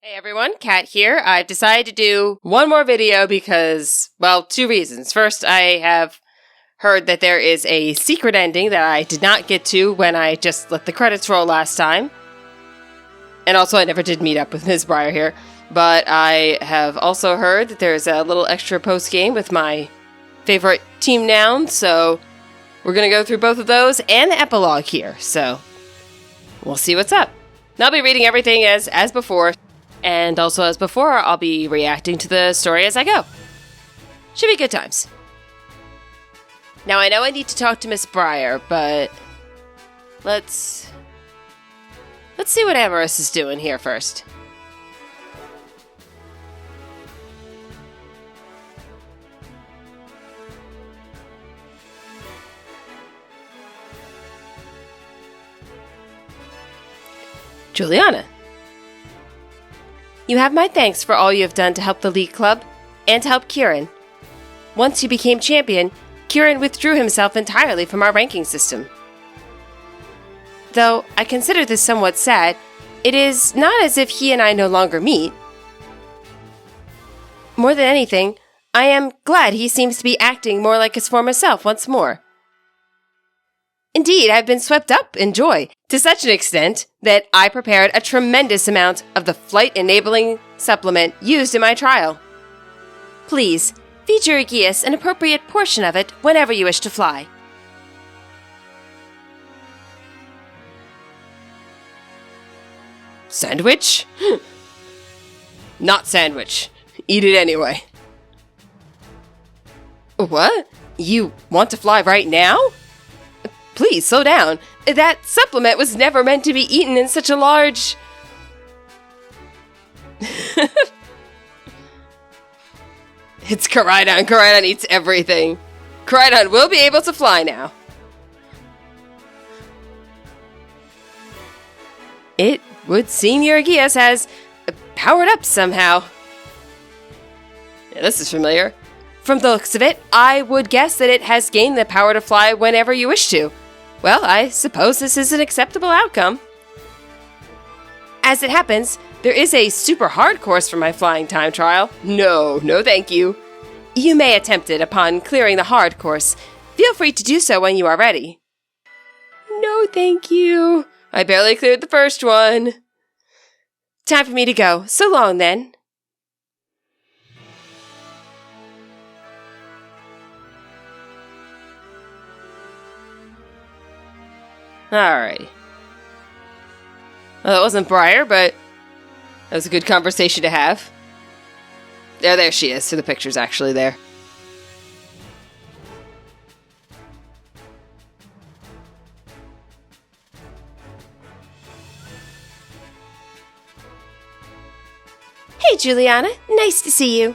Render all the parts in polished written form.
Hey everyone, Kat here. I've decided to do one more video because, well, two reasons. First, I have heard that there is a secret ending that I did not get to when I just let the credits roll last time. And also, I never did meet up with Ms. Briar here. But I have also heard that there's a little extra post-game with my favorite team nouns, so we're going to go through both of those and the epilogue here, so we'll see what's up. And I'll be reading everything as before. And also, as before, I'll be reacting to the story as I go. Should be good times. Now, I know I need to talk to Miss Briar, but let's see what Amarys is doing here first. Juliana. You have my thanks for all you have done to help the League Club, and to help Kieran. Once you became champion, Kieran withdrew himself entirely from our ranking system. Though I consider this somewhat sad, it is not as if he and I no longer meet. More than anything, I am glad he seems to be acting more like his former self once more. Indeed, I've been swept up in joy, to such an extent that I prepared a tremendous amount of the flight-enabling supplement used in my trial. Please, feed your Aegeus an appropriate portion of it whenever you wish to fly. Sandwich? Not sandwich. Eat it anyway. What? You want to fly right now? Please, slow down. That supplement was never meant to be eaten in such a large... It's Koraidon. Koraidon eats everything. Koraidon will be able to fly now. It would seem your Aegeus has powered up somehow. Yeah, this is familiar. From the looks of it, I would guess that it has gained the power to fly whenever you wish to. Well, I suppose this is an acceptable outcome. As it happens, there is a super hard course for my flying time trial. No thank you. You may attempt it upon clearing the hard course. Feel free to do so when you are ready. No thank you. I barely cleared the first one. Time for me to go. So long then. Alrighty. Well, that wasn't Briar, but that was a good conversation to have. There she is. So the picture's actually there. Hey, Juliana. Nice to see you.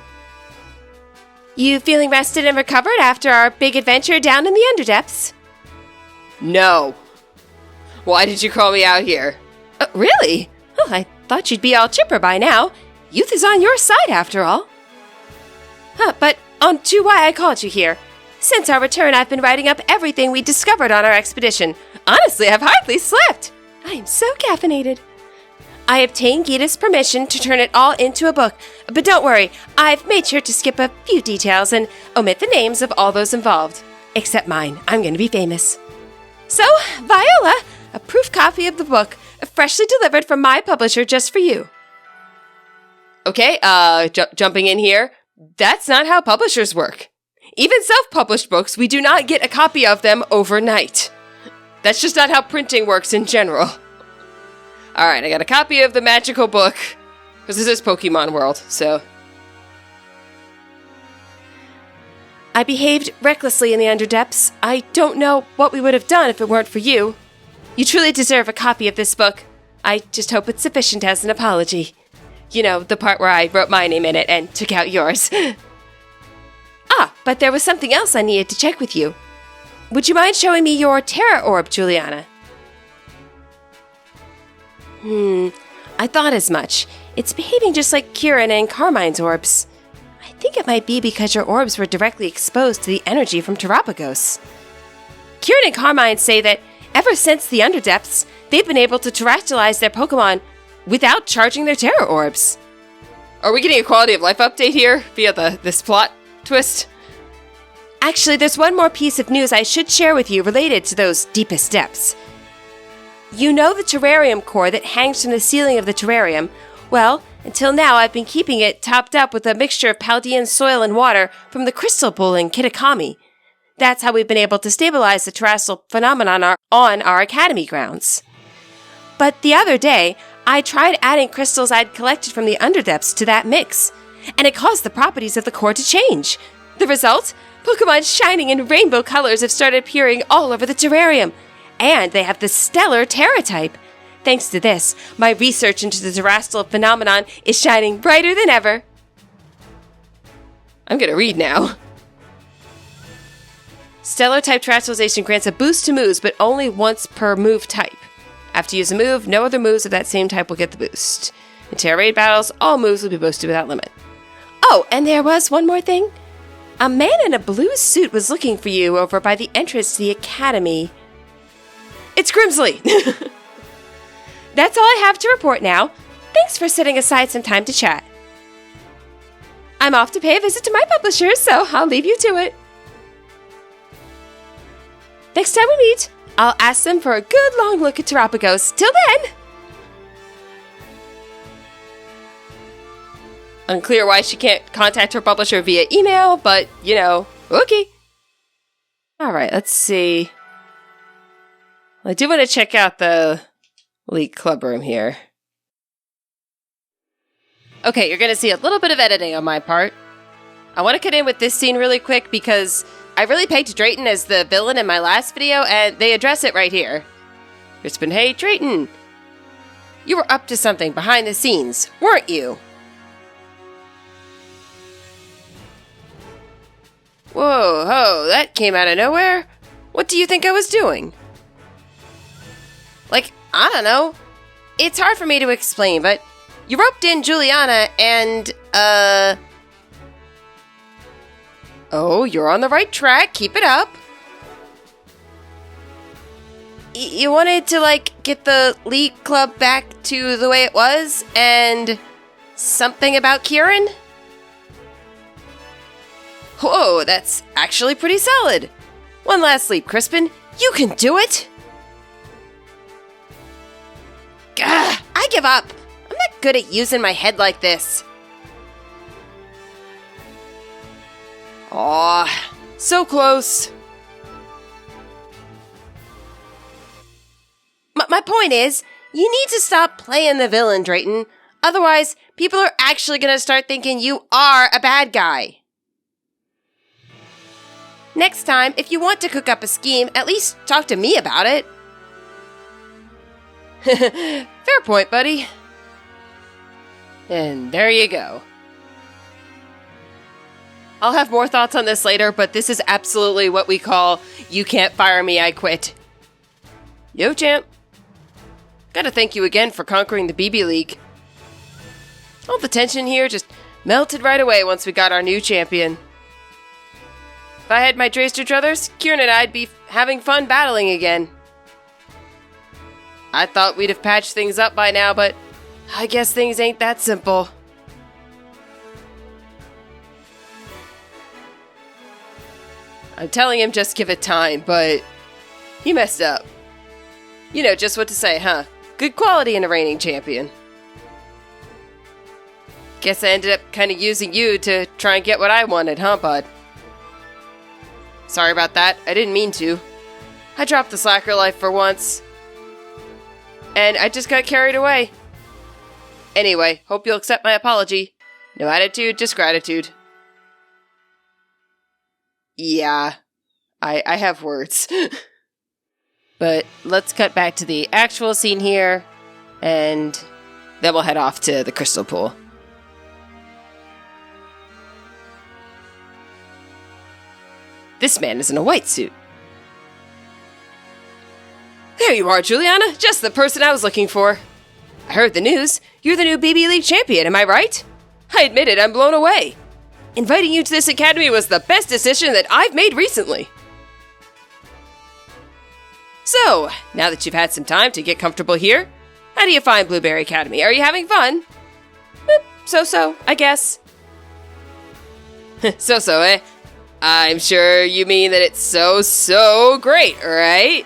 You feeling rested and recovered after our big adventure down in the Underdepths? No. Why did you call me out here? Really? Oh, I thought you'd be all chipper by now. Youth is on your side, after all. But on to why I called you here. Since our return, I've been writing up everything we discovered on our expedition. Honestly, I've hardly slept. I am so caffeinated. I obtained Gita's permission to turn it all into a book. But don't worry, I've made sure to skip a few details and omit the names of all those involved. Except mine. I'm going to be famous. So, Viola, a proof copy of the book, freshly delivered from my publisher just for you. Okay, jumping in here. That's not how publishers work. Even self-published books, we do not get a copy of them overnight. That's just not how printing works in general. Alright, I got a copy of the magical book, because this is Pokemon World, so... I behaved recklessly in the Underdepths. I don't know what we would have done if it weren't for you. You truly deserve a copy of this book. I just hope it's sufficient as an apology. You know, the part where I wrote my name in it and took out yours. But there was something else I needed to check with you. Would you mind showing me your Terra Orb, Juliana? I thought as much. It's behaving just like Kieran and Carmine's orbs. I think it might be because your orbs were directly exposed to the energy from Terrapagos. Kieran and Carmine say that ever since the Underdepths, they've been able to terrestrialize their Pokemon without charging their Terra Orbs. Are we getting a quality of life update here via this plot twist? Actually, there's one more piece of news I should share with you related to those deepest depths. You know the terrarium core that hangs from the ceiling of the terrarium? Well, until now I've been keeping it topped up with a mixture of Paldean soil and water from the crystal pool in Kitakami. That's how we've been able to stabilize the terrestrial phenomenon on our academy grounds. But the other day, I tried adding crystals I'd collected from the underdepths to that mix, and it caused the properties of the core to change. The result? Pokemon shining in rainbow colors have started appearing all over the terrarium, and they have the stellar Terra type. Thanks to this, my research into the terrestrial phenomenon is shining brighter than ever. I'm gonna read now. Stellar type terrestrialization grants a boost to moves, but only once per move type. After you use a move, no other moves of that same type will get the boost. In Terra Raid battles, all moves will be boosted without limit. Oh, and there was one more thing. A man in a blue suit was looking for you over by the entrance to the academy. It's Grimsley! That's all I have to report now. Thanks for setting aside some time to chat. I'm off to pay a visit to my publisher, so I'll leave you to it. Next time we meet, I'll ask them for a good long look at Terapagos. Till then! Unclear why she can't contact her publisher via email, but, you know, okay. Alright, let's see. I do want to check out the League Club room here. Okay, you're going to see a little bit of editing on my part. I want to cut in with this scene really quick because I really pegged Drayton as the villain in my last video, and they address it right here. Crispin, hey, Drayton! You were up to something behind the scenes, weren't you? Whoa, ho, that came out of nowhere. What do you think I was doing? Like, I don't know. It's hard for me to explain, but you roped in Juliana and, Oh, you're on the right track. Keep it up. You wanted to, like, get the League Club back to the way it was, and something about Kieran? Whoa, that's actually pretty solid. One last leap, Crispin. You can do it! Gah, I give up. I'm not good at using my head like this. Aw, so close. My point is, you need to stop playing the villain, Drayton. Otherwise, people are actually going to start thinking you are a bad guy. Next time, if you want to cook up a scheme, at least talk to me about it. Fair point, buddy. And there you go. I'll have more thoughts on this later, but this is absolutely what we call, you can't fire me, I quit. Yo, champ. Gotta thank you again for conquering the BB League. All the tension here just melted right away once we got our new champion. If I had my Drayster druthers, Kieran and I'd be having fun battling again. I thought we'd have patched things up by now, but I guess things ain't that simple. I'm telling him just give it time, but he messed up. You know just what to say, huh? Good quality in a reigning champion. Guess I ended up kind of using you to try and get what I wanted, huh, bud? Sorry about that. I didn't mean to. I dropped the slacker life for once. And I just got carried away. Anyway, hope you'll accept my apology. No attitude, just gratitude. Yeah, I have words. But let's cut back to the actual scene here, and then we'll head off to the crystal pool. This man is in a white suit. There you are, Juliana. Just the person I was looking for. I heard the news. You're the new BB League champion, am I right? I admit it, I'm blown away. Inviting you to this academy was the best decision that I've made recently. So, now that you've had some time to get comfortable here, how do you find Blueberry Academy? Are you having fun? Boop. so-so, I guess. So-so, eh? I'm sure you mean that it's so great, right?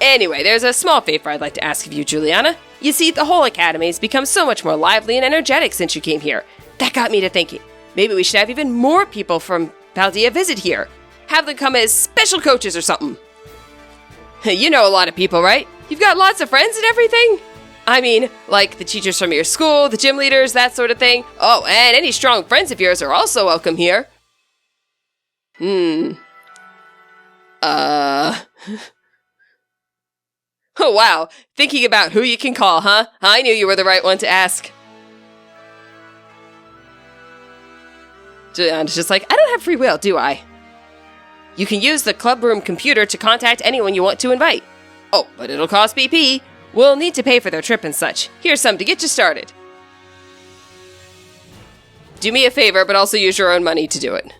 Anyway, there's a small favor I'd like to ask of you, Juliana. You see, the whole academy has become so much more lively and energetic since you came here. That got me to thinking, maybe we should have even more people from Paldea visit here. Have them come as special coaches or something. You know a lot of people, right? You've got lots of friends and everything? I mean, like the teachers from your school, the gym leaders, that sort of thing. Oh, and any strong friends of yours are also welcome here. Oh, wow. Thinking about who you can call, huh? I knew you were the right one to ask. Juliana's just like, I don't have free will, do I? You can use the clubroom computer to contact anyone you want to invite. Oh, but it'll cost BP. We'll need to pay for their trip and such. Here's some to get you started. Do me a favor, but also use your own money to do it.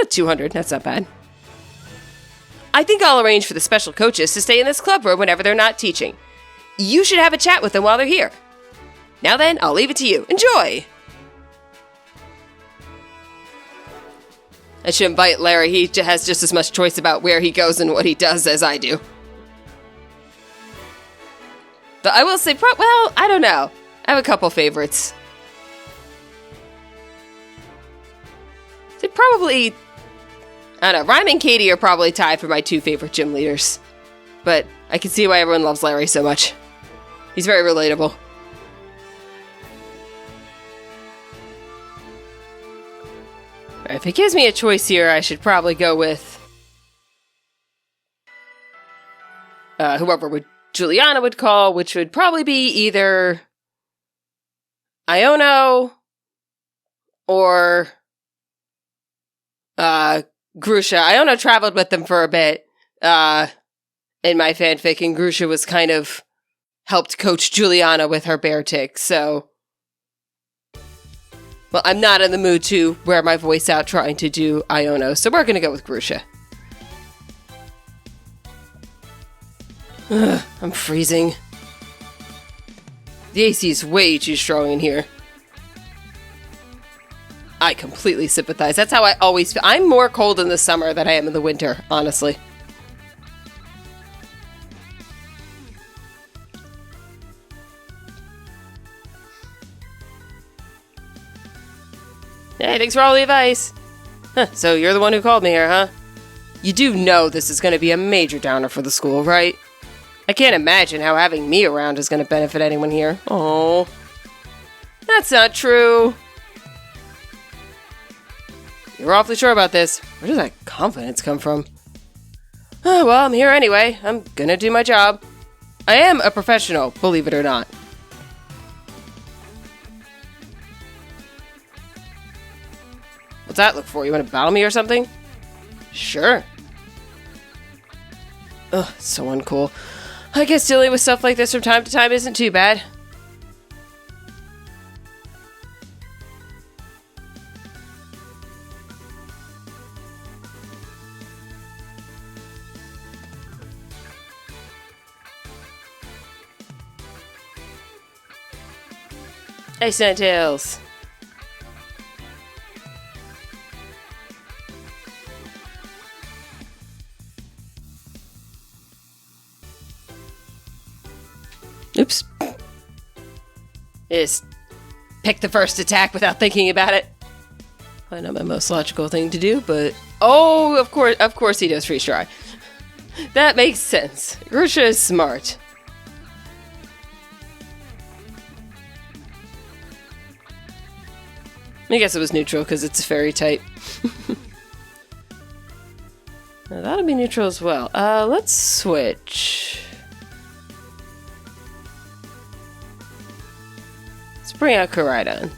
200, that's not bad. I think I'll arrange for the special coaches to stay in this club room whenever they're not teaching. You should have a chat with them while they're here. Now then, I'll leave it to you. Enjoy! I should invite Larry. He has just as much choice about where he goes and what he does as I do. But I will say, well, I don't know. I have a couple favorites. They probably... I don't know, Rhyme and Katie are probably tied for my two favorite gym leaders. But I can see why everyone loves Larry so much. He's very relatable. If it gives me a choice here, I should probably go with... whoever Juliana would call, which would probably be either... Iono... or... Grusha. Iono traveled with them for a bit, in my fanfic, and Grusha was kind of helped coach Juliana with her bear tick, so... Well, I'm not in the mood to wear my voice out trying to do Iono, so we're gonna go with Grusha. Ugh, I'm freezing. The AC is way too strong in here. I completely sympathize. That's how I always feel. I'm more cold in the summer than I am in the winter, honestly. Hey, thanks for all the advice. Huh, so you're the one who called me here, huh? You do know this is going to be a major downer for the school, right? I can't imagine how having me around is going to benefit anyone here. Oh, that's not true. You're awfully sure about this. Where does that confidence come from? Oh, well, I'm here anyway. I'm gonna do my job. I am a professional, believe it or not. What's that look for? You want to battle me or something? Sure. Ugh, it's so uncool. I guess dealing with stuff like this from time to time isn't too bad. Hey, Ninetales. Oops. Just pick the first attack without thinking about it. Probably not my most logical thing to do, but... Oh, of course he does freeze dry. That makes sense. Grusha is smart. I guess it was neutral because it's a fairy type. Now, that'll be neutral as well. Let's switch. Let's bring out Koraidon.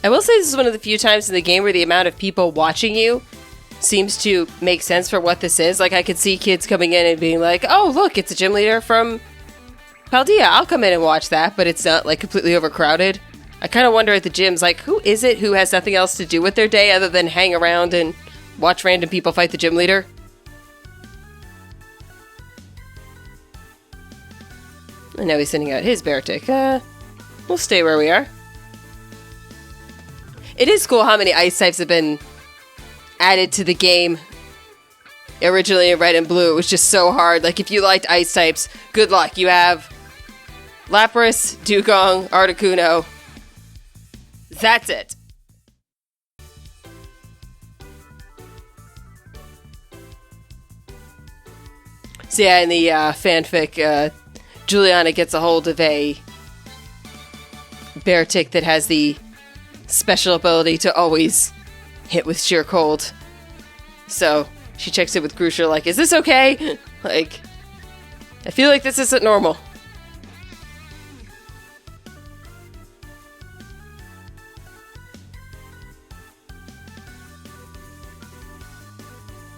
I will say this is one of the few times in the game where the amount of people watching you seems to make sense for what this is. Like, I could see kids coming in and being like, oh, look, it's a gym leader from Paldea, I'll come in and watch that, but it's not, like, completely overcrowded. I kind of wonder at the gyms, like, who is it who has nothing else to do with their day other than hang around and watch random people fight the gym leader? And now he's sending out his bear tick. We'll stay where we are. It is cool how many ice types have been added to the game. Originally in red and blue, it was just so hard. Like, if you liked ice types, good luck. You have Lapras, Dugong, Articuno. That's it. So yeah, in the fanfic, Juliana gets a hold of a bear tick that has the special ability to always hit with sheer cold. So she checks it with Grusha, like, is this okay? Like, I feel like this isn't normal.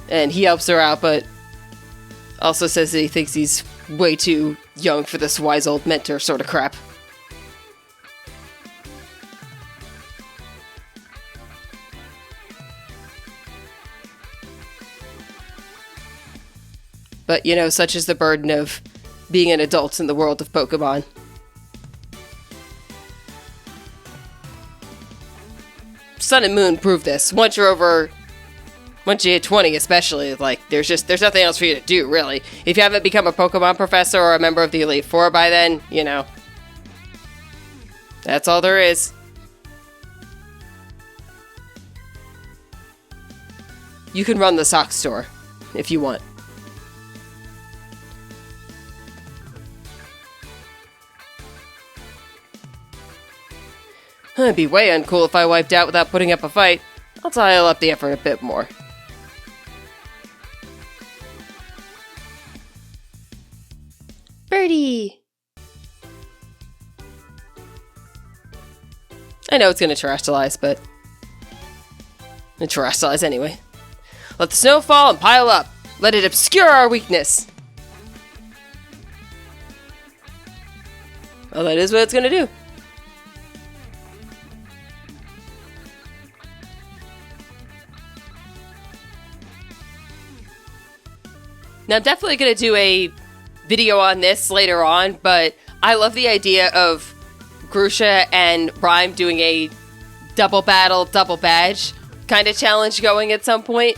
And he helps her out, but also says that he thinks he's way too young for this wise old mentor sort of crap. But, you know, such is the burden of being an adult in the world of Pokemon. Sun and Moon prove this. Once you hit 20 especially, like, there's nothing else for you to do, really. If you haven't become a Pokemon professor or a member of the Elite Four by then, you know, that's all there is. You can run the sock store, if you want. It'd be way uncool if I wiped out without putting up a fight. I'll dial up the effort a bit more. Birdie! I know it's gonna terrestrialize, but it terrestrialize anyway. Let the snow fall and pile up. Let it obscure our weakness. Well, that is what it's gonna do. Now, I'm definitely going to do a video on this later on, but I love the idea of Grusha and Rhyme doing a double battle, double badge kind of challenge going at some point.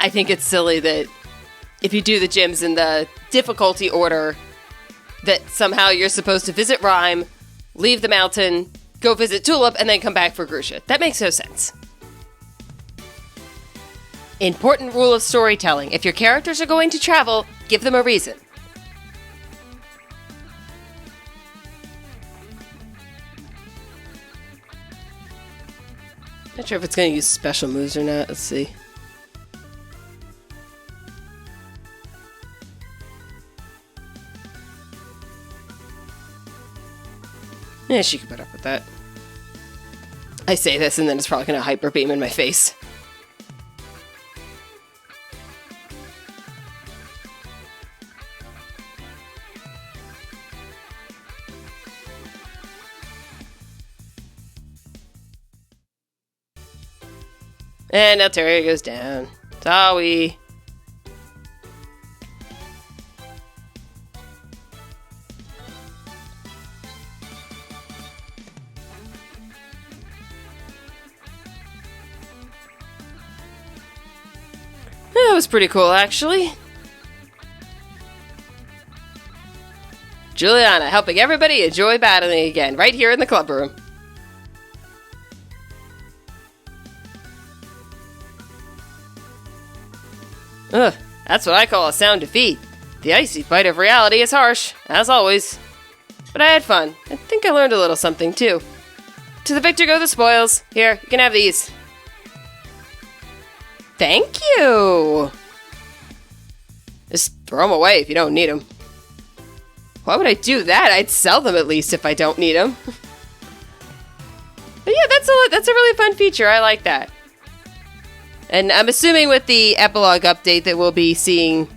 I think it's silly that if you do the gyms in the difficulty order, that somehow you're supposed to visit Rhyme, leave the mountain, go visit Tulip, and then come back for Grusha. That makes no sense. Important rule of storytelling. If your characters are going to travel, give them a reason. Not sure if it's going to use special moves or not. Let's see. Yeah, she could put up with that. I say this and then it's probably going to hyper beam in my face. And now Terry goes down. Tawi. That was pretty cool, actually. Juliana helping everybody enjoy battling again, right here in the club room. Ugh, that's what I call a sound defeat. The icy bite of reality is harsh, as always. But I had fun. I think I learned a little something, too. To the victor go the spoils. Here, you can have these. Thank you! Just throw them away if you don't need them. Why would I do that? I'd sell them at least if I don't need them. But yeah, that's a really fun feature. I like that. And I'm assuming with the Epilogue update that we'll be seeing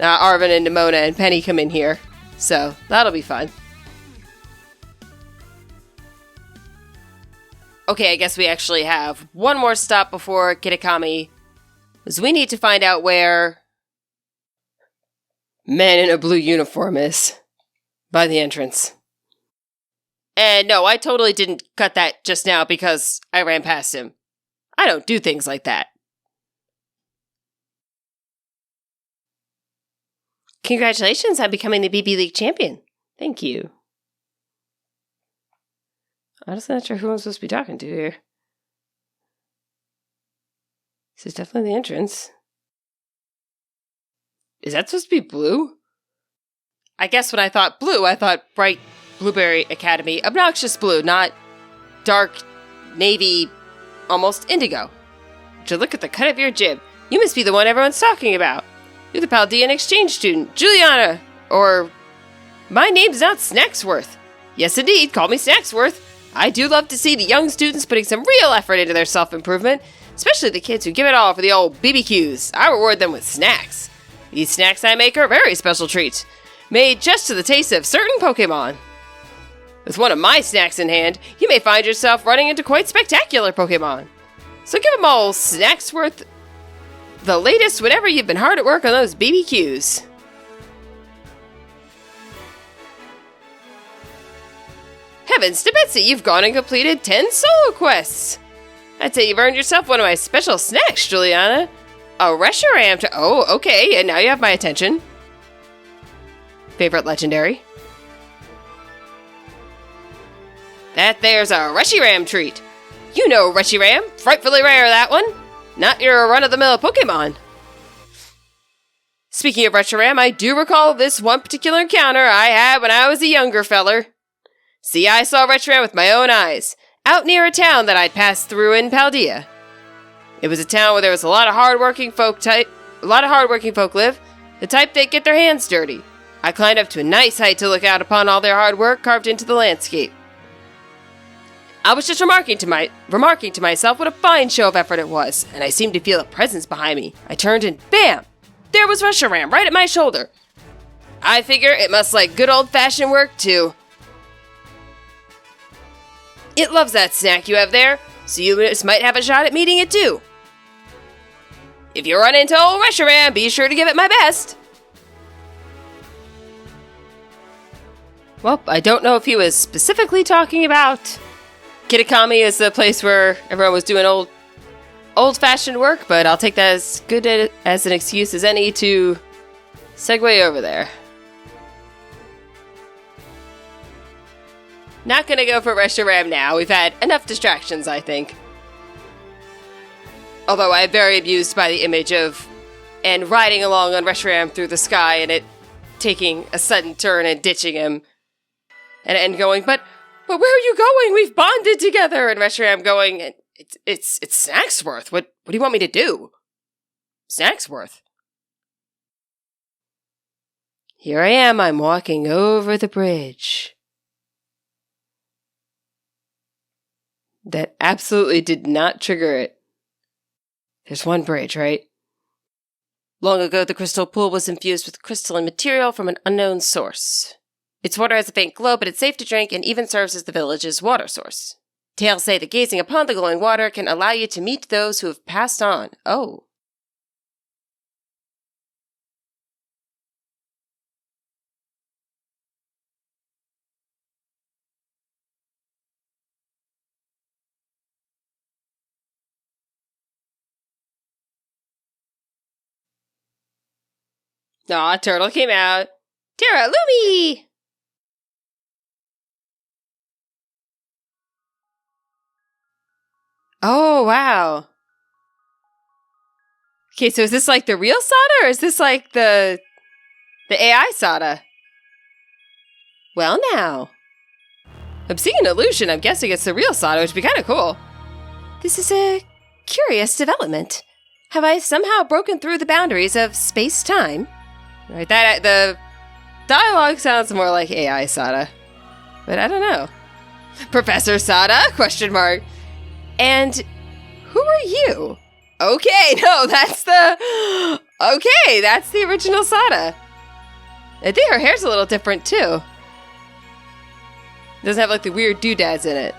Arven and Nimona and Penny come in here. So, that'll be fun. Okay, I guess we actually have one more stop before Kitakami, because we need to find out where man in a blue uniform is by the entrance. And no, I totally didn't cut that just now because I ran past him. I don't do things like that. Congratulations on becoming the BB League champion. Thank you. Honestly, not sure who I'm supposed to be talking to here. This is definitely the entrance. Is that supposed to be blue? I guess when I thought blue, I thought bright Blueberry Academy. Obnoxious blue, not dark navy, almost indigo. To look at the cut of your jib, you must be the one everyone's talking about. You're the Paldean exchange student, Juliana. Or, my name's not Snacksworth. Yes, indeed, call me Snacksworth. I do love to see the young students putting some real effort into their self-improvement, especially the kids who give it all for the old BBQs. I reward them with snacks. These snacks I make are very special treats, made just to the taste of certain Pokemon. With one of my snacks in hand, you may find yourself running into quite spectacular Pokemon. So give them all Snacksworth the latest whenever you've been hard at work on those BBQs. Heavens to Betsy, you've gone and completed 10 solo quests. I'd say you've earned yourself one of my special snacks, Juliana. A Reshiram to— oh, okay, and now you have my attention. Favorite legendary? That there's a Reshiram treat. You know Reshiram, frightfully rare that one. Not your run-of-the-mill Pokemon. Speaking of Reshiram, I do recall this one particular encounter I had when I was a younger feller. See, I saw Reshiram with my own eyes, out near a town that I'd passed through in Paldea. It was a town where there was a lot of hard-working folk live, the type that get their hands dirty. I climbed up to a nice height to look out upon all their hard work carved into the landscape. I was just remarking to myself what a fine show of effort it was, and I seemed to feel a presence behind me. I turned and bam! There was Reshiram right at my shoulder. I figure it must like good old-fashioned work, too. It loves that snack you have there, so you just might have a shot at meeting it, too. If you run into old Reshiram, be sure to give it my best. Well, I don't know if he was specifically talking about Kitakami as the place where everyone was doing old-fashioned work, but I'll take that as good as an excuse as any to segue over there. Not gonna go for Reshiram now. We've had enough distractions, I think. Although I'm very amused by the image of and riding along on Reshiram through the sky and it taking a sudden turn and ditching him. And going, but where are you going? We've bonded together. And Reshiram going, it's Snacksworth. What do you want me to do? Snacksworth. Here I am. I'm walking over the bridge. That absolutely did not trigger it. There's one bridge, right? Long ago, the crystal pool was infused with crystalline material from an unknown source. Its water has a faint glow, but it's safe to drink and even serves as the village's water source. Tales say that gazing upon the glowing water can allow you to meet those who have passed on. Oh. Aw, turtle came out. Terra Lumi! Oh, wow. Okay, so is this like the real Sada, or is this like the AI Sada? Well, now. I'm seeing an illusion. I'm guessing it's the real Sada, which would be kind of cool. This is a curious development. Have I somehow broken through the boundaries of space-time? Right, the dialogue sounds more like AI Sada, but I don't know. Professor Sada? Question mark. And who are you? Okay, no, that's the... Okay, that's the original Sada. I think her hair's a little different, too. Doesn't have, like, the weird doodads in it.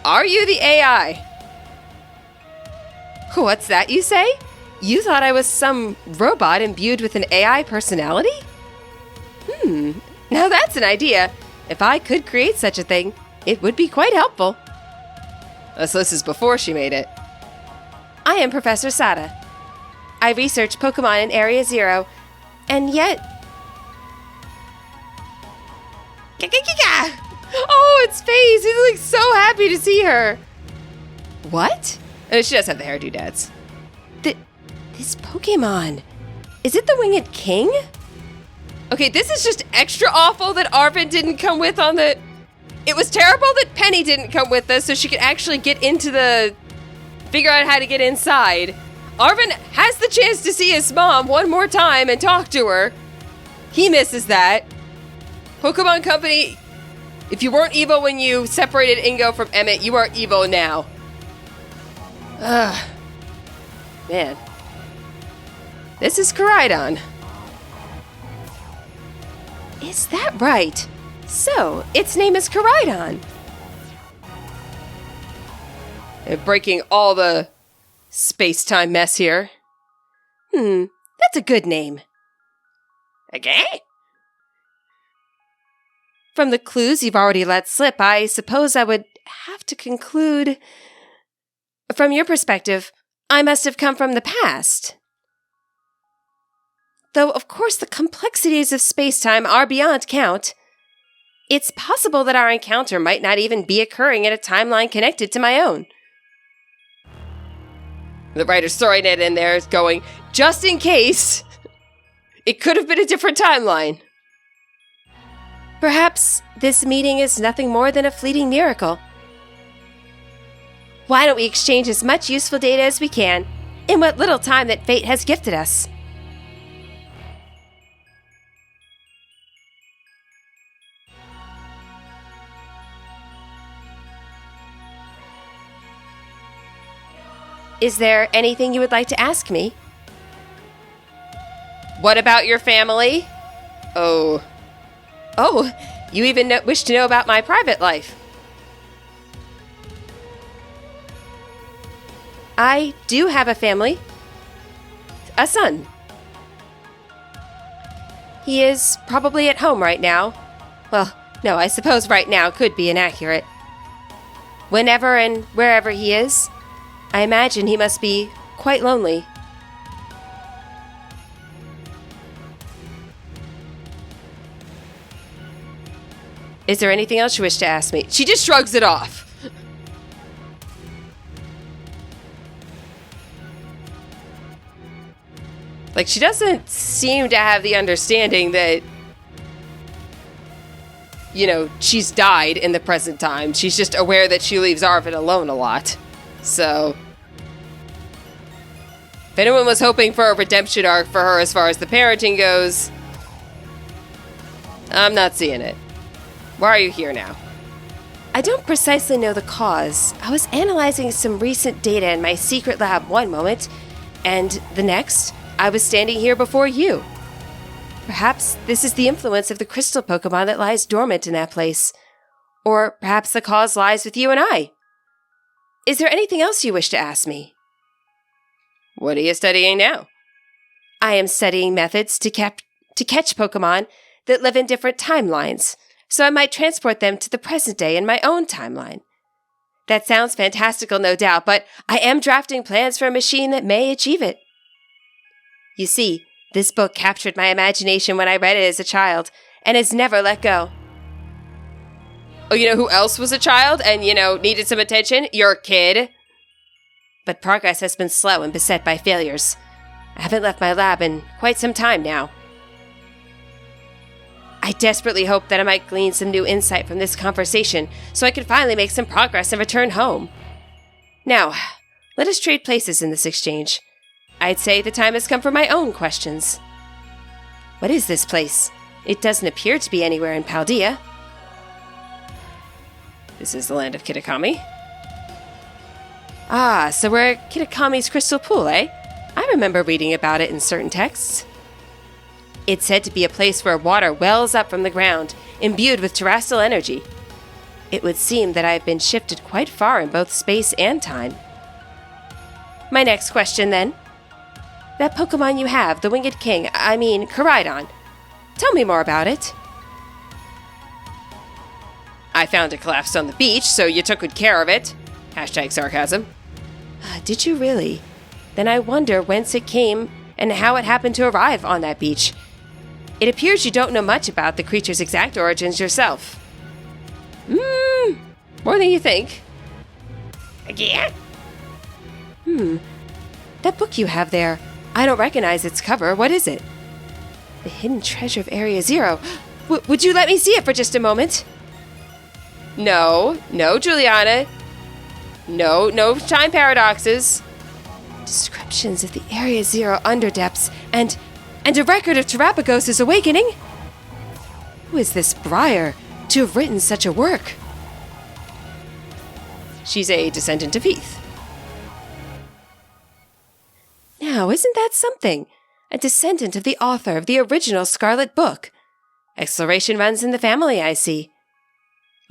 Are you the AI? What's that you say? You thought I was some robot imbued with an AI personality? Now that's an idea. If I could create such a thing, it would be quite helpful. So this is before she made it. I am Professor Sada. I research Pokemon in Area Zero, and yet... Oh, it's Faze! He's like so happy to see her! What? Oh, she does have the hair doodads. This Pokemon... Is it the Winged King? Okay, this is just extra awful that Arven didn't come with on the... It was terrible that Penny didn't come with us so she could actually get into the... Figure out how to get inside. Arven has the chance to see his mom one more time and talk to her. He misses that. Pokemon Company, if you weren't evil when you separated Ingo from Emmett, you are evil now. Ugh. Man. This is Koraidon. Is that right? So, its name is Koraidon. And breaking all the space-time mess here. That's a good name. Okay. From the clues you've already let slip, I suppose I would have to conclude... From your perspective, I must have come from the past. Though, of course, the complexities of space-time are beyond count. It's possible that our encounter might not even be occurring in a timeline connected to my own. The writer's throwing it in there, going, just in case, it could have been a different timeline. Perhaps this meeting is nothing more than a fleeting miracle. Why don't we exchange as much useful data as we can, in what little time that fate has gifted us? Is there anything you would like to ask me? What about your family? Oh, you even wish to know about my private life. I do have a family. A son. He is probably at home right now. Well, no, I suppose right now could be inaccurate. Whenever and wherever he is, I imagine he must be quite lonely. Is there anything else you wish to ask me? She just shrugs it off. Like, she doesn't seem to have the understanding that, you know, she's died in the present time. She's just aware that she leaves Arven alone a lot. So, if anyone was hoping for a redemption arc for her as far as the parenting goes, I'm not seeing it. Why are you here now? I don't precisely know the cause. I was analyzing some recent data in my secret lab one moment, and the next, I was standing here before you. Perhaps this is the influence of the crystal Pokemon that lies dormant in that place. Or perhaps the cause lies with you and I. Is there anything else you wish to ask me? What are you studying now? I am studying methods to catch Pokemon that live in different timelines, so I might transport them to the present day in my own timeline. That sounds fantastical, no doubt, but I am drafting plans for a machine that may achieve it. You see, this book captured my imagination when I read it as a child, and has never let go. Oh, you know who else was a child and, needed some attention? Your kid. But progress has been slow and beset by failures. I haven't left my lab in quite some time now. I desperately hope that I might glean some new insight from this conversation so I can finally make some progress and return home. Now, let us trade places in this exchange. I'd say the time has come for my own questions. What is this place? It doesn't appear to be anywhere in Paldea. This is the land of Kitakami. Ah, so we're at Kitakami's crystal pool, eh? I remember reading about it in certain texts. It's said to be a place where water wells up from the ground, imbued with terrestrial energy. It would seem that I have been shifted quite far in both space and time. My next question, then. That Pokemon you have, the Winged King, Koraidon. Tell me more about it. I found it collapsed on the beach, so you took good care of it. #sarcasm. Did you really? Then I wonder whence it came and how it happened to arrive on that beach. It appears you don't know much about the creature's exact origins yourself. More than you think. Yeah? That book you have there, I don't recognize its cover. What is it? The Hidden Treasure of Area Zero. Would you let me see it for just a moment? No, Juliana. No time paradoxes. Descriptions of the Area Zero underdepths and a record of Terapagos' awakening? Who is this Briar to have written such a work? She's a descendant of Heath. Now, isn't that something? A descendant of the author of the original Scarlet Book. Exploration runs in the family, I see.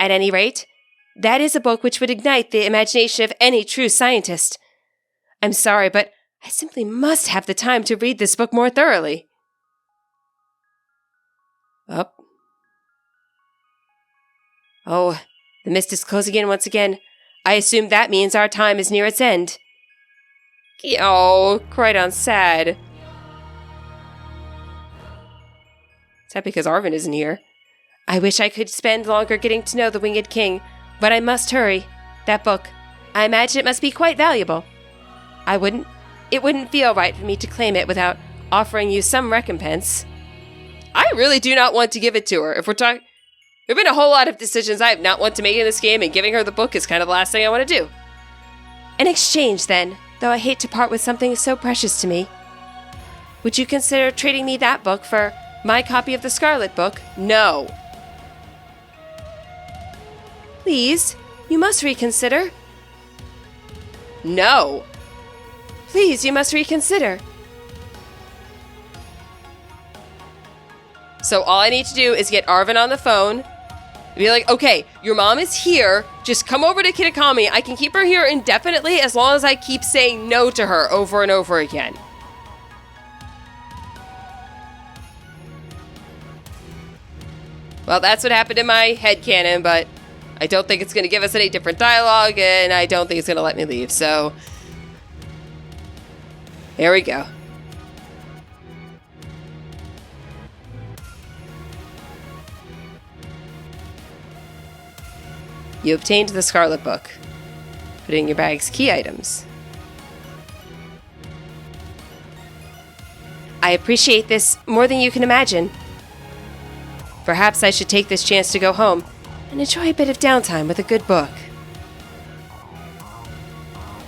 At any rate, that is a book which would ignite the imagination of any true scientist. I'm sorry, but I simply must have the time to read this book more thoroughly. Up. Oh, the mist is closing in once again. I assume that means our time is near its end. Oh, Koraidon's sad. Is that because Arven isn't here? I wish I could spend longer getting to know the Winged King, but I must hurry. That book, I imagine it must be quite valuable. It wouldn't feel right for me to claim it without offering you some recompense. I really do not want to give it to her. If we're talking, there have been a whole lot of decisions I have not want to make in this game, and giving her the book is kind of the last thing I want to do. An exchange, then, though I hate to part with something so precious to me. Would you consider trading me that book for my copy of the Scarlet Book? No. Please, you must reconsider. No. Please, you must reconsider. So all I need to do is get Arven on the phone and be like, okay, your mom is here. Just come over to Kitakami. I can keep her here indefinitely as long as I keep saying no to her over and over again. Well, that's what happened in my headcanon, but I don't think it's going to give us any different dialogue, and I don't think it's going to let me leave, so there we go. You obtained the Scarlet Book. Put in your bag's key items. I appreciate this more than you can imagine. Perhaps I should take this chance to go home and enjoy a bit of downtime with a good book.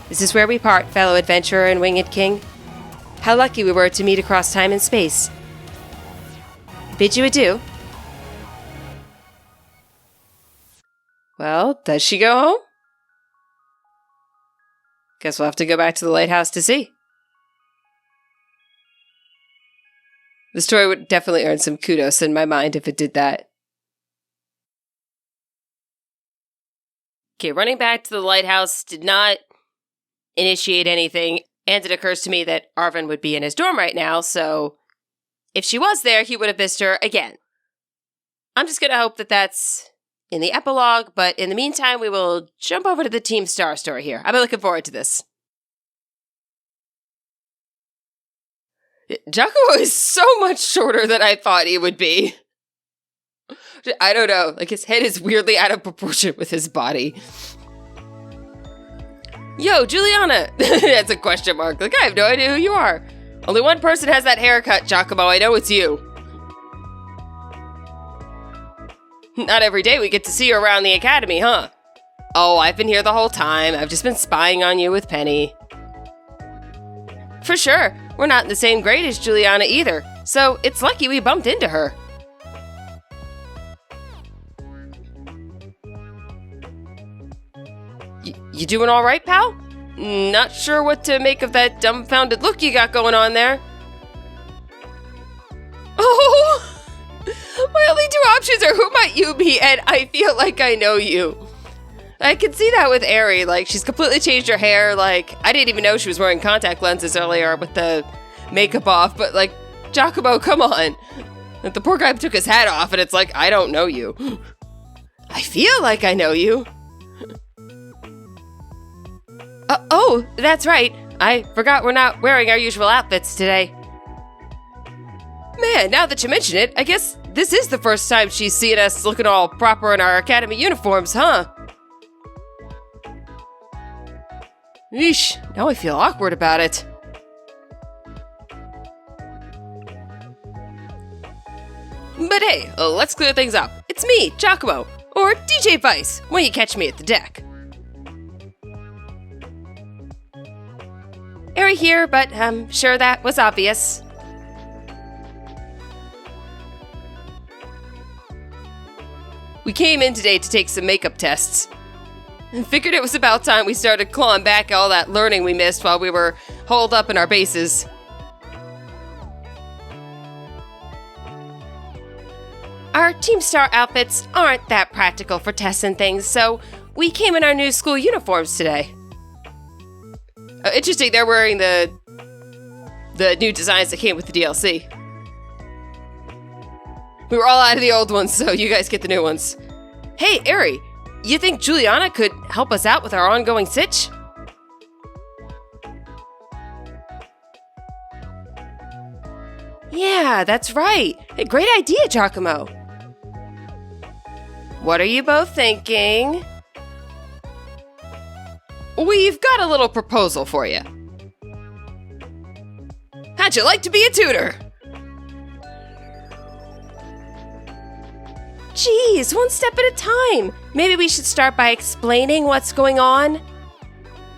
This is where we part, fellow adventurer and Winged King. How lucky we were to meet across time and space. Bid you adieu. Well, does she go home? Guess we'll have to go back to the lighthouse to see. The story would definitely earn some kudos in my mind if it did that. Okay, running back to the lighthouse did not initiate anything, and it occurs to me that Arven would be in his dorm right now, so if she was there, he would have missed her again. I'm just going to hope that that's in the epilogue, but in the meantime, we will jump over to the Team Star story here. I've been looking forward to this. Giacomo is so much shorter than I thought he would be. I don't know, like his head is weirdly out of proportion with his body. Yo, Juliana! That's a question mark. Like, I have no idea who you are. Only one person has that haircut, Giacomo. I know it's you. Not every day we get to see you around the academy, huh? Oh, I've been here the whole time. I've just been spying on you with Penny. For sure. We're not in the same grade as Juliana either, so it's lucky we bumped into her. You doing all right, pal? Not sure what to make of that dumbfounded look you got going on there. Oh! My only two options are who might you be and I feel like I know you. I can see that with Eri, like she's completely changed her hair, like I didn't even know she was wearing contact lenses earlier with the makeup off, but like, Giacomo, come on. The poor guy took his hat off and it's like, I don't know you. I feel like I know you. Oh, that's right. I forgot we're not wearing our usual outfits today. Man, now that you mention it, I guess this is the first time she's seen us looking all proper in our academy uniforms, huh? Yeesh, now I feel awkward about it. But hey, let's clear things up. It's me, Giacomo, or DJ Vice, when you catch me at the deck. Eri here, but I'm sure that was obvious. We came in today to take some makeup tests. And figured it was about time we started clawing back all that learning we missed while we were holed up in our bases. Our Team Star outfits aren't that practical for tests and things, so we came in our new school uniforms today. Interesting, they're wearing the new designs that came with the DLC. We were all out of the old ones, so you guys get the new ones. Hey, Eri, you think Juliana could help us out with our ongoing sitch? Yeah, that's right. A great idea, Giacomo. What are you both thinking? We've got a little proposal for you. How'd you like to be a tutor? Geez, one step at a time. Maybe we should start by explaining what's going on.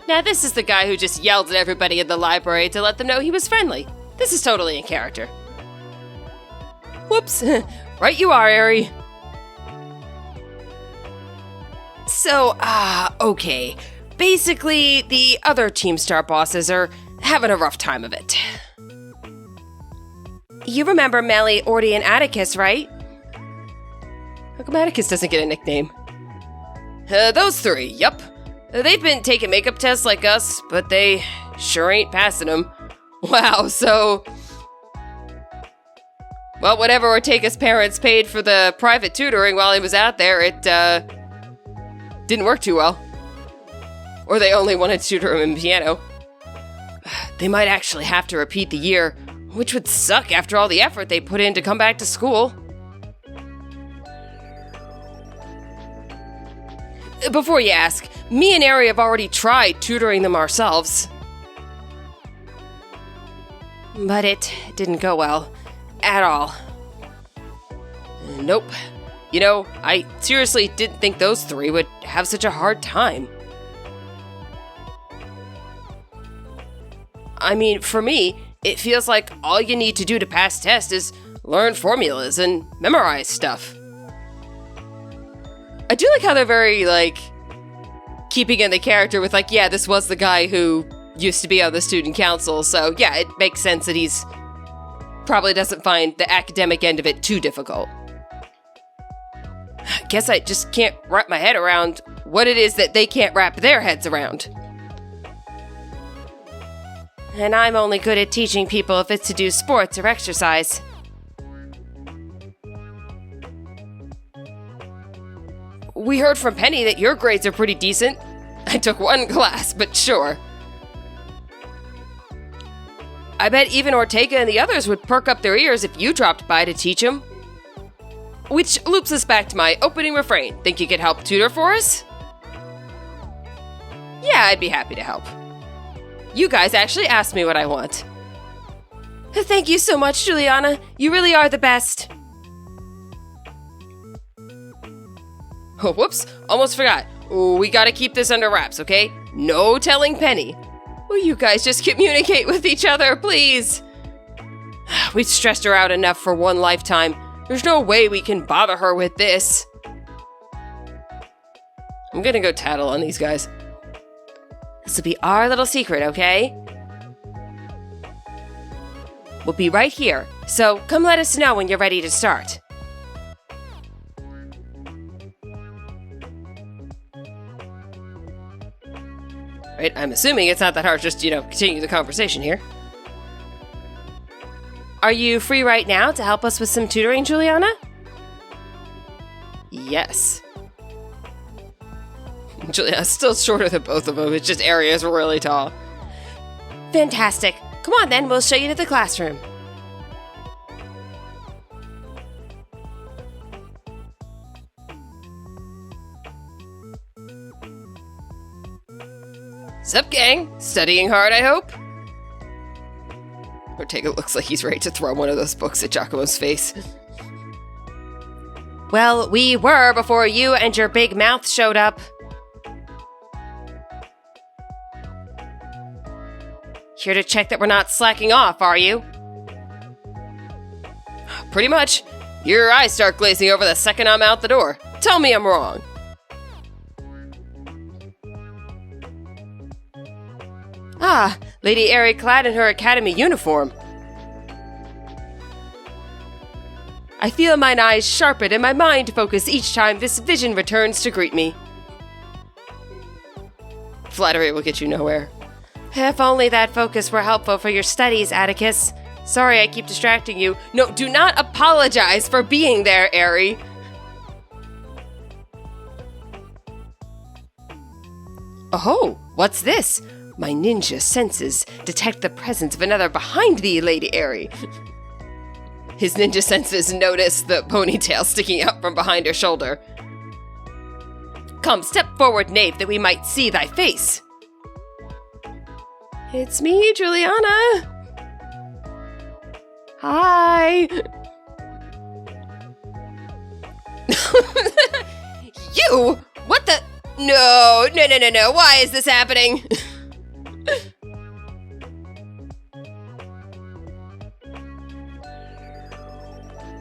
Now, this is the guy who just yelled at everybody in the library to let them know he was friendly. This is totally in character. Whoops. Right you are, Eri. So, okay. Basically, the other Team Star bosses are having a rough time of it. You remember Melly, Orty, and Atticus, right? How come Atticus doesn't get a nickname? Those three, yup. They've been taking makeup tests like us, but they sure ain't passing them. Wow, so... Well, whatever Ortega's parents paid for the private tutoring while he was out there, it, didn't work too well. Or they only wanted to tutor him in piano. They might actually have to repeat the year, which would suck after all the effort they put in to come back to school. Before you ask, me and Eri have already tried tutoring them ourselves. But it didn't go well. At all. Nope. You know, I seriously didn't think those three would have such a hard time. I mean, for me, it feels like all you need to do to pass tests is learn formulas and memorize stuff. I do like how they're very, like, keeping in the character with, like, yeah, this was the guy who used to be on the student council, so yeah, it makes sense that he's probably doesn't find the academic end of it too difficult. Guess I just can't wrap my head around what it is that they can't wrap their heads around. And I'm only good at teaching people if it's to do sports or exercise. We heard from Penny that your grades are pretty decent. I took one class, but sure. I bet even Ortega and the others would perk up their ears if you dropped by to teach them. Which loops us back to my opening refrain. Think you could help tutor for us? Yeah, I'd be happy to help. You guys actually asked me what I want. Thank you so much, Juliana. You really are the best. Oh, whoops, almost forgot. We gotta keep this under wraps, okay? No telling Penny. Will you guys just communicate with each other, please? We've stressed her out enough for one lifetime. There's no way we can bother her with this. I'm gonna go tattle on these guys. This will be our little secret, okay? We'll be right here, so come let us know when you're ready to start. Right, I'm assuming it's not that hard, just, continue the conversation here. Are you free right now to help us with some tutoring, Juliana? Yes. Juliana's still shorter than both of them, it's just areas were really tall. Fantastic. Come on then, we'll show you to the classroom. Sup, gang? Studying hard, I hope? Ortega looks like he's ready to throw one of those books at Giacomo's face. Well, we were before you and your big mouth showed up. Here to check that we're not slacking off, are you? Pretty much. Your eyes start glazing over the second I'm out the door. Tell me I'm wrong. Ah, Lady Airy clad in her academy uniform. I feel mine eyes sharpen and my mind focus each time this vision returns to greet me. Flattery will get you nowhere. If only that focus were helpful for your studies, Atticus. Sorry I keep distracting you. No, do not apologize for being there, Airy. Oh, what's this? My ninja senses detect the presence of another behind thee, Lady Airy. His ninja senses notice the ponytail sticking out from behind her shoulder. Come, step forward, knave, that we might see thy face. It's me, Juliana. Hi. You? What the? No. Why is this happening?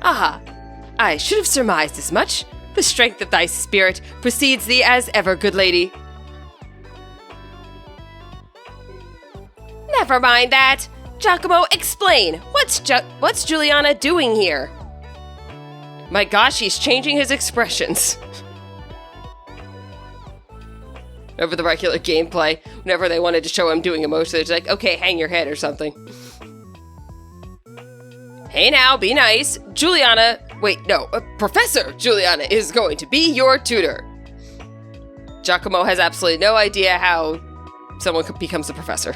Aha! I should have surmised as much. The strength of thy spirit precedes thee as ever, good lady. Never mind that. Giacomo, explain. What's Juliana doing here? My gosh, he's changing his expressions. Over the regular gameplay, whenever they wanted to show him doing emotions, they're just like, okay, hang your head or something. Hey now, be nice. Professor Juliana is going to be your tutor. Giacomo has absolutely no idea how someone becomes a professor.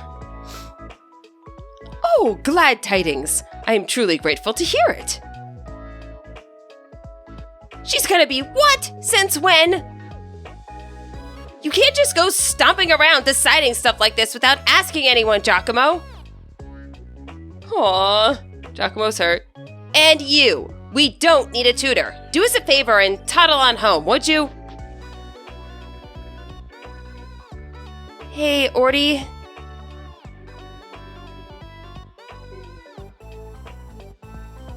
Oh, glad tidings. I am truly grateful to hear it. She's gonna be what? Since when? You can't just go stomping around deciding stuff like this without asking anyone, Giacomo. Aww. Giacomo's hurt. And you, we don't need a tutor. Do us a favor and toddle on home, would you? Hey, Orty.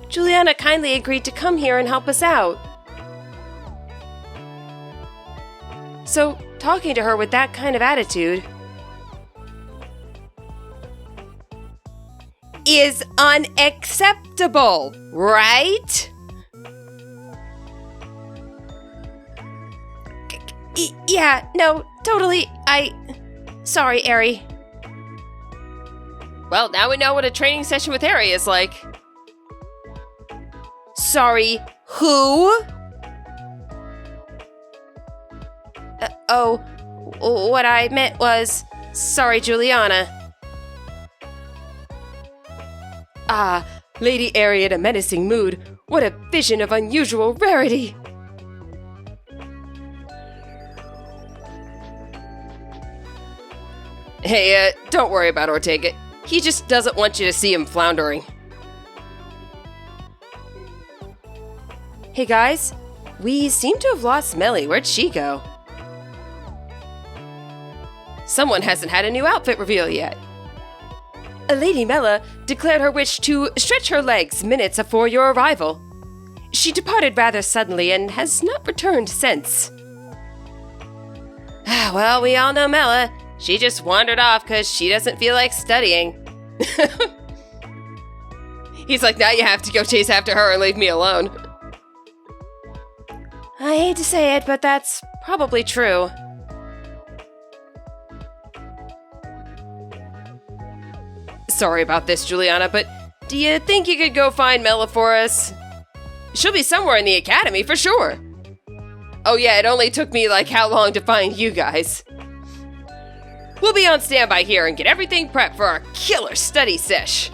Juliana kindly agreed to come here and help us out. So, talking to her with that kind of attitude is unacceptable, right? Yeah, no, totally, Sorry, Airy. Well, now we know what a training session with Airy is like. Sorry, who? What I meant was, sorry, Juliana. Ah, Lady Airy in a menacing mood. What a vision of unusual rarity. Hey, don't worry about Ortega. He just doesn't want you to see him floundering. Hey guys, we seem to have lost Melly. Where'd she go? Someone hasn't had a new outfit reveal yet. Lady Mela declared her wish to stretch her legs minutes before your arrival. She departed rather suddenly and has not returned since. Well, we all know Mela. She just wandered off because she doesn't feel like studying. He's like, now you have to go chase after her and leave me alone. I hate to say it, but that's probably true. Sorry about this, Juliana, but do you think you could go find Mela for us? She'll be somewhere in the academy for sure. Oh yeah, it only took me like how long to find you guys. We'll be on standby here and get everything prepped for our killer study sesh.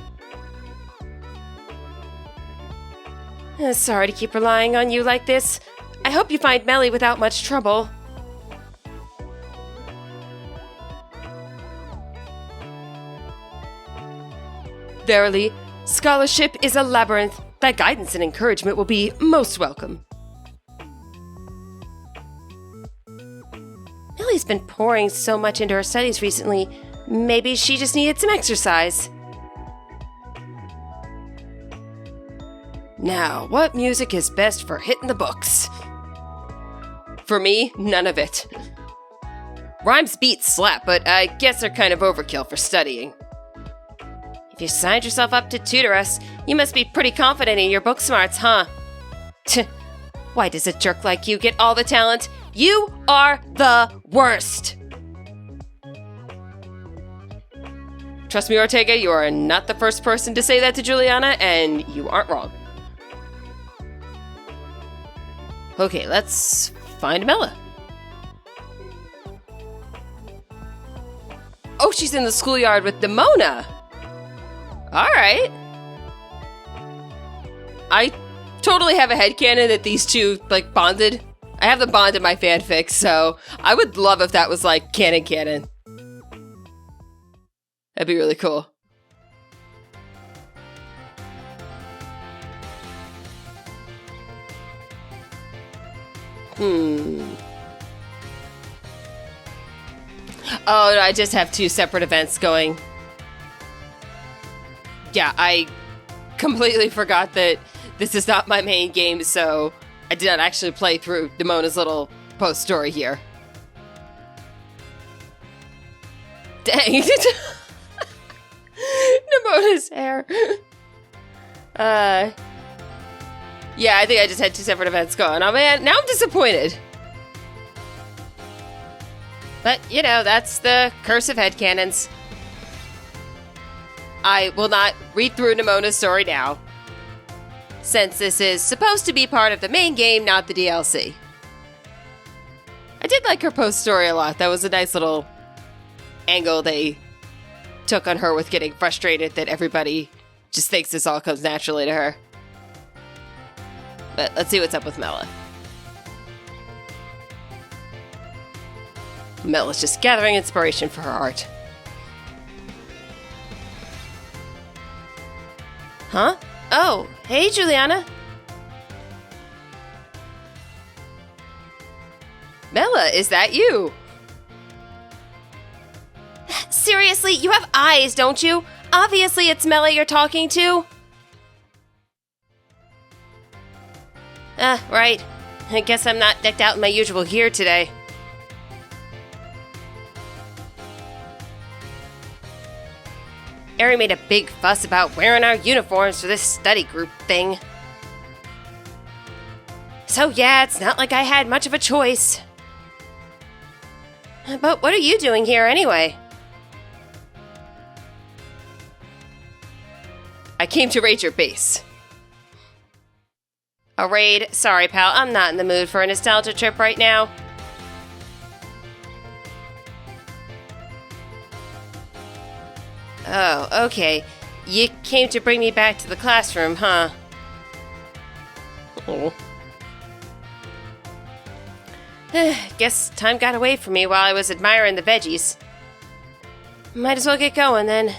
Sorry to keep relying on you like this. I hope you find Melly without much trouble. Verily, scholarship is a labyrinth. That guidance and encouragement will be most welcome. Melly's been pouring so much into her studies recently. Maybe she just needed some exercise. Now, what music is best for hitting the books? For me, none of it. Rhymes beats slap, but I guess they're kind of overkill for studying. If you signed yourself up to tutor us, you must be pretty confident in your book smarts, huh? Why does a jerk like you get all the talent? You are the worst! Trust me, Ortega, you are not the first person to say that to Juliana, and you aren't wrong. Okay, let's find Mela. Oh, she's in the schoolyard with Demona. Alright. I totally have a headcanon that these two, like, bonded. I have the bond in my fanfic, so I would love if that was, like, canon. That'd be really cool. Oh, no, I just have two separate events going. Yeah, I completely forgot that this is not my main game, so I did not actually play through Demona's little post-story here. Dang. Demona's hair. Yeah, I think I just had two separate events going. Oh man, now I'm disappointed. But, you know, that's the curse of headcanons. I will not read through Nemona's story now, since this is supposed to be part of the main game, not the DLC. I did like her post-story a lot. That was a nice little angle they took on her with getting frustrated that everybody just thinks this all comes naturally to her. But let's see what's up with Mela. Mela's just gathering inspiration for her art. Huh? Oh, hey, Juliana. Mela, is that you? Seriously, you have eyes, don't you? Obviously, it's Mela you're talking to. Right. I guess I'm not decked out in my usual gear today. Eri made a big fuss about wearing our uniforms for this study group thing. So yeah, it's not like I had much of a choice. But what are you doing here anyway? I came to raid your base. A raid? Sorry, pal, I'm not in the mood for a nostalgia trip right now. Oh, okay. You came to bring me back to the classroom, huh? Oh. Guess time got away from me while I was admiring the veggies. Might as well get going then.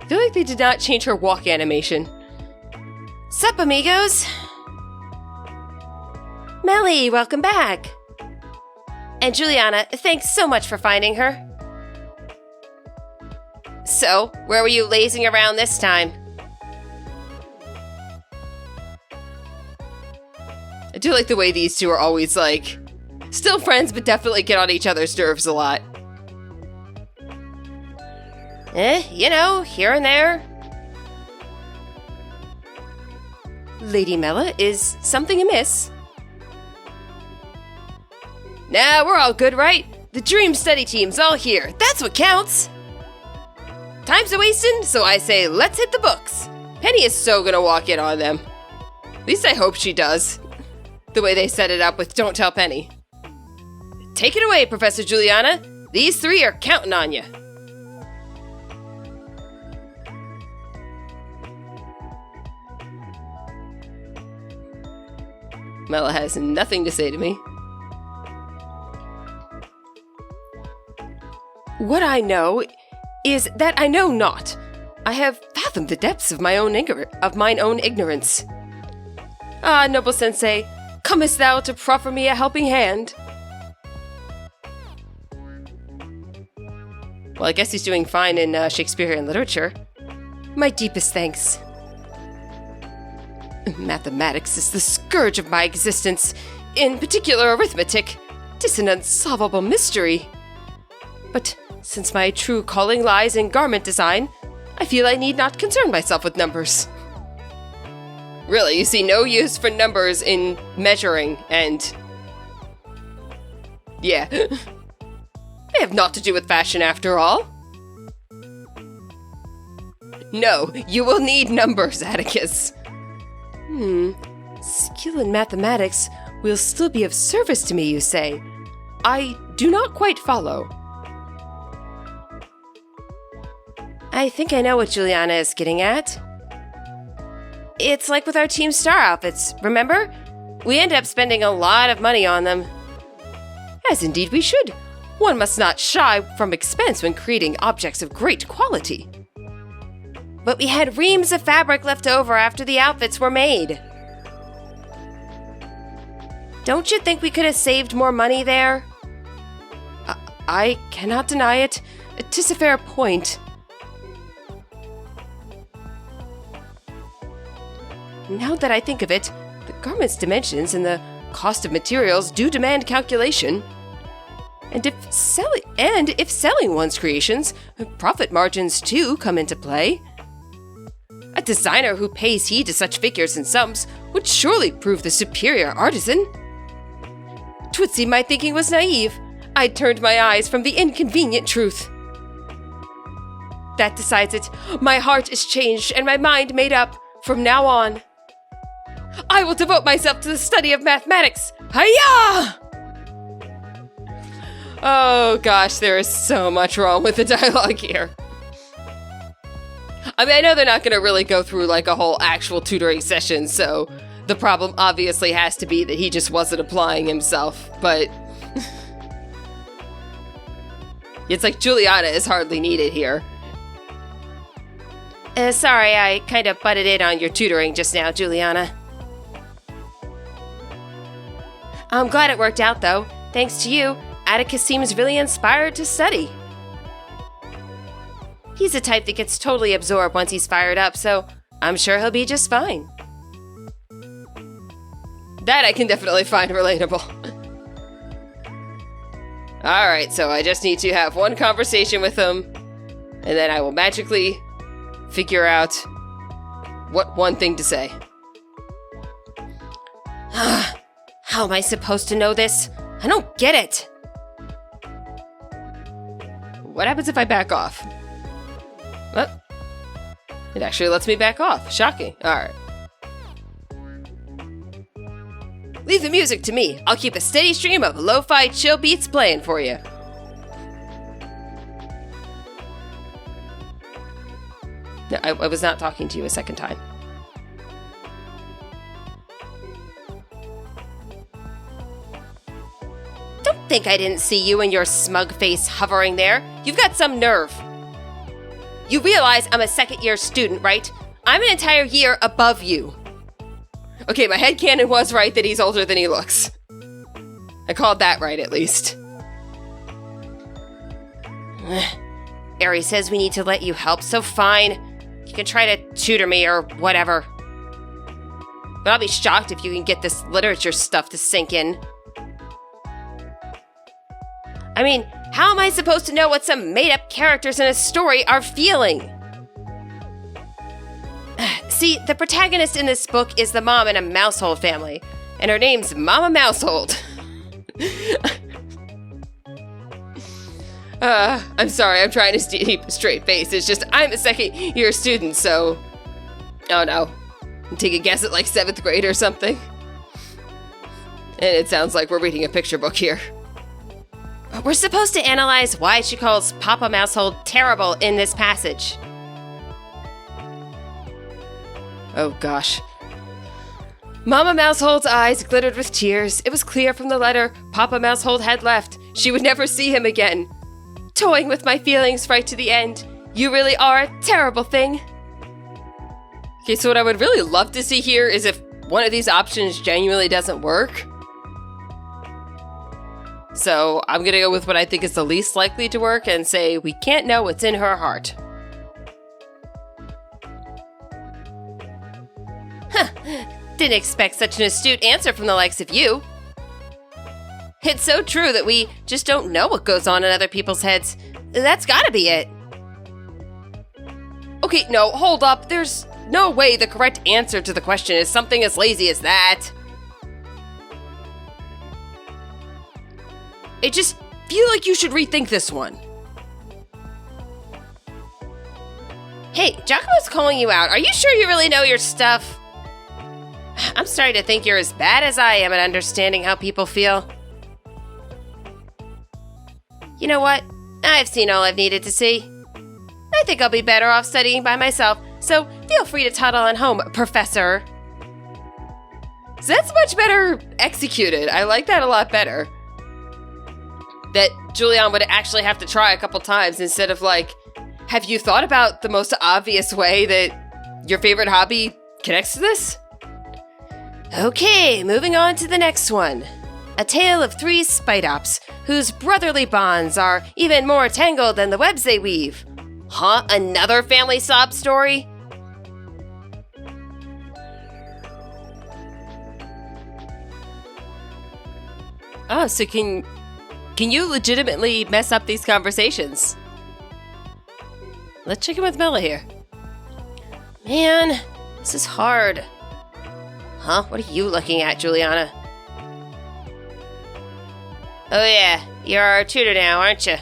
I feel like they did not change her walk animation. Sup, amigos? Melly, welcome back. And Juliana, thanks so much for finding her. So, where were you lazing around this time? I do like the way these two are always, like, still friends, but definitely get on each other's nerves a lot. Here and there. Lady Mela, is something amiss? Nah, we're all good, right? The Dream Study Team's all here. That's what counts. Time's a-wasting, so I say let's hit the books. Penny is so gonna walk in on them. At least I hope she does. The way they set it up with Don't Tell Penny. Take it away, Professor Juliana. These three are counting on you. Mela has nothing to say to me. What I know is that I know not. I have fathomed the depths of mine own ignorance. Ah, noble sensei, comest thou to proffer me a helping hand? Well, I guess he's doing fine in Shakespearean literature. My deepest thanks. Mathematics is the scourge of my existence, in particular arithmetic. 'Tis an unsolvable mystery. But since my true calling lies in garment design, I feel I need not concern myself with numbers. Really, you see no use for numbers in measuring and... yeah. They have naught to do with fashion after all. No, you will need numbers, Atticus. Skill in mathematics will still be of service to me, you say? I do not quite follow. I think I know what Juliana is getting at. It's like with our Team Star outfits, remember? We end up spending a lot of money on them. As indeed we should. One must not shy from expense when creating objects of great quality. But we had reams of fabric left over after the outfits were made. Don't you think we could have saved more money there? I cannot deny it. 'Tis a fair point. Now that I think of it, the garment's dimensions and the cost of materials do demand calculation. And if selling one's creations, profit margins too come into play. A designer who pays heed to such figures and sums would surely prove the superior artisan. 'Twould seem my thinking was naive. I'd turned my eyes from the inconvenient truth. That decides it. My heart is changed and my mind made up. From now on, I will devote myself to the study of mathematics. Hiya! Oh gosh, there is so much wrong with the dialogue here. I mean, I know they're not going to really go through like a whole actual tutoring session, so the problem obviously has to be that he just wasn't applying himself, but it's like Juliana is hardly needed here. Sorry, I kind of butted in on your tutoring just now, Juliana. I'm glad it worked out, though. Thanks to you, Atticus seems really inspired to study. He's the type that gets totally absorbed once he's fired up, so I'm sure he'll be just fine. That I can definitely find relatable. Alright, so I just need to have one conversation with him, and then I will magically figure out what one thing to say. How am I supposed to know this? I don't get it. What happens if I back off? It actually lets me back off. Shocking. Alright. Leave the music to me. I'll keep a steady stream of lo-fi chill beats playing for you. No, I was not talking to you a second time. Don't think I didn't see you and your smug face hovering there. You've got some nerve. You realize I'm a second-year student, right? I'm an entire year above you. Okay, my headcanon was right that he's older than he looks. I called that right, at least. Aries says we need to let you help, so fine. You can try to tutor me or whatever. But I'll be shocked if you can get this literature stuff to sink in. I mean, how am I supposed to know what some made-up characters in a story are feeling? See, the protagonist in this book is the mom in a mousehold family, and her name's Mama Mousehold. I'm sorry, I'm trying to keep a straight face. It's just, I'm a second-year student, so... Oh no. Take a guess at like 7th grade or something. And it sounds like we're reading a picture book here. We're supposed to analyze why she calls Papa Mousehold terrible in this passage. Oh gosh. Mama Mousehold's eyes glittered with tears. It was clear from the letter Papa Mousehold had left. She would never see him again. Toying with my feelings right to the end. You really are a terrible thing. Okay, so what I would really love to see here is if one of these options genuinely doesn't work. So I'm gonna go with what I think is the least likely to work and say we can't know what's in her heart. Huh, didn't expect such an astute answer from the likes of you. It's so true that we just don't know what goes on in other people's heads. That's gotta be it. Okay, no, hold up. There's no way the correct answer to the question is something as lazy as that. I just feel like you should rethink this one. Hey, Giacomo's calling you out. Are you sure you really know your stuff? I'm starting to think you're as bad as I am at understanding how people feel. You know what? I've seen all I've needed to see. I think I'll be better off studying by myself, so feel free to toddle on home, Professor. So that's much better executed. I like that a lot better. That Julian would actually have to try a couple times instead of like, have you thought about the most obvious way that your favorite hobby connects to this? Okay, moving on to the next one. A tale of 3 spite ops, whose brotherly bonds are even more tangled than the webs they weave. Huh? Another family sob story? Oh, so can you legitimately mess up these conversations? Let's check in with Mela here. Man, this is hard. Huh? What are you looking at, Juliana? Oh yeah, you're our tutor now, aren't you?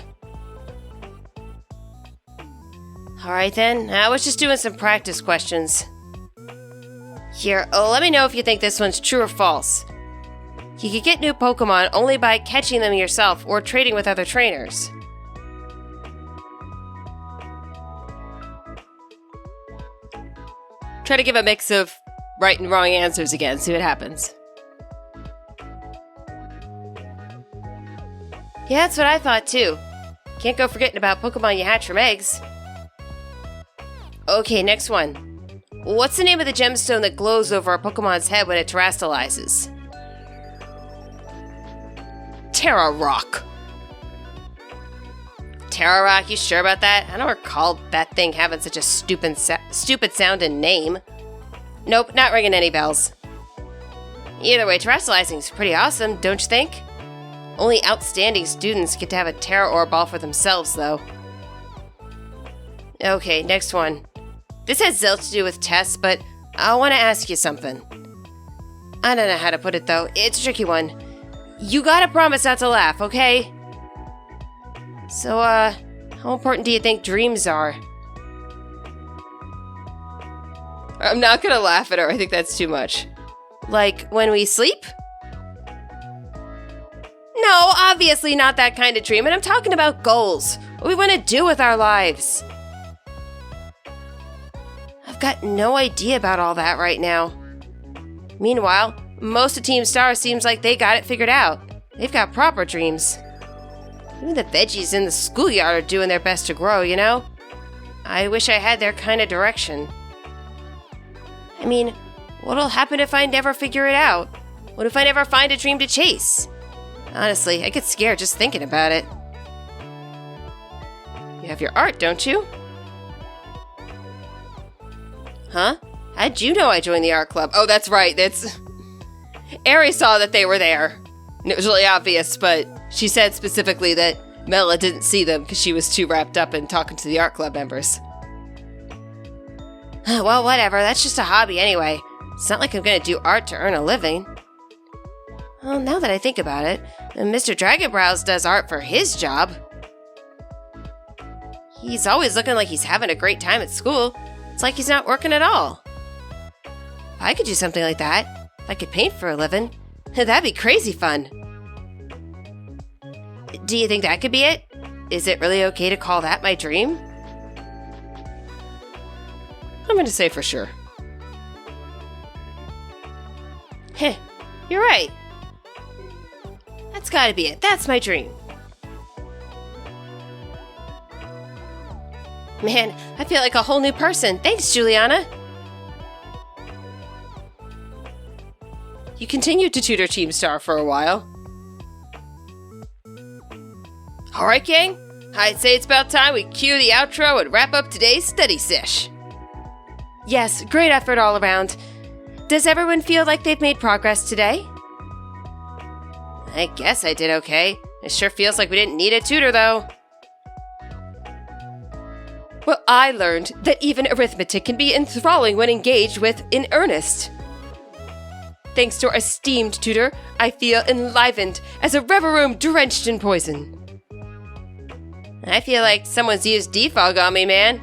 Alright then, I was just doing some practice questions. Here, let me know if you think this one's true or false. You can get new Pokemon only by catching them yourself or trading with other trainers. Try to give a mix of right and wrong answers again, see what happens. Yeah, that's what I thought too. Can't go forgetting about Pokemon you hatch from eggs. Okay, next one. What's the name of the gemstone that glows over a Pokemon's head when it terastallizes? Terra Rock. Terra Rock, you sure about that? I don't recall that thing having such a stupid sounding name. Nope, not ringing any bells. Either way, terastallizing's pretty awesome, don't you think? Only outstanding students get to have a Terra Orb all for themselves, though. Okay, next one. This has zilch to do with tests, but I want to ask you something. I don't know how to put it, though. It's a tricky one. You gotta promise not to laugh, okay? So, how important do you think dreams are? I'm not gonna laugh at her. I think that's too much. Like, when we sleep? No, obviously not that kind of dream, and I'm talking about goals. What we want to do with our lives. I've got no idea about all that right now. Meanwhile, most of Team Star seems like they got it figured out. They've got proper dreams. Even the veggies in the schoolyard are doing their best to grow, you know? I wish I had their kind of direction. I mean, what'll happen if I never figure it out? What if I never find a dream to chase? Honestly, I get scared just thinking about it. You have your art, don't you? Huh? How'd you know I joined the art club? Oh, that's right. Aries saw that they were there. And it was really obvious, but she said specifically that Mela didn't see them because she was too wrapped up in talking to the art club members. Well, whatever. That's just a hobby anyway. It's not like I'm gonna do art to earn a living. Well, now that I think about it, Mr. Dragonbrows does art for his job. He's always looking like he's having a great time at school. It's like he's not working at all. I could do something like that. If I could paint for a living. That'd be crazy fun. Do you think that could be it? Is it really okay to call that my dream? I'm going to say for sure. Heh, you're right. That's gotta be it. That's my dream. Man, I feel like a whole new person. Thanks, Juliana. You continued to tutor Team Star for a while. Alright, gang. I'd say it's about time we cue the outro and wrap up today's study sesh. Yes, great effort all around. Does everyone feel like they've made progress today? I guess I did okay. It sure feels like we didn't need a tutor, though. Well, I learned that even arithmetic can be enthralling when engaged with in earnest. Thanks to our esteemed tutor, I feel enlivened as a revel room drenched in poison. I feel like someone's used defog on me, man.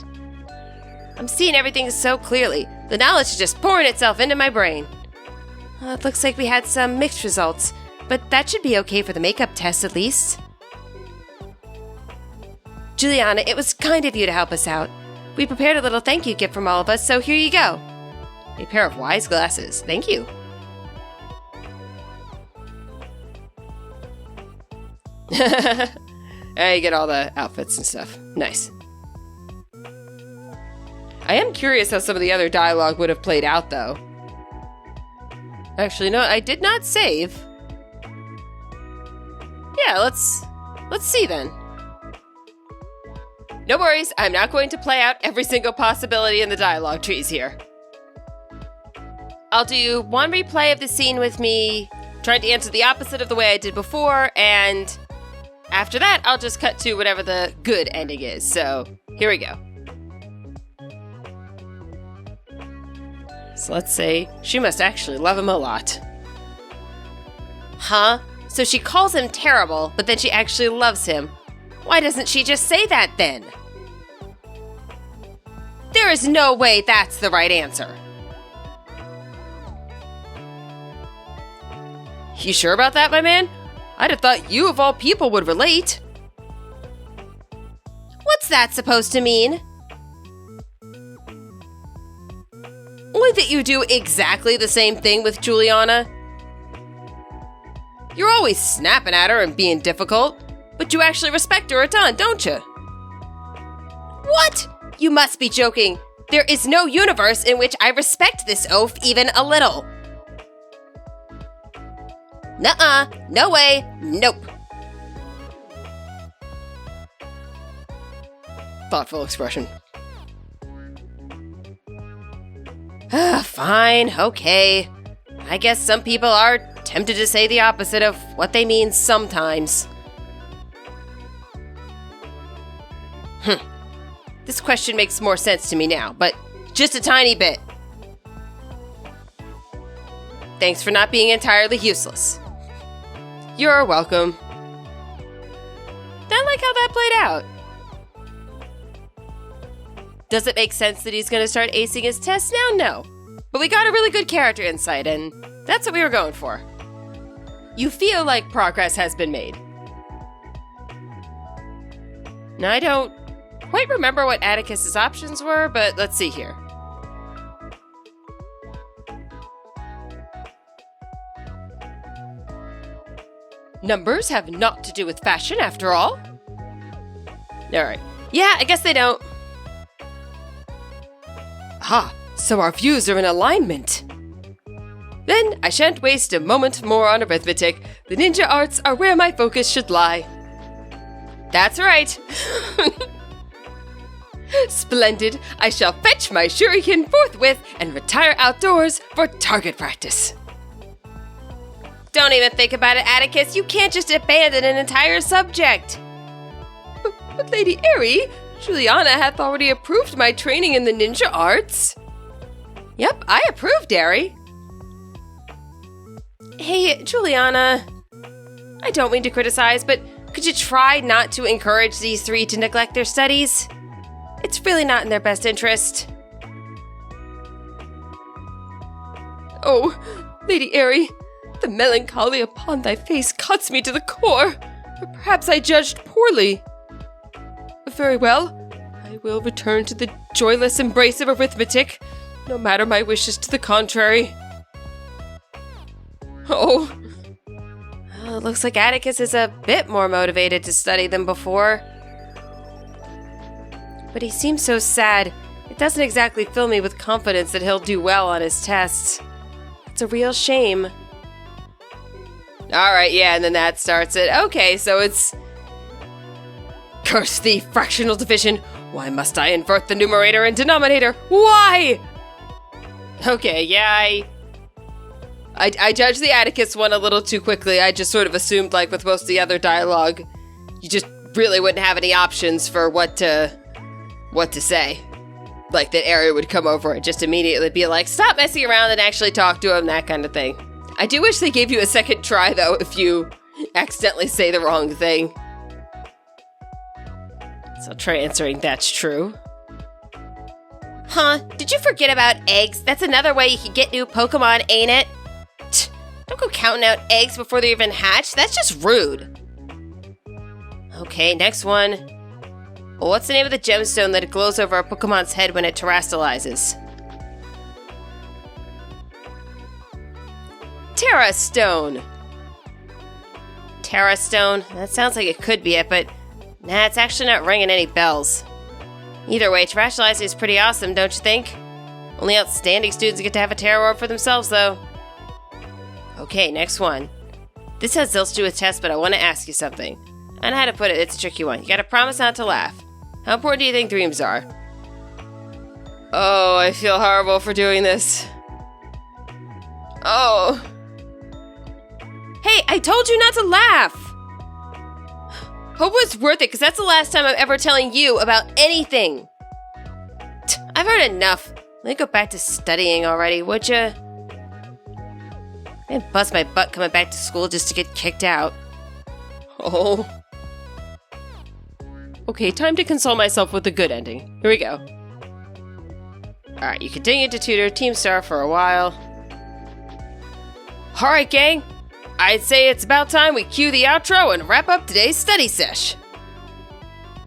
I'm seeing everything so clearly. The knowledge is just pouring itself into my brain. It looks like we had some mixed results, but that should be okay for the makeup test at least. Juliana, it was kind of you to help us out. We prepared a little thank you gift from all of us, so here you go. A pair of wise glasses. Thank you. You get all the outfits and stuff. Nice. I am curious how some of the other dialogue would have played out, though. Actually, no, I did not save. Yeah, let's see then. No worries, I'm not going to play out every single possibility in the dialogue trees here. I'll do one replay of the scene with me trying to answer the opposite of the way I did before, and after that, I'll just cut to whatever the good ending is. So, here we go. So let's say she must actually love him a lot. Huh? So she calls him terrible, but then she actually loves him. Why doesn't she just say that then? There is no way that's the right answer. You sure about that, my man? I'd have thought you of all people would relate. What's that supposed to mean? Only that you do exactly the same thing with Juliana. You're always snapping at her and being difficult, but you actually respect her a ton, don't you? What? You must be joking. There is no universe in which I respect this oaf even a little. Nuh-uh. No way. Nope. Thoughtful expression. Fine, okay. I guess some people are tempted to say the opposite of what they mean sometimes. This question makes more sense to me now, but just a tiny bit. Thanks for not being entirely useless. You're welcome. I like how that played out. Does it make sense that he's going to start acing his tests now? No. But we got a really good character insight, and that's what we were going for. You feel like progress has been made. Now, I don't quite remember what Atticus's options were, but let's see here. Numbers have naught to do with fashion, after all. Alright. Yeah, I guess they don't. Ah, so our views are in alignment. Then I shan't waste a moment more on arithmetic. The ninja arts are where my focus should lie. That's right. Splendid. I shall fetch my shuriken forthwith and retire outdoors for target practice. Don't even think about it, Atticus. You can't just abandon an entire subject. But Lady Airy, Juliana hath already approved my training in the ninja arts. Yep, I approved, Airy. Hey, Juliana. I don't mean to criticize, but could you try not to encourage these three to neglect their studies? It's really not in their best interest. Oh, Lady Airy, the melancholy upon thy face cuts me to the core. Perhaps I judged poorly. Very well, I will return to the joyless embrace of arithmetic, no matter my wishes to the contrary. Oh. Well, it looks like Atticus is a bit more motivated to study than before. But he seems so sad. It doesn't exactly fill me with confidence that he'll do well on his tests. It's a real shame. Alright, yeah, and then that starts it. Okay, so it's... Curse thee, fractional division! Why must I invert the numerator and denominator? Why? Okay, yeah, I judged the Atticus one a little too quickly. I just sort of assumed, like with most of the other dialogue, you just really wouldn't have any options for what to say. Like that Airy would come over and just immediately be like, stop messing around and actually talk to him, that kind of thing. I do wish they gave you a second try, though, if you accidentally say the wrong thing. So try answering that's true. Huh? Did you forget about eggs? That's another way you can get new Pokemon, ain't it? Don't go counting out eggs before they're even hatched. That's just rude. Okay, next one. Well, what's the name of the gemstone that glows over a Pokemon's head when it terastallizes? Terra Stone. Terra Stone? That sounds like it could be it, but nah, it's actually not ringing any bells. Either way, terastallizing is pretty awesome, don't you think? Only outstanding students get to have a Terra Orb for themselves, though. Okay, next one. This has zilch to do with tests, but I want to ask you something. I don't know how to put it, it's a tricky one. You gotta promise not to laugh. How important do you think dreams are? Oh, I feel horrible for doing this. Oh. Hey, I told you not to laugh! Hope it's worth it, because that's the last time I'm ever telling you about anything. I've heard enough. Let me go back to studying already, would ya? I didn't bust my butt coming back to school just to get kicked out. Oh. Okay, time to console myself with a good ending. Here we go. Alright, you continue to tutor Team Star for a while. Alright, gang. I'd say it's about time we cue the outro and wrap up today's study sesh.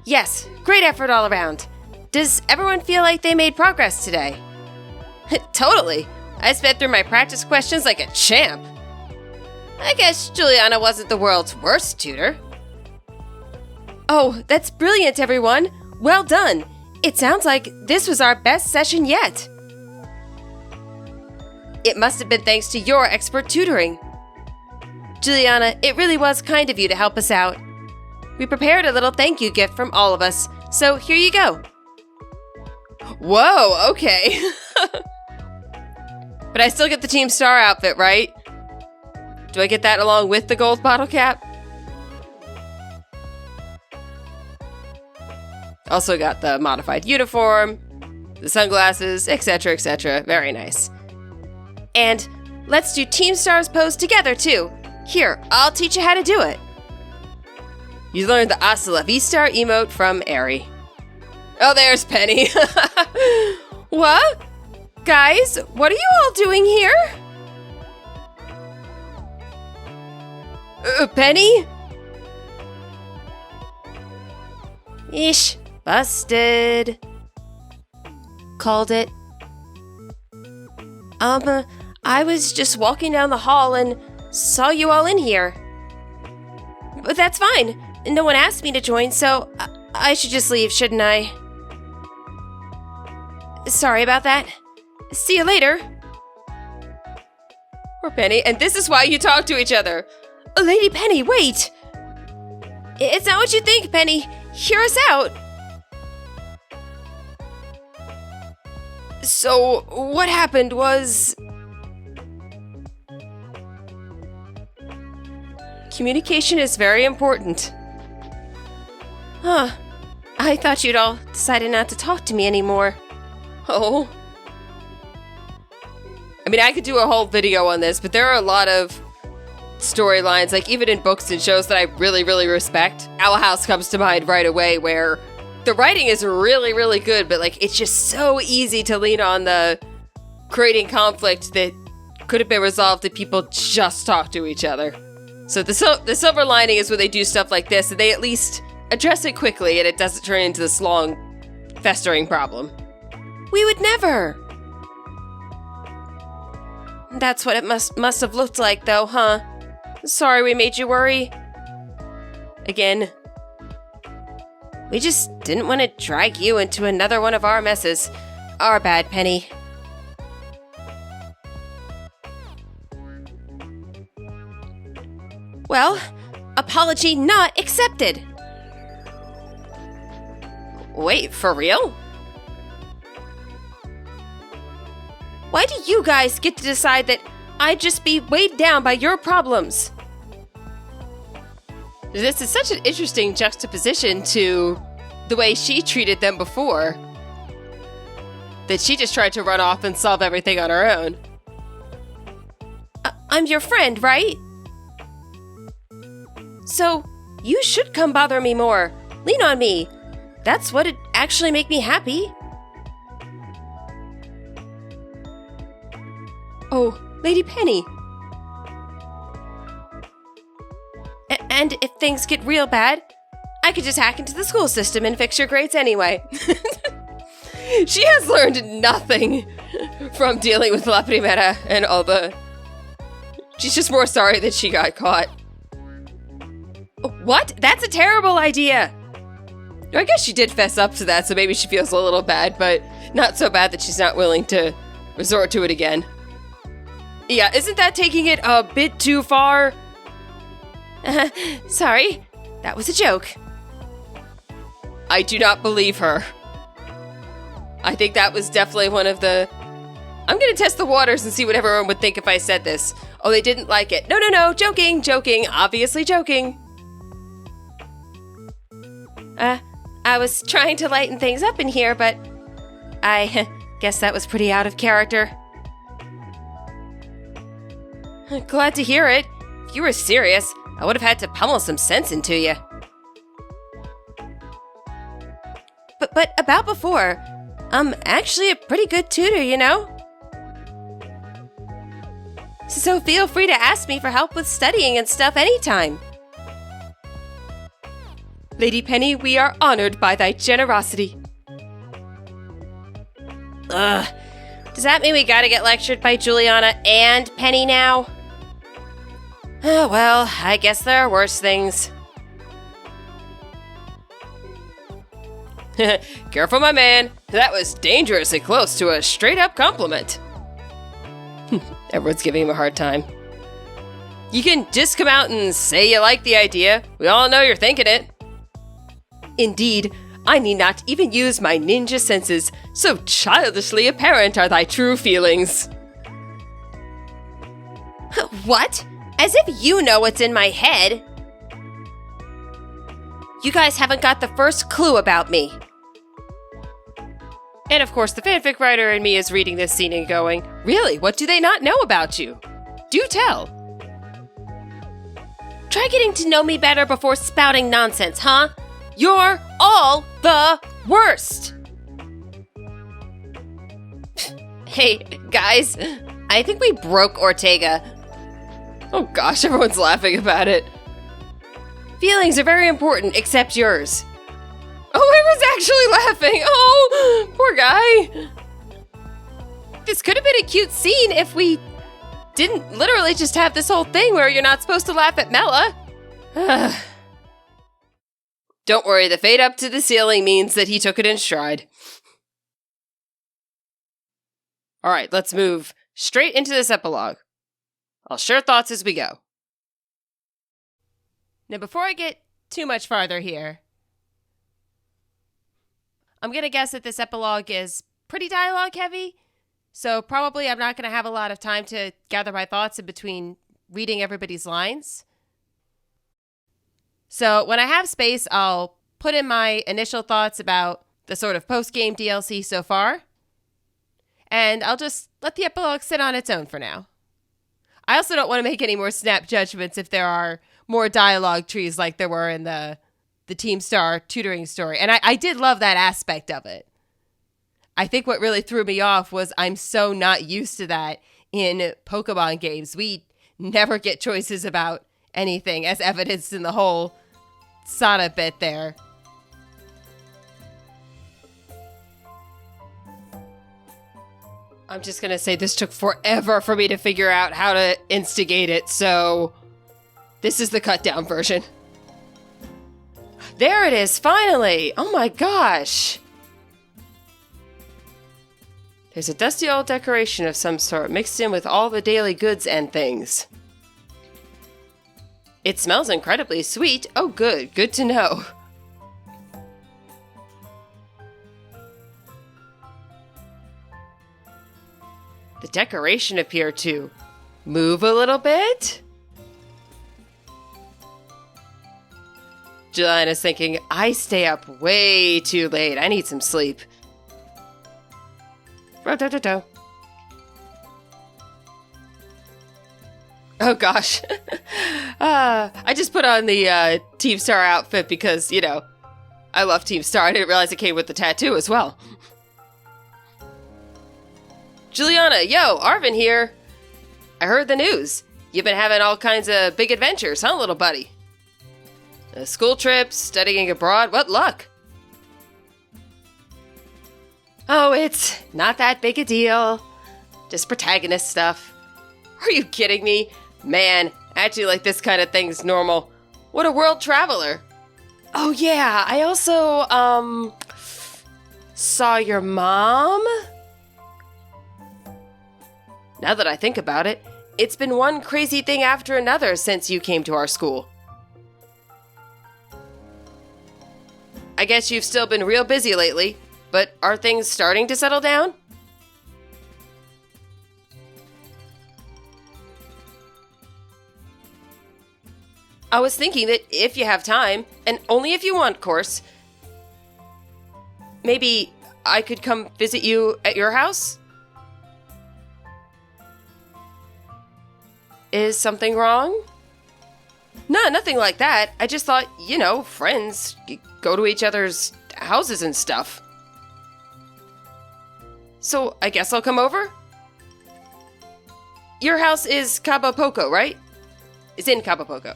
Yes, great effort all around. Does everyone feel like they made progress today? Totally. I sped through my practice questions like a champ. I guess Juliana wasn't the world's worst tutor. Oh, that's brilliant, everyone. Well done. It sounds like this was our best session yet. It must have been thanks to your expert tutoring. Juliana, it really was kind of you to help us out. We prepared a little thank you gift from all of us, so here you go. Whoa, okay. But I still get the Team Star outfit, right? Do I get that along with the gold bottle cap? Also got the modified uniform, the sunglasses, etc., etc. Very nice. And let's do Team Star's pose together, too. Here, I'll teach you how to do it. You learned the Hasta la Vista emote from Airy. Oh, there's Penny. What? Guys, what are you all doing here? Penny? Ish, busted. Called it. I was just walking down the hall and saw you all in here. But that's fine. No one asked me to join, so I should just leave, shouldn't I? Sorry about that. See you later. Poor Penny, and this is why you talk to each other. Lady Penny, wait! It's not what you think, Penny. Hear us out. So, what happened was... Communication is very important. Huh. I thought you'd all decided not to talk to me anymore. Oh. I mean, I could do a whole video on this, but there are a lot of storylines, like even in books and shows that I really, really respect. Owl House comes to mind right away, where the writing is really, really good, but like it's just so easy to lean on the creating conflict that could have been resolved if people just talk to each other. So the silver lining is when they do stuff like this, and they at least address it quickly, and it doesn't turn into this long, festering problem. We would never! That's what it must have looked like, though, huh? Sorry we made you worry. Again. We just didn't want to drag you into another one of our messes. Our bad, Penny. Well, apology not accepted. Wait, for real? Why do you guys get to decide that I'd just be weighed down by your problems? This is such an interesting juxtaposition to the way she treated them before. That she just tried to run off and solve everything on her own. I'm your friend, right? So, you should come bother me more. Lean on me. That's what'd actually make me happy. Oh, Lady Penny. And if things get real bad, I could just hack into the school system and fix your grades anyway. She has learned nothing from dealing with La Primera and all the... She's just more sorry that she got caught. What? That's a terrible idea! I guess she did fess up to that, so maybe she feels a little bad, but not so bad that she's not willing to resort to it again. Yeah, isn't that taking it a bit too far? Sorry, that was a joke. I do not believe her. I think that was definitely one of the... I'm gonna test the waters and see what everyone would think if I said this. Oh, they didn't like it. No, joking, obviously joking. I was trying to lighten things up in here, but I guess that was pretty out of character. Glad to hear it. If you were serious, I would have had to pummel some sense into you. But about before, I'm actually a pretty good tutor, you know? So feel free to ask me for help with studying and stuff anytime. Lady Penny, we are honored by thy generosity. Ugh. Does that mean we gotta get lectured by Juliana and Penny now? Oh, well, I guess there are worse things. Careful, my man. That was dangerously close to a straight-up compliment. Everyone's giving him a hard time. You can just come out and say you like the idea. We all know you're thinking it. Indeed, I need not even use my ninja senses, so childishly apparent are thy true feelings. What? As if you know what's in my head. You guys haven't got the first clue about me. And of course, the fanfic writer in me is reading this scene and going, really, what do they not know about you? Do tell. Try getting to know me better before spouting nonsense, huh? You're all the worst! Hey, guys, I think we broke Ortega. Oh gosh, everyone's laughing about it. Feelings are very important, except yours. Oh, everyone's actually laughing! Oh, poor guy. This could have been a cute scene if we didn't literally just have this whole thing where you're not supposed to laugh at Mela. Don't worry, the fade up to the ceiling means that he took it in stride. Alright, let's move straight into this epilogue. I'll share thoughts as we go. Now, before I get too much farther here, I'm gonna guess that this epilogue is pretty dialogue heavy. So probably I'm not going to have a lot of time to gather my thoughts in between reading everybody's lines. So when I have space, I'll put in my initial thoughts about the sort of post-game DLC so far. And I'll just let the epilogue sit on its own for now. I also don't want to make any more snap judgments if there are more dialogue trees like there were in the Team Star tutoring story. And I did love that aspect of it. I think what really threw me off was I'm so not used to that in Pokemon games. We never get choices about anything, as evidenced in the whole Sada bit there. I'm just going to say this took forever for me to figure out how to instigate it, so this is the cut down version. There it is, finally! Oh my gosh! There's a dusty old decoration of some sort mixed in with all the daily goods and things. It smells incredibly sweet. Oh good, good to know. The decoration appeared to move a little bit. Juliana's thinking, I stay up way too late. I need some sleep. Oh gosh. I just put on the Team Star outfit because, you know, I love Team Star. I didn't realize it came with the tattoo as well. Juliana, yo, Arven here. I heard the news. You've been having all kinds of big adventures, huh, little buddy? School trips, studying abroad, what luck? Oh, it's not that big a deal. Just protagonist stuff. Are you kidding me? Man, acting like this kind of thing's normal. What a world traveler. Oh yeah, I also, saw your mom? Now that I think about it, it's been one crazy thing after another since you came to our school. I guess you've still been real busy lately, but are things starting to settle down? I was thinking that if you have time, and only if you want, of course, maybe I could come visit you at your house? Is something wrong? No, nothing like that. I just thought, you know, friends go to each other's houses and stuff. So, I guess I'll come over? Your house is Cabo Poco, right? It's in Cabo Poco.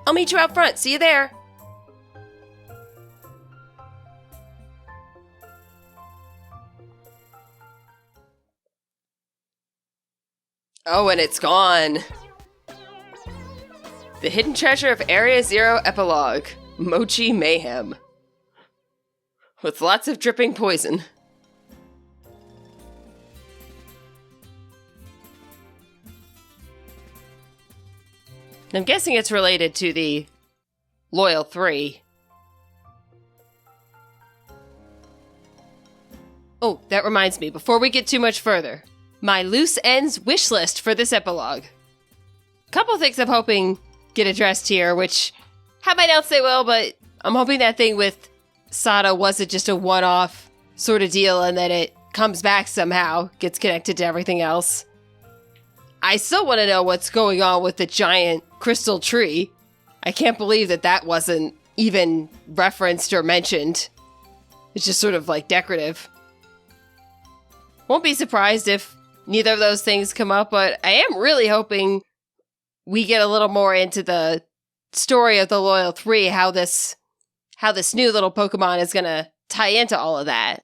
I'll meet you out front. See you there. Oh, and it's gone. The Hidden Treasure of Area Zero Epilogue. Mochi Mayhem. With lots of dripping poison. I'm guessing it's related to the Loyal 3. Oh, that reminds me, before we get too much further, my loose ends wish list for this epilogue. Couple things I'm hoping get addressed here, which have my doubts they will, but I'm hoping that thing with Sada wasn't just a one-off sort of deal and that it comes back somehow, gets connected to everything else. I still want to know what's going on with the giant crystal tree. I can't believe that that wasn't even referenced or mentioned. It's just sort of like decorative. Won't be surprised if neither of those things come up, but I am really hoping we get a little more into the story of the Loyal 3, how this new little Pokemon is going to tie into all of that.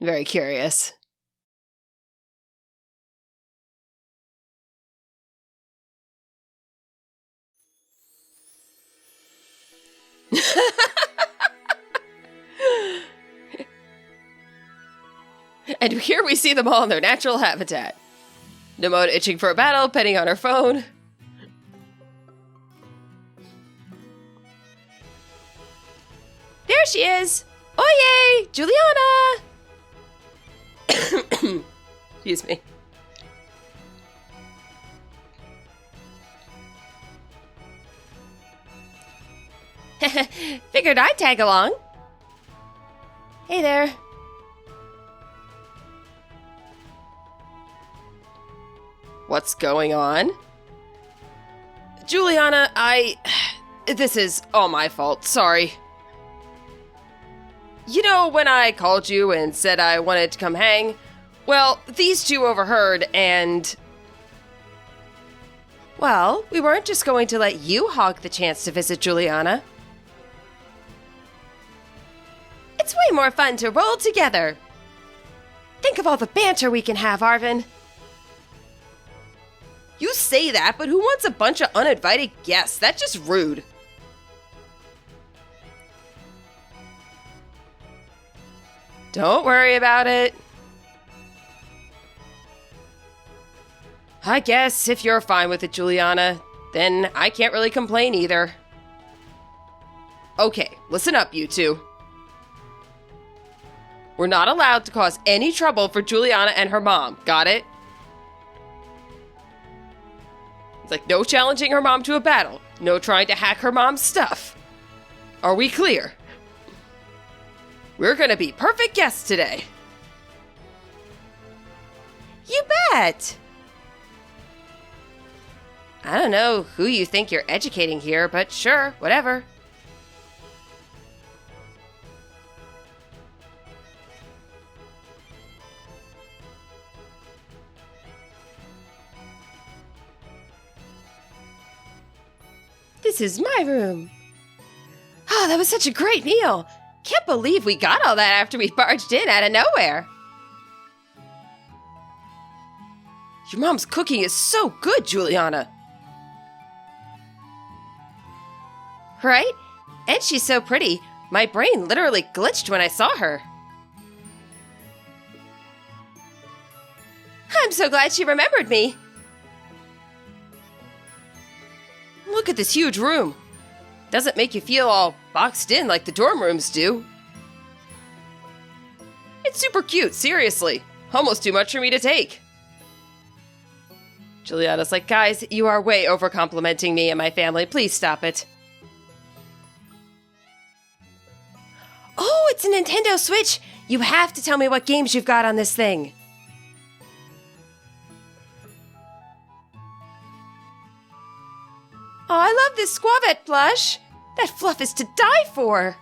Very curious. And here we see them all in their natural habitat. Nemona itching for a battle, petting on her phone. There she is! Oyey! Juliana! Excuse me. Figured I'd tag along. Hey there. What's going on? Juliana, This is all my fault. Sorry. You know when I called you and said I wanted to come hang? Well, these two overheard and... Well, we weren't just going to let you hog the chance to visit Juliana. It's way more fun to roll together. Think of all the banter we can have, Arven. You say that, but who wants a bunch of uninvited guests? That's just rude. Don't worry about it. I guess if you're fine with it, Juliana, then I can't really complain either. Okay, listen up, you two. We're not allowed to cause any trouble for Juliana and her mom, got it? It's like no challenging her mom to a battle, no trying to hack her mom's stuff. Are we clear? We're gonna be perfect guests today. You bet! I don't know who you think you're educating here, but sure, whatever. This is my room. Oh, that was such a great meal. Can't believe we got all that after we barged in out of nowhere. Your mom's cooking is so good, Juliana. Right? And she's so pretty. My brain literally glitched when I saw her. I'm so glad she remembered me. Look at this huge room. Doesn't make you feel all boxed in like the dorm rooms do. It's super cute, seriously. Almost too much for me to take. Juliana's like, guys, you are way over-complimenting me and my family. Please stop it. Oh, it's a Nintendo Switch. You have to tell me what games you've got on this thing. Oh, I love this Squavette plush. That fluff is to die for.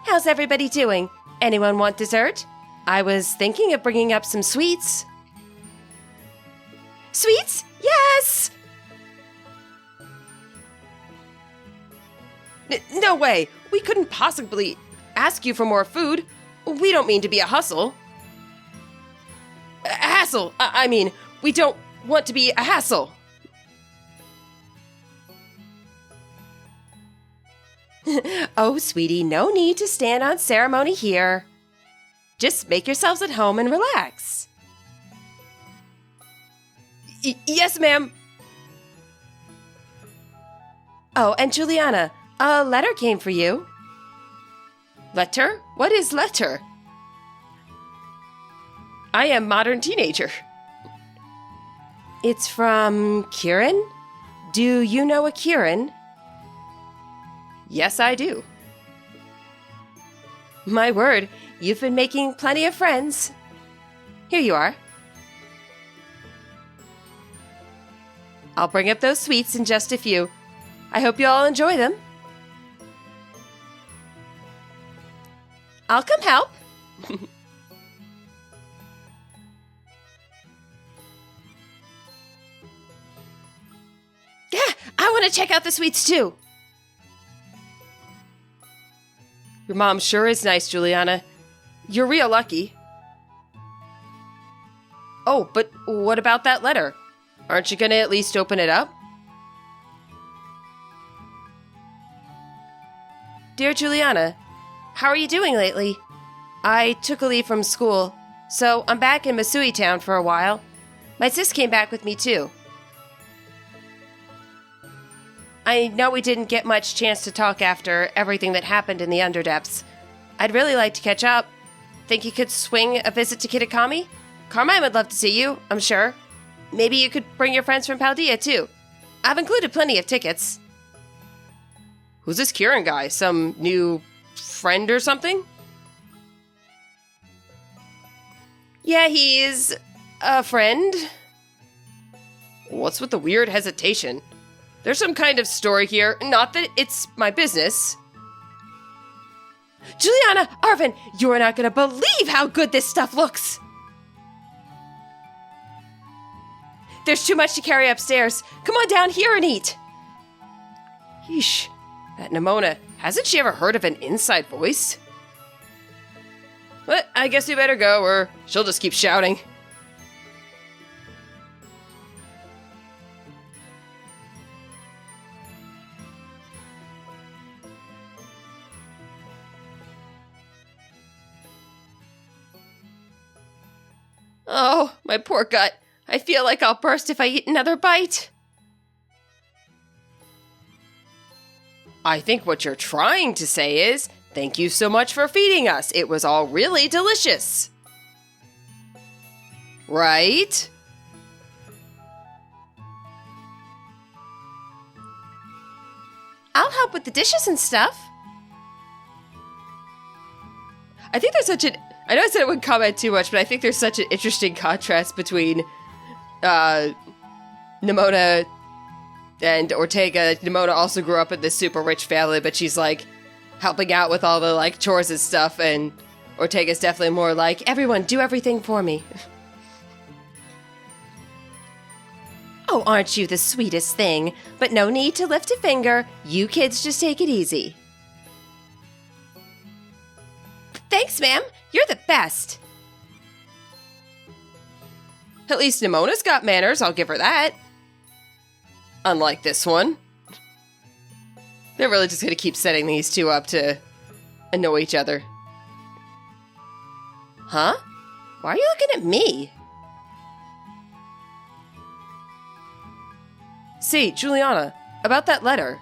How's everybody doing? Anyone want dessert? I was thinking of bringing up some sweets. Sweets? Yes! No way. We couldn't possibly ask you for more food. We don't mean to be a hustle. A hassle. I mean, we don't want to be a hassle. Oh, sweetie, no need to stand on ceremony here. Just make yourselves at home and relax. Yes, ma'am. Oh, and Juliana, a letter came for you. Letter? What is letter? I am modern teenager. It's from Kieran? Do you know a Kieran? Yes, I do. My word, you've been making plenty of friends. Here you are. I'll bring up those sweets in just a few. I hope you all enjoy them. I'll come help. Yeah, I want to check out the sweets too. Your mom sure is nice, Juliana. You're real lucky. Oh, but what about that letter? Aren't you gonna at least open it up? Dear Juliana, how are you doing lately? I took a leave from school, so I'm back in Masui Town for a while. My sis came back with me too. I know we didn't get much chance to talk after everything that happened in the Underdepths. I'd really like to catch up. Think you could swing a visit to Kitakami? Carmine would love to see you, I'm sure. Maybe you could bring your friends from Paldea, too. I've included plenty of tickets. Who's this Kieran guy? Some new friend or something? Yeah, he's a friend. What's with the weird hesitation? There's some kind of story here. Not that it's my business. Juliana, Arven, you're not going to believe how good this stuff looks. There's too much to carry upstairs. Come on down here and eat. Yeesh. That Nimona, hasn't she ever heard of an inside voice? But I guess we better go, or she'll just keep shouting. Oh, my poor gut. I feel like I'll burst if I eat another bite. I think what you're trying to say is, thank you so much for feeding us. It was all really delicious. Right? I'll help with the dishes and stuff. I think there's such an... I know I said I wouldn't comment too much, but I think there's such an interesting contrast between Nimona and Ortega. Nimona also grew up in this super rich family, but she's like helping out with all the like chores and stuff, and Ortega's definitely more like, everyone do everything for me. Oh, aren't you the sweetest thing? But no need to lift a finger. You kids just take it easy. Thanks, ma'am. You're the best. At least Nimona's got manners, I'll give her that. Unlike this one. They're really just gonna keep setting these two up to annoy each other. Huh? Why are you looking at me? Say, Juliana, about that letter.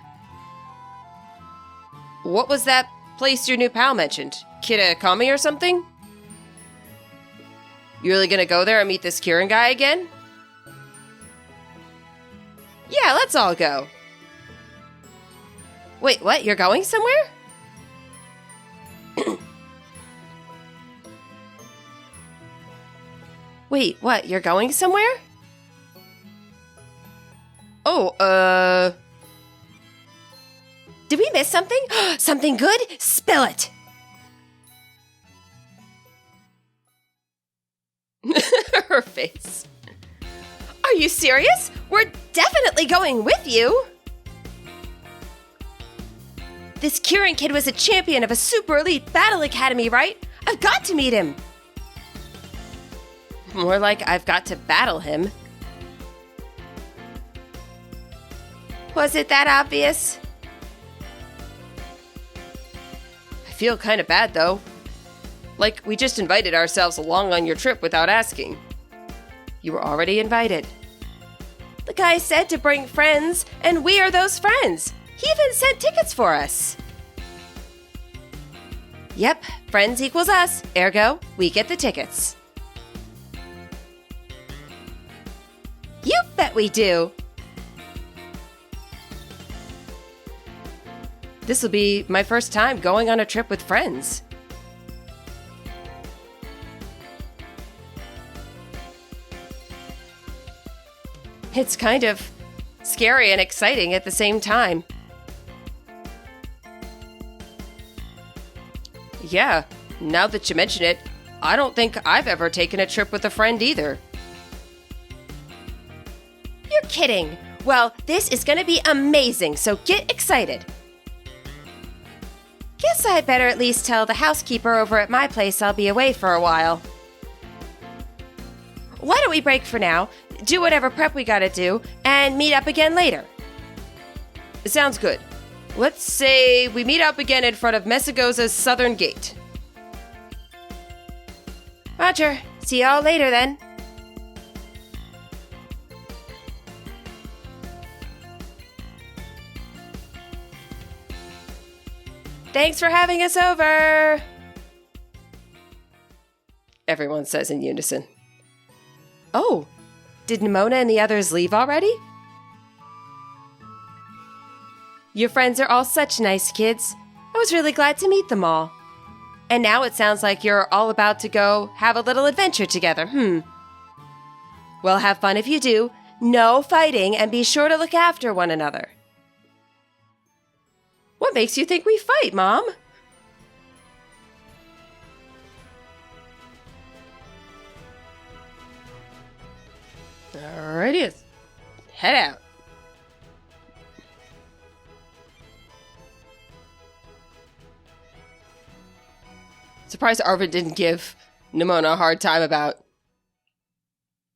What was that place your new pal mentioned? Kitakami or something? You really gonna go there and meet this Kieran guy again? Yeah, let's all go. Wait, what? You're going somewhere? Wait, what? You're going somewhere? Oh, Did we miss something? Something good? Spill it! Her face. Are you serious? We're definitely going with you! This Kieran kid was a champion of a super elite battle academy, right? I've got to meet him! More like I've got to battle him. Was it that obvious? I feel kind of bad, though. Like, we just invited ourselves along on your trip without asking. You were already invited. The guy said to bring friends, and we are those friends. He even sent tickets for us. Yep, friends equals us, ergo, we get the tickets. You bet we do. This will be my first time going on a trip with friends. It's kind of scary and exciting at the same time. Yeah, now that you mention it, I don't think I've ever taken a trip with a friend either. You're kidding. Well, this is gonna be amazing, so get excited. Guess I'd better at least tell the housekeeper over at my place I'll be away for a while. Why don't we break for now, do whatever prep we gotta do, and meet up again later? It sounds good. Let's say we meet up again in front of Messagoza's southern gate. Roger. See y'all later then. Thanks for having us over! Everyone says in unison. Oh, did Nimona and the others leave already? Your friends are all such nice kids. I was really glad to meet them all. And now it sounds like you're all about to go have a little adventure together, Well, have fun if you do. No fighting, and be sure to look after one another. What makes you think we fight, Mom? Alrighty, head out. Surprised Arven didn't give Nimona a hard time about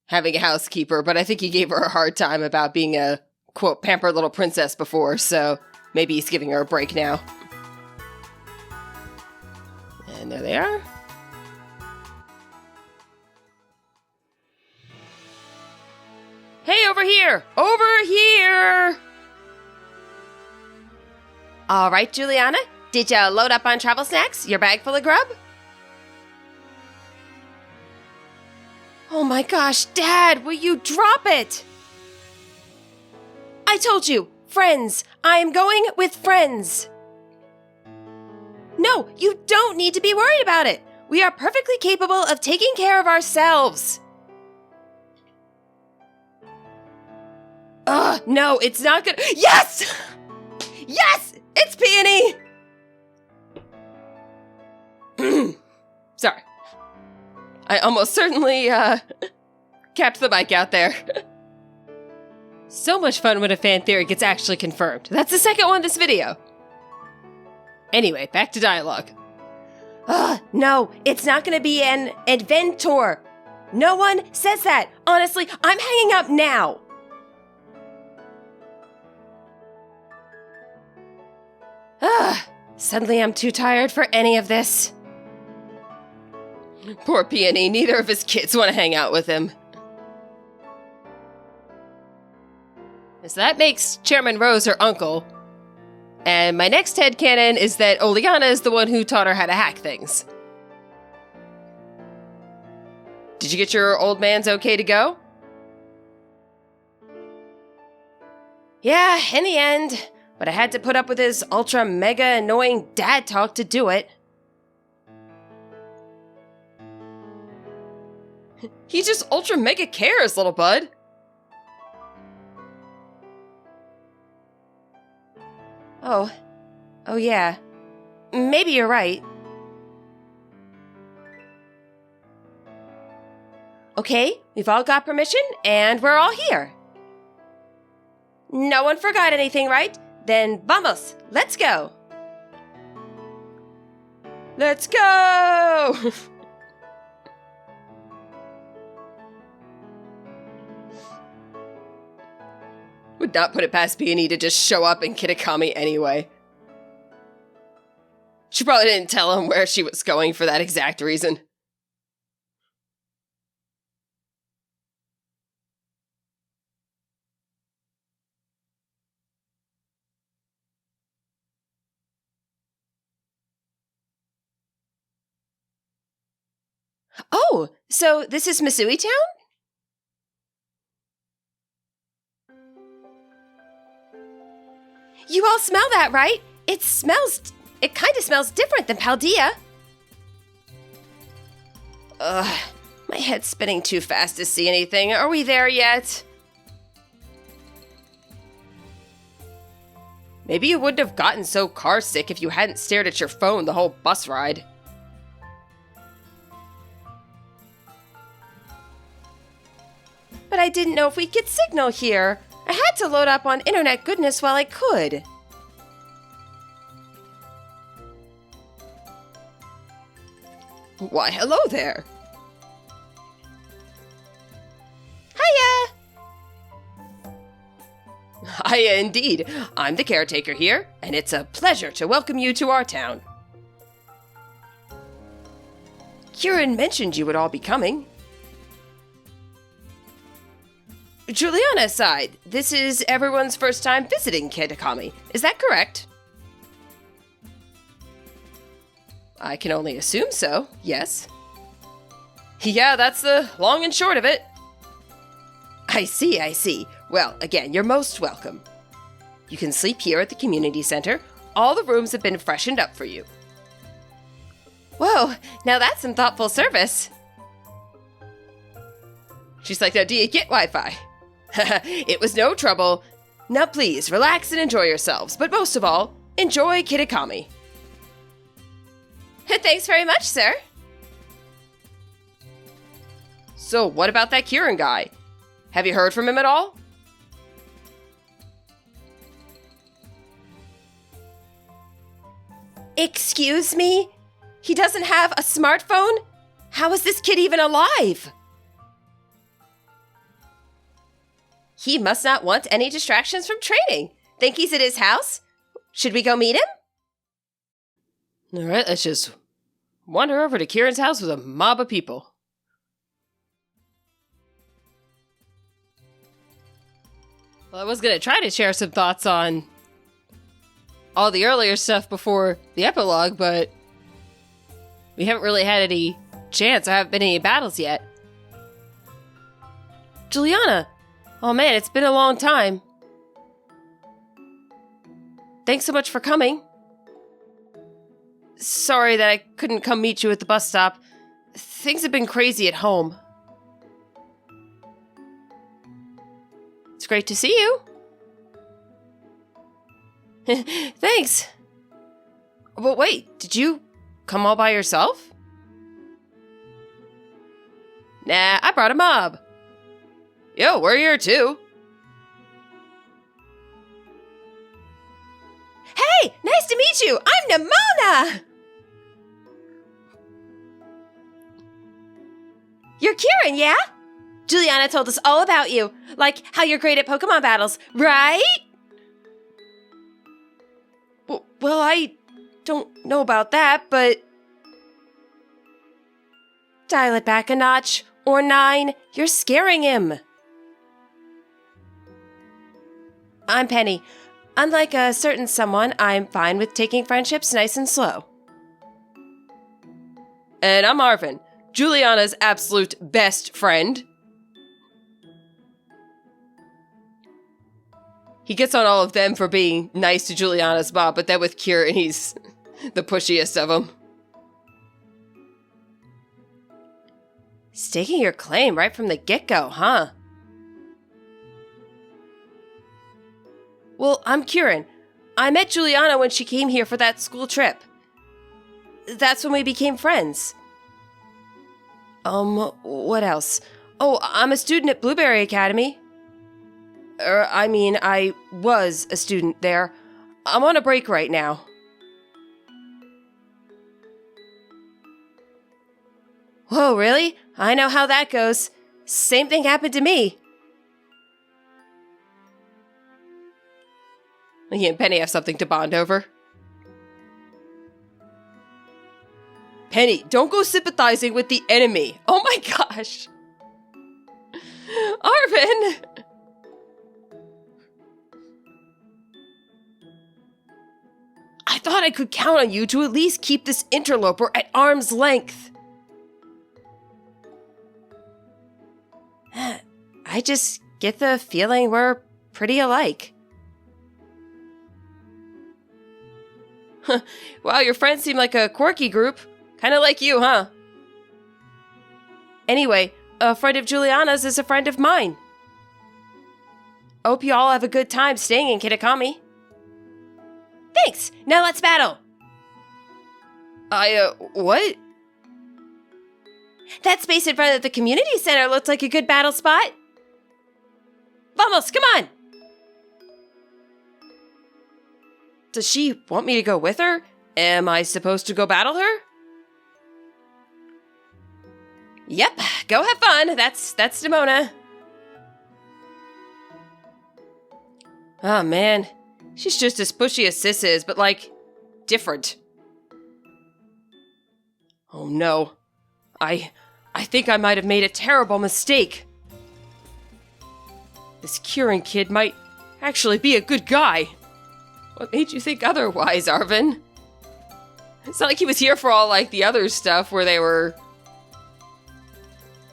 having a housekeeper, but I think he gave her a hard time about being a, quote, pampered little princess before, so maybe he's giving her a break now. And there they are. Hey, over here! Over here! All right, Juliana. Did you load up on travel snacks? Your bag full of grub? Oh my gosh, Dad, will you drop it? I told you, friends. I am going with friends. No, you don't need to be worried about it. We are perfectly capable of taking care of ourselves. No, it's not good. Yes! Yes! It's Peony! Sorry. I almost certainly, capped the mic out there. So much fun when a fan theory gets actually confirmed. That's the second one this video. Anyway, back to dialogue. No, it's not gonna be an adventure. No one says that. Honestly, I'm hanging up now. Suddenly I'm too tired for any of this. Poor Peony, neither of his kids want to hang out with him. So that makes Chairman Rose her uncle. And my next headcanon is that Oleana is the one who taught her how to hack things. Did you get your old man's okay to go? Yeah, in the end. But I had to put up with his ultra mega annoying dad talk to do it. He just ultra mega cares, little bud. Oh yeah. Maybe you're right. Okay, we've all got permission, and we're all here. No one forgot anything, right? Then vamos, let's go. Let's go! Would not put it past Peony to just show up in Kitakami anyway. She probably didn't tell him where she was going for that exact reason. Oh, so this is Misui Town? You all smell that, right? It kind of smells different than Paldea. Ugh, my head's spinning too fast to see anything. Are we there yet? Maybe you wouldn't have gotten so car sick if you hadn't stared at your phone the whole bus ride. But I didn't know if we'd get signal here. I had to load up on internet goodness while I could. Why, hello there. Hiya! Hiya indeed. I'm the caretaker here, and it's a pleasure to welcome you to our town. Kieran mentioned you would all be coming. Juliana aside, this is everyone's first time visiting Kitakami. Is that correct? I can only assume so, yes. Yeah, that's the long and short of it. I see. Well, again, you're most welcome. You can sleep here at the community center. All the rooms have been freshened up for you. Whoa, now that's some thoughtful service. She's like, now do you get Wi-Fi? It was no trouble. Now please, relax and enjoy yourselves, but most of all, enjoy Kitakami. Thanks very much, sir. So, what about that Kieran guy? Have you heard from him at all? Excuse me? He doesn't have a smartphone? How is this kid even alive? He must not want any distractions from training. Think he's at his house? Should we go meet him? All right, let's just wander over to Kieran's house with a mob of people. Well, I was going to try to share some thoughts on all the earlier stuff before the epilogue, but we haven't really had any chance. There haven't been any battles yet. Juliana! Oh man, it's been a long time. Thanks so much for coming. Sorry that I couldn't come meet you at the bus stop. Things have been crazy at home. It's great to see you. Thanks. But wait, did you come all by yourself? Nah, I brought a mob. Yo, we're here too. Hey, nice to meet you. I'm Nimona. You're Kieran, yeah? Juliana told us all about you, like how you're great at Pokemon battles, right? Well, I don't know about that, but... Dial it back a notch, or 9. You're scaring him. I'm Penny. Unlike a certain someone, I'm fine with taking friendships nice and slow. And I'm Arven, Juliana's absolute best friend. He gets on all of them for being nice to Juliana's mob, but then with Kieran, he's the pushiest of them. Staking your claim right from the get-go, huh? Well, I'm Kieran. I met Juliana when she came here for that school trip. That's when we became friends. What else? Oh, I'm a student at Blueberry Academy. I was a student there. I'm on a break right now. Whoa, really? I know how that goes. Same thing happened to me. He and Penny have something to bond over. Penny, don't go sympathizing with the enemy. Oh my gosh. Arven! I thought I could count on you to at least keep this interloper at arm's length. I just get the feeling we're pretty alike. Wow, your friends seem like a quirky group. Kind of like you, huh? Anyway, a friend of Juliana's is a friend of mine. Hope you all have a good time staying in Kitakami. Thanks! Now let's battle! What? That space in front of the community center looks like a good battle spot. Vamos, come on! Does she want me to go with her? Am I supposed to go battle her? Yep, go have fun. That's Nimona. Oh man, she's just as pushy as Sis is, but like, different. Oh no, I think I might have made a terrible mistake. This Kieran kid might actually be a good guy. What made you think otherwise, Arven? It's not like he was here for all, like, the other stuff where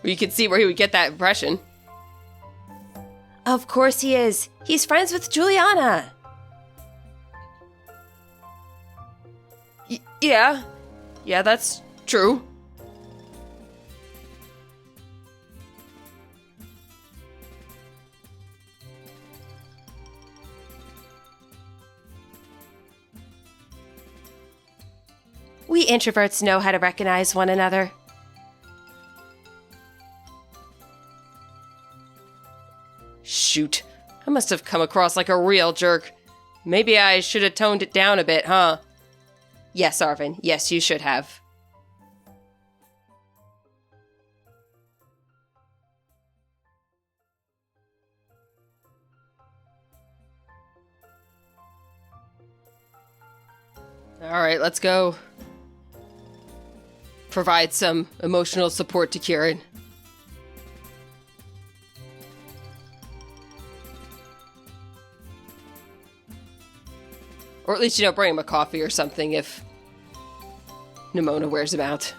you could see where he would get that impression. Of course he is. He's friends with Juliana. Yeah. Yeah, that's true. We introverts know how to recognize one another. Shoot. I must have come across like a real jerk. Maybe I should have toned it down a bit, huh? Yes, Arven. Yes, you should have. Alright, let's go provide some emotional support to Kieran. Or at least, bring him a coffee or something if Nimona wears him out.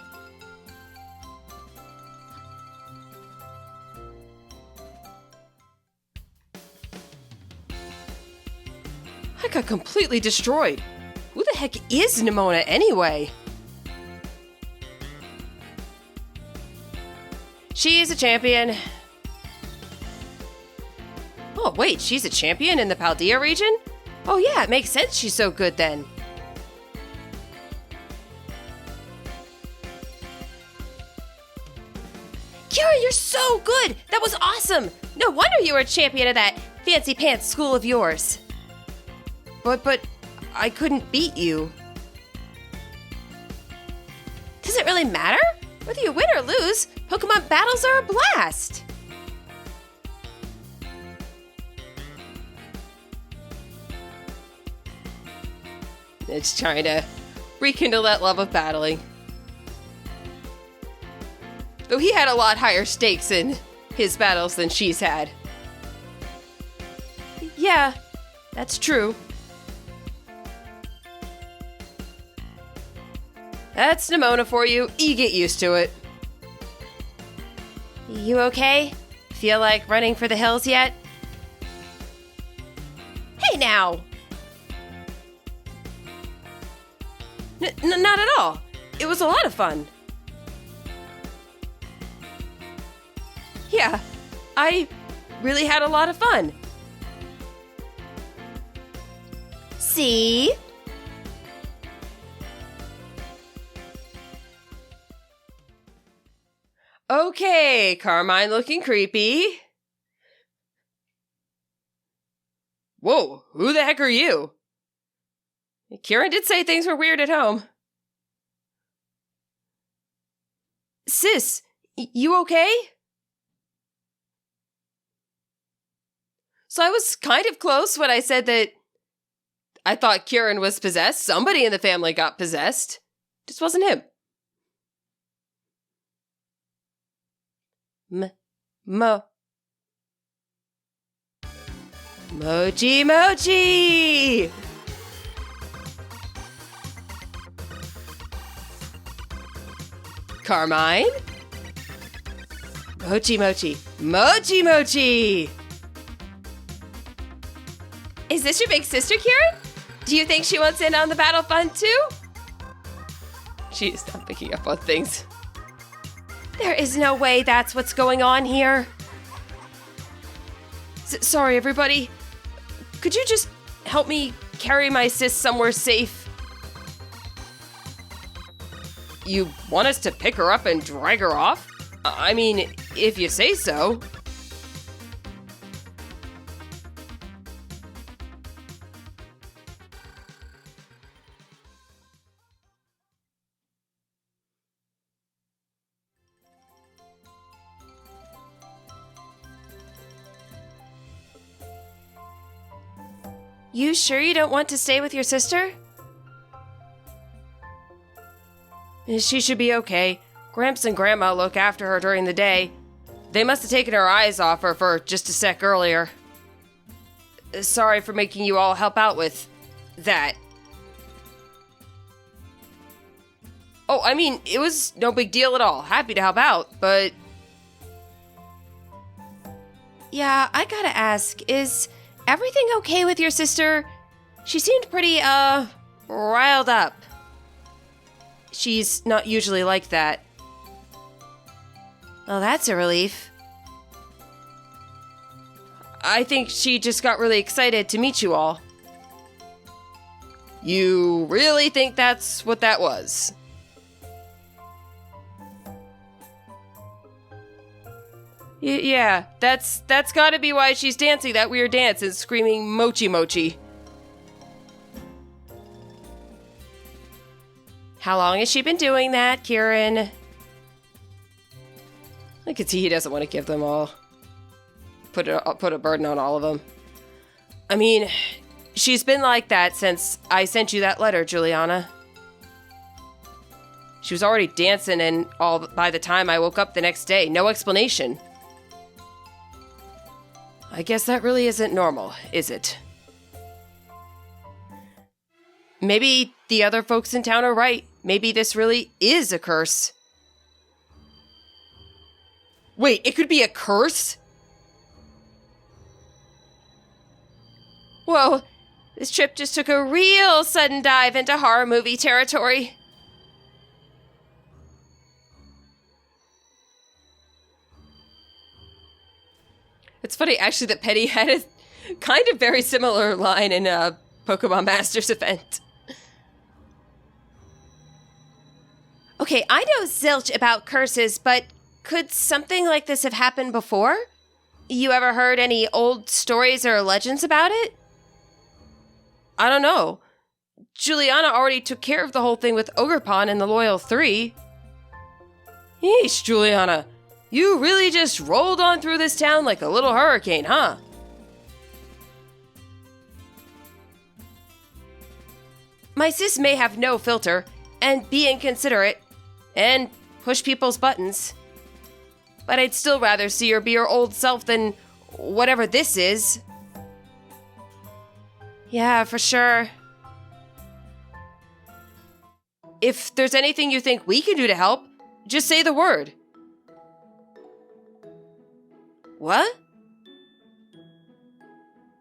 I got completely destroyed. Who the heck is Nimona anyway? She's a champion. Oh, wait, she's a champion in the Paldea region? Oh yeah, it makes sense she's so good then. Kira, you're so good! That was awesome! No wonder you were a champion of that fancy pants school of yours. But I couldn't beat you. Does it really matter? Whether you win or lose, Pokemon battles are a blast! It's trying to rekindle that love of battling. Though he had a lot higher stakes in his battles than she's had. Yeah, that's true. That's Nimona for you. You get used to it. You okay? Feel like running for the hills yet? Hey now! Not at all. It was a lot of fun. Yeah, I really had a lot of fun. See? Okay, Carmine looking creepy. Whoa, who the heck are you? Kieran did say things were weird at home. Sis, you okay? So I was kind of close when I said that I thought Kieran was possessed. Somebody in the family got possessed. Just wasn't him. Mochi Mochi! Carmine? Mochi Mochi. Mochi Mochi! Is this your big sister, Kieran? Do you think she wants in on the battle fun too? She's not picking up on things. There is no way that's what's going on here. Sorry, everybody. Could you just help me carry my sis somewhere safe? You want us to pick her up and drag her off? I mean, if you say so. You sure you don't want to stay with your sister? She should be okay. Gramps and Grandma look after her during the day. They must have taken her eyes off her for just a sec earlier. Sorry for making you all help out with that. Oh, I mean, it was no big deal at all. Happy to help out, but... Yeah, I gotta ask, is everything okay with your sister? She seemed pretty, riled up. She's not usually like that. Well, that's a relief. I think she just got really excited to meet you all. You really think that's what that was? Yeah, that's gotta be why she's dancing that weird dance and screaming Mochi Mochi. How long has she been doing that, Kieran? I could see he doesn't want to give them all. Put a burden on all of them. I mean, she's been like that since I sent you that letter, Juliana. She was already dancing and all by the time I woke up the next day. No explanation. I guess that really isn't normal, is it? Maybe the other folks in town are right. Maybe this really is a curse. Wait, it could be a curse? Whoa, this trip just took a real sudden dive into horror movie territory. It's funny, actually, that Penny had a kind of very similar line in a Pokemon Masters event. Okay, I know zilch about curses, but could something like this have happened before? You ever heard any old stories or legends about it? I don't know. Juliana already took care of the whole thing with Ogrepon and the Loyal 3. Yeesh, Juliana. You really just rolled on through this town like a little hurricane, huh? My sis may have no filter, and be inconsiderate, and push people's buttons. But I'd still rather see her be her old self than whatever this is. Yeah, for sure. If there's anything you think we can do to help, just say the word. What?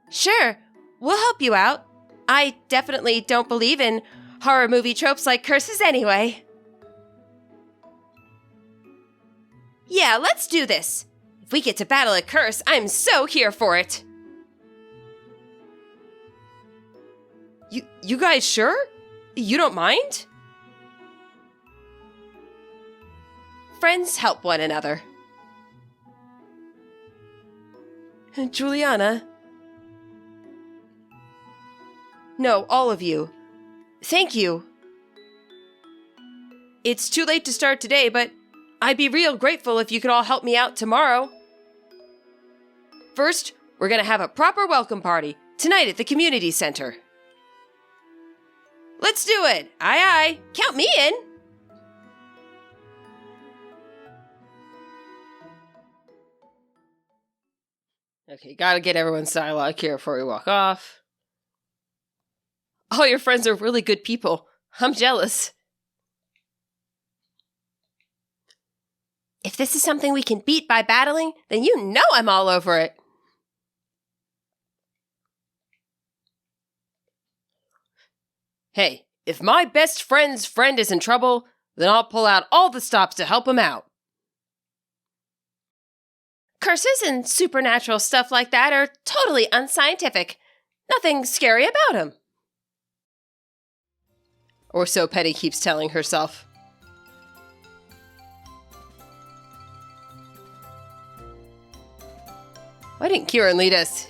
Sure, we'll help you out. I definitely don't believe in horror movie tropes like curses anyway. Yeah, let's do this. If we get to battle a curse, I'm so here for it. You guys sure? You don't mind? Friends help one another. Juliana? No, all of you. Thank you. It's too late to start today, but I'd be real grateful if you could all help me out tomorrow. First, we're gonna have a proper welcome party tonight at the community center. Let's do it! Aye aye, count me in! Okay, gotta get everyone's dialogue here before we walk off. All your friends are really good people. I'm jealous. If this is something we can beat by battling, then you know I'm all over it. Hey, if my best friend's friend is in trouble, then I'll pull out all the stops to help him out. Curses and supernatural stuff like that are totally unscientific. Nothing scary about them. Or so Penny keeps telling herself. Why didn't Kieran lead us?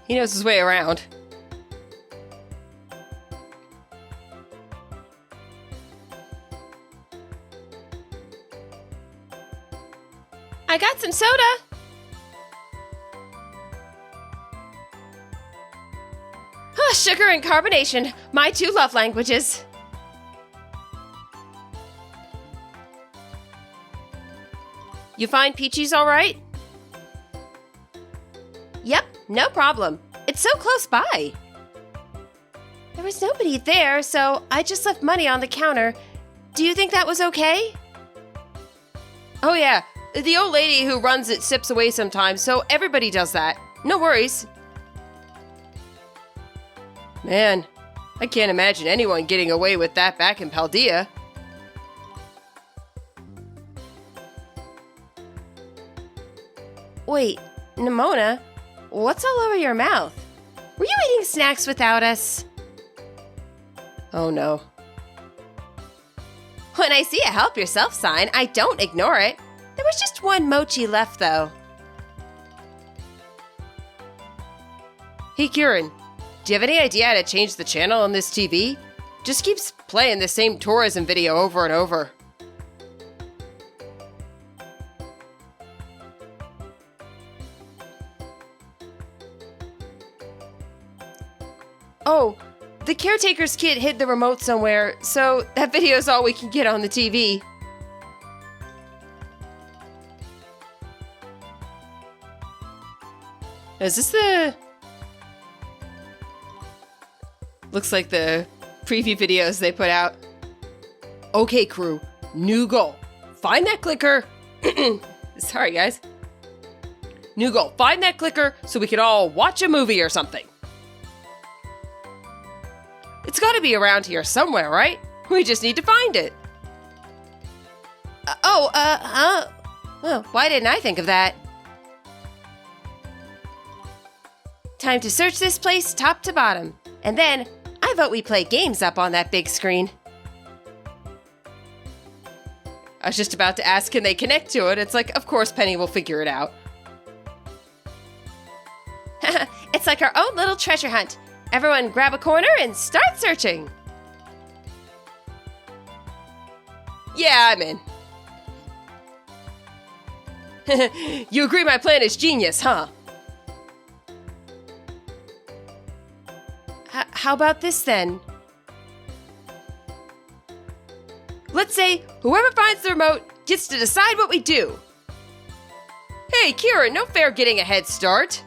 He knows his way around. I got some soda. Sugar and carbonation, my two love languages. You find Peachy's all right? Yep, no problem. It's so close by. There was nobody there, so I just left money on the counter. Do you think that was okay? Oh yeah, the old lady who runs it sips away sometimes, so everybody does that. No worries. Man, I can't imagine anyone getting away with that back in Paldea. Wait, Nimona, what's all over your mouth? Were you eating snacks without us? Oh no. When I see a help yourself sign, I don't ignore it. There was just one mochi left, though. Hey, Kieran, do you have any idea how to change the channel on this TV? Just keeps playing the same tourism video over and over. Oh, the caretaker's kid hid the remote somewhere, so that video's all we can get on the TV. Is this the... Looks like the preview videos they put out. Okay, crew. New goal. Find that clicker. Sorry, guys. New goal. Find that clicker so we can all watch a movie or something. It's gotta be around here somewhere, right? We just need to find it. Well, why didn't I think of that? Time to search this place top to bottom. And then, I vote we play games up on that big screen. I was just about to ask, can they connect to it? It's like, of course Penny will figure it out. It's like our own little treasure hunt. Everyone grab a corner and start searching. Yeah, I'm in. You agree my plan is genius, huh? How about this then? Let's say whoever finds the remote gets to decide what we do. Hey, Kira, no fair getting a head start.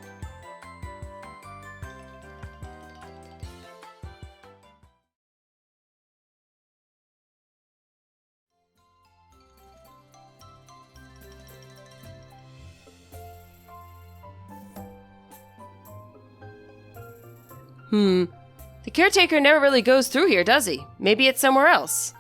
The caretaker never really goes through here, does he? Maybe it's somewhere else.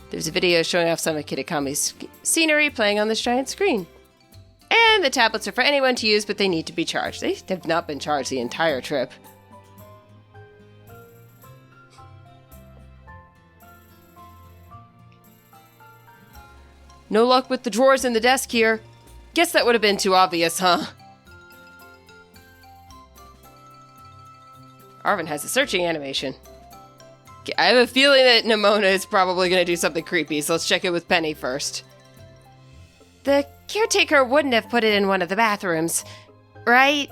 There's a video showing off some of Kitakami's scenery playing on this giant screen. And the tablets are for anyone to use, but they need to be charged. They have not been charged the entire trip. No luck with the drawers in the desk here. Guess that would have been too obvious, huh? Arven has a searching animation. Okay, I have a feeling that Nimona is probably going to do something creepy, so let's check it with Penny first. The caretaker wouldn't have put it in one of the bathrooms, right?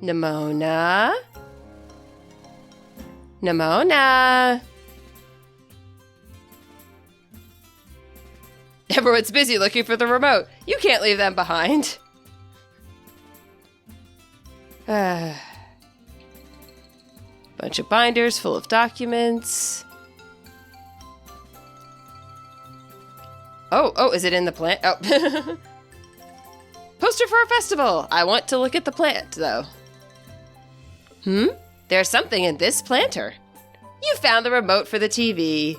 Nimona? Nimona? Everyone's busy looking for the remote. You can't leave them behind. Bunch of binders full of documents. Oh, is it in the plant? Oh. Poster for a festival. I want to look at the plant, though. There's something in this planter. You found the remote for the TV.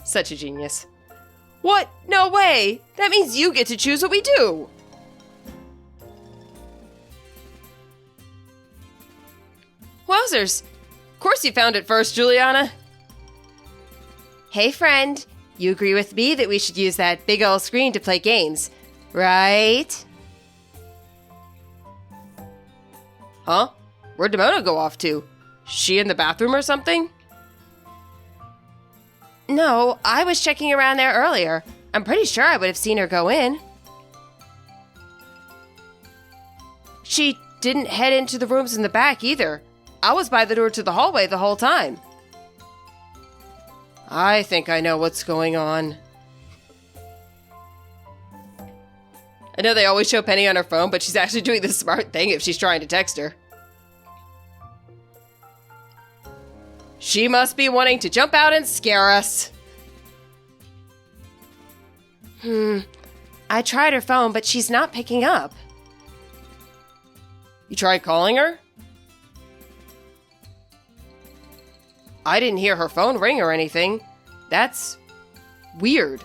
Such a genius. What? No way! That means you get to choose what we do! Wowzers! Of course you found it first, Juliana. Hey friend, you agree with me that we should use that big ol' screen to play games, right? Huh? Where'd Nimona go off to? She in the bathroom or something? No, I was checking around there earlier. I'm pretty sure I would have seen her go in. She didn't head into the rooms in the back either. I was by the door to the hallway the whole time. I think I know what's going on. I know they always show Penny on her phone, but she's actually doing the smart thing if she's trying to text her. She must be wanting to jump out and scare us. I tried her phone, but she's not picking up. You tried calling her? I didn't hear her phone ring or anything. That's weird.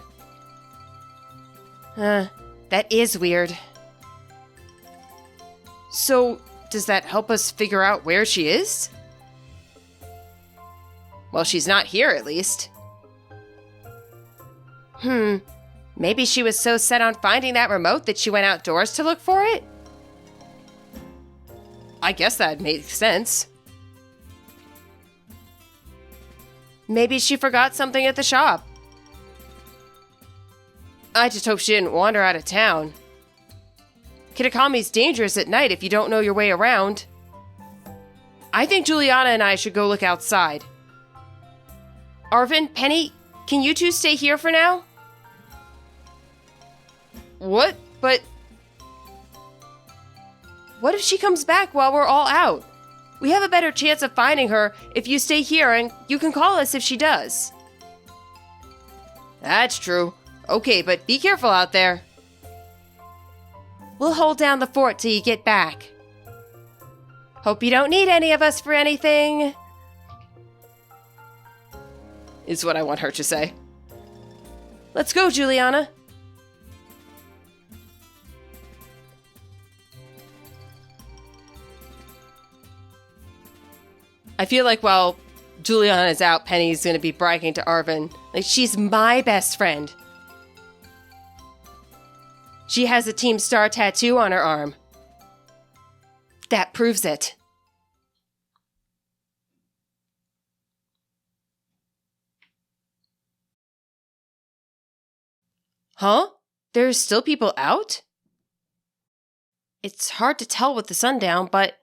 That is weird. So, does that help us figure out where she is? Well, she's not here, at least. Maybe she was so set on finding that remote that she went outdoors to look for it? I guess that makes sense. Maybe she forgot something at the shop. I just hope she didn't wander out of town. Kitakami's dangerous at night if you don't know your way around. I think Juliana and I should go look outside. Arven, Penny, can you two stay here for now? What? But what if she comes back while we're all out? We have a better chance of finding her if you stay here, and you can call us if she does. That's true. Okay, but be careful out there. We'll hold down the fort till you get back. Hope you don't need any of us for anything. Is what I want her to say. Let's go, Juliana. I feel like while Juliana's out, Penny's going to be bragging to Arven. Like, she's my best friend. She has a Team Star tattoo on her arm. That proves it. Huh? There's still people out? It's hard to tell with the sun down, but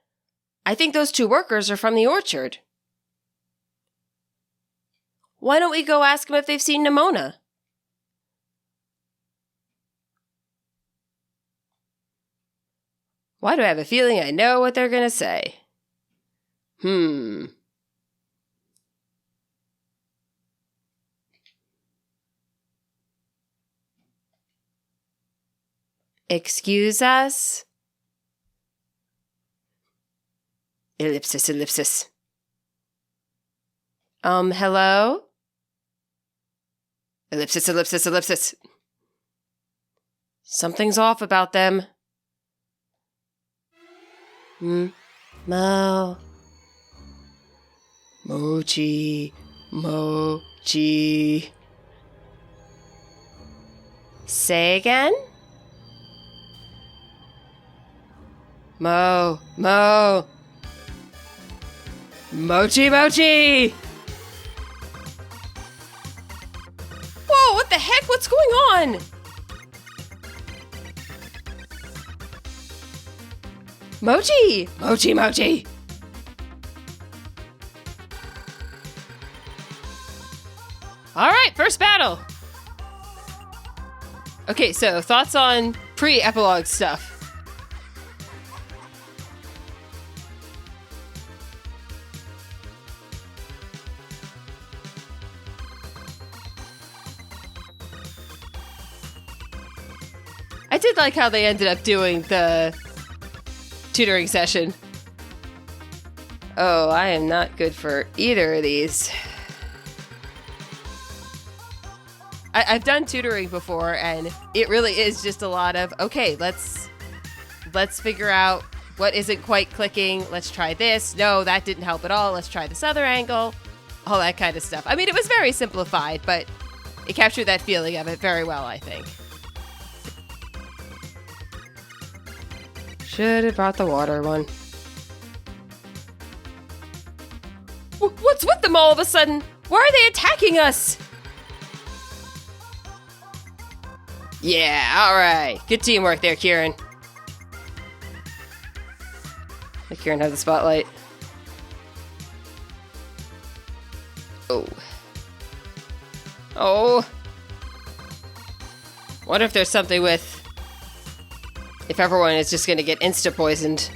I think those two workers are from the orchard. Why don't we go ask them if they've seen Nimona? Why do I have a feeling I know what they're gonna say? Excuse us? Ellipsis, ellipsis. Hello? Ellipsis, ellipsis, ellipsis. Something's off about them. Mo. Mochi. Mochi. Say again? Mo. Mochi, Mochi! Whoa, what the heck? What's going on? Mochi! Mochi! Alright, first battle! Okay, so thoughts on pre-epilogue stuff. I did like how they ended up doing the tutoring session. Oh, I am not good for either of these. I've done tutoring before, and it really is just a lot of, okay, let's figure out what isn't quite clicking. Let's try this. No, that didn't help at all. Let's try this other angle. All that kind of stuff. I mean, it was very simplified, but it captured that feeling of it very well, I think. Should have brought the water one. What's with them all of a sudden? Why are they attacking us? Yeah, alright. Good teamwork there, Kieran. Let Kieran have the spotlight. Oh. Wonder if there's something with if everyone is just going to get insta-poisoned.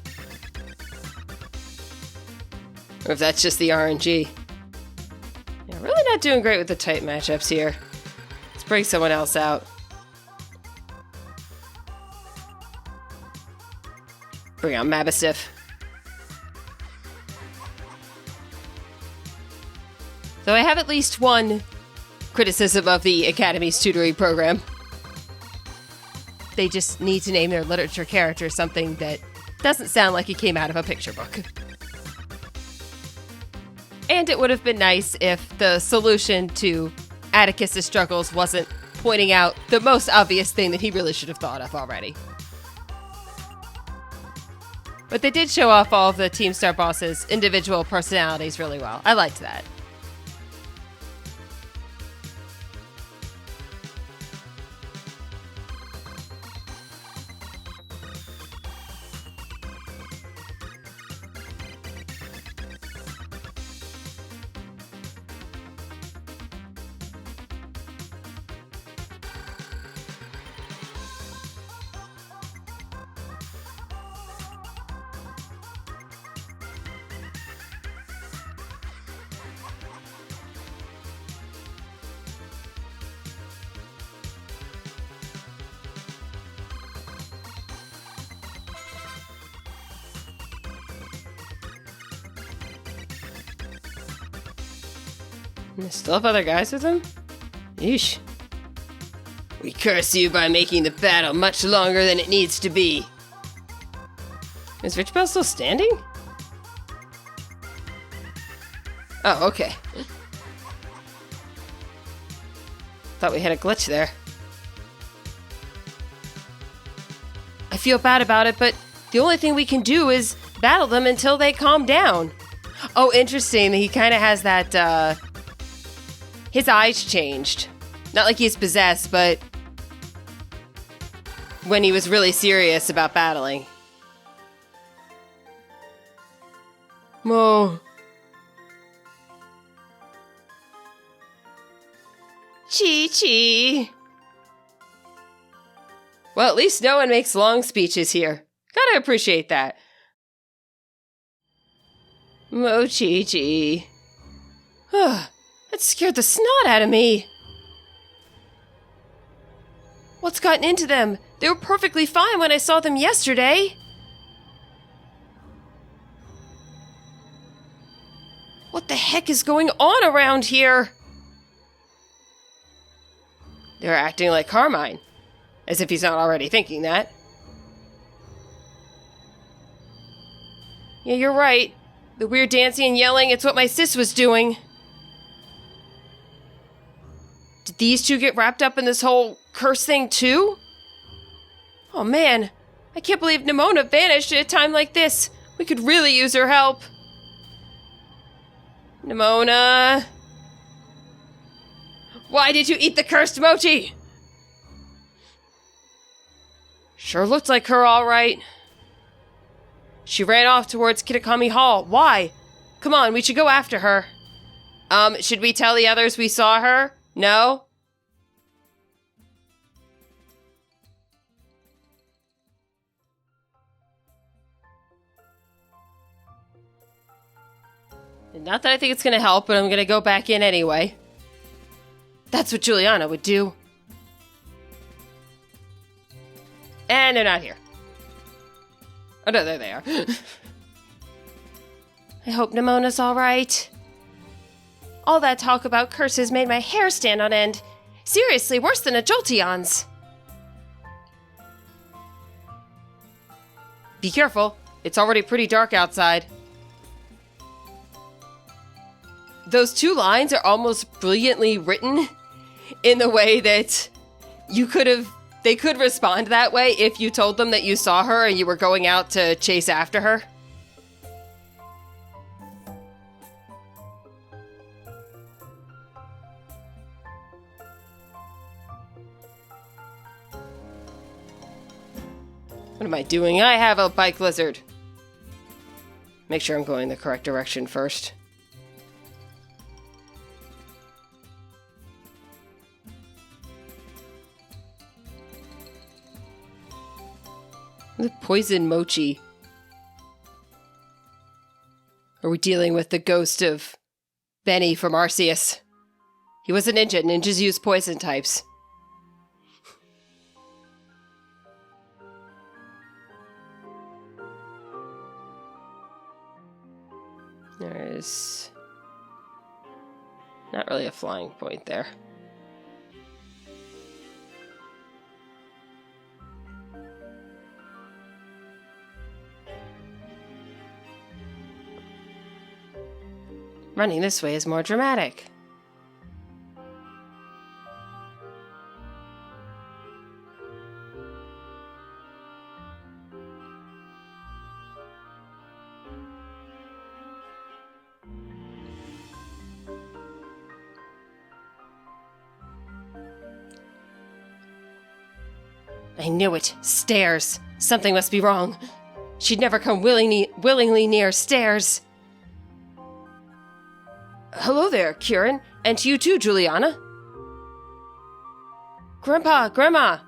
Or if that's just the RNG. Yeah, really not doing great with the tight matchups here. Let's bring someone else out. Bring out Mabastiff. So I have at least one criticism of the Academy's tutoring program. They just need to name their literature character something that doesn't sound like it came out of a picture book. And it would have been nice if the solution to Atticus' struggles wasn't pointing out the most obvious thing that he really should have thought of already. But they did show off all of the Team Star bosses' individual personalities really well. I liked that. Still have other guys with him? Yeesh. We curse you by making the battle much longer than it needs to be. Is Rich Bell still standing? Oh, okay. Thought we had a glitch there. I feel bad about it, but the only thing we can do is battle them until they calm down. Oh, interesting. He kind of has that, his eyes changed. Not like he's possessed, but when he was really serious about battling. Mo. Chi-Chi. Well, at least no one makes long speeches here. Gotta appreciate that. Mochi. That scared the snot out of me. What's gotten into them? They were perfectly fine when I saw them yesterday. What the heck is going on around here? They're acting like Carmine. As if he's not already thinking that. Yeah, you're right. The weird dancing and yelling, it's what my sis was doing. Did these two get wrapped up in this whole curse thing too? Oh man, I can't believe Nimona vanished at a time like this. We could really use her help. Nimona. Why did you eat the cursed mochi? Sure looked like her, all right. She ran off towards Kitakami Hall. Why? Come on, we should go after her. Should we tell the others we saw her? No? Not that I think it's going to help, but I'm going to go back in anyway. That's what Juliana would do. And they're not here. Oh no, there they are. I hope Nimona's alright. All that talk about curses made my hair stand on end. Seriously, worse than a Jolteon's. Be careful. It's already pretty dark outside. Those two lines are almost brilliantly written in the way that they could respond that way if you told them that you saw her and you were going out to chase after her. What am I doing? I have a bike lizard. Make sure I'm going the correct direction first. The poison Mochi. Are we dealing with the ghost of Benny from Arceus? He was a ninja. Ninjas use poison types. There's not really a flying point there. Running this way is more dramatic. I knew it. Stairs. Something must be wrong. She'd never come willingly near stairs. Hello there, Kieran. And to you too, Juliana. Grandpa, Grandma.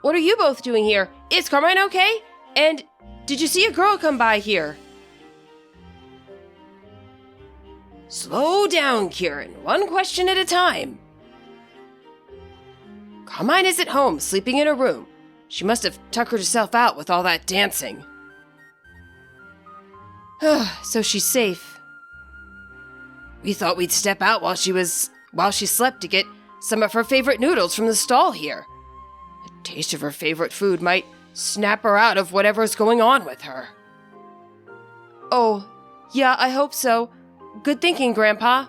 What are you both doing here? Is Carmine okay? And did you see a girl come by here? Slow down, Kieran. One question at a time. Carmine is at home, sleeping in her room. She must have tuckered herself out with all that dancing. So she's safe. We thought we'd step out while she slept to get some of her favorite noodles from the stall here. A taste of her favorite food might snap her out of whatever's going on with her. Oh, yeah, I hope so. Good thinking, Grandpa.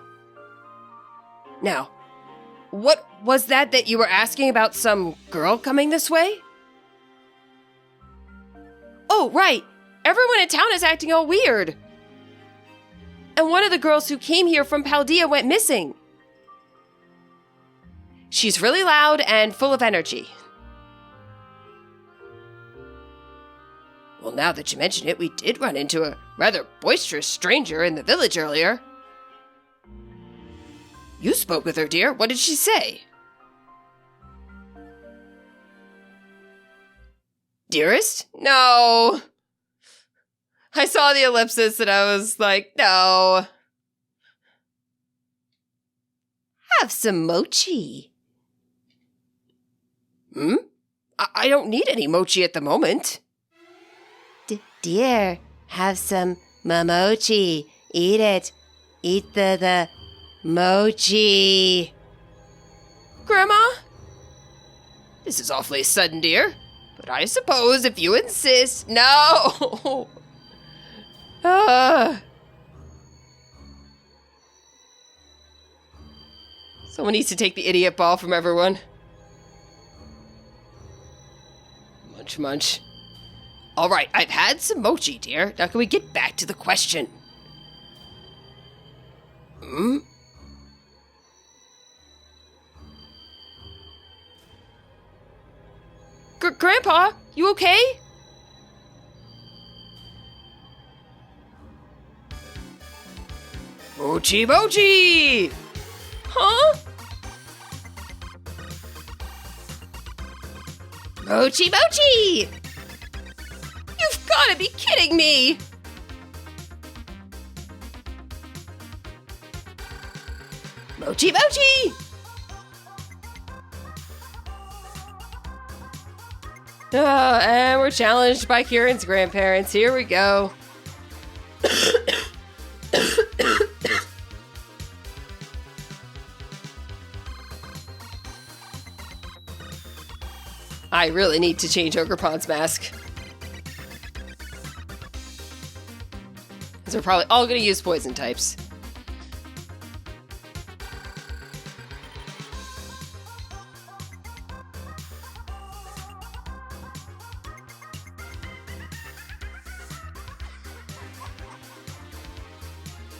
Now, what was that you were asking about some girl coming this way? Oh, right. Everyone in town is acting all weird. And one of the girls who came here from Paldea went missing. She's really loud and full of energy. Well, now that you mention it, we did run into a rather boisterous stranger in the village earlier. You spoke with her, dear. What did she say? Dearest? No. I saw the ellipsis and I was like, no. Have some mochi. I don't need any mochi at the moment. Dear, have some mochi. Eat it. Eat the mochi. Grandma? This is awfully sudden, dear. But I suppose if you insist... No! Someone needs to take the idiot ball from everyone. Munch, munch. All right, I've had some mochi, dear. Now can we get back to the question? Grandpa, you okay? Mochi, mochi! Huh? Mochi, mochi! You've got to be kidding me! Mochi, mochi! And we're challenged by Kieran's grandparents. Here we go. I really need to change Ogerpon's mask. Because we're probably all going to use poison types.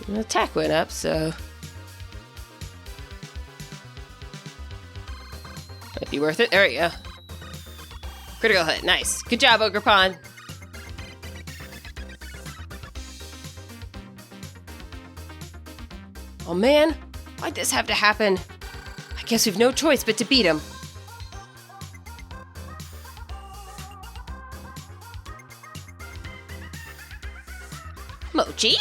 The attack went up, so... might be worth it. There we go. Critical hit. Nice. Good job, Ogerpon. Oh man, why'd this have to happen? I guess we've no choice but to beat him. Mochi?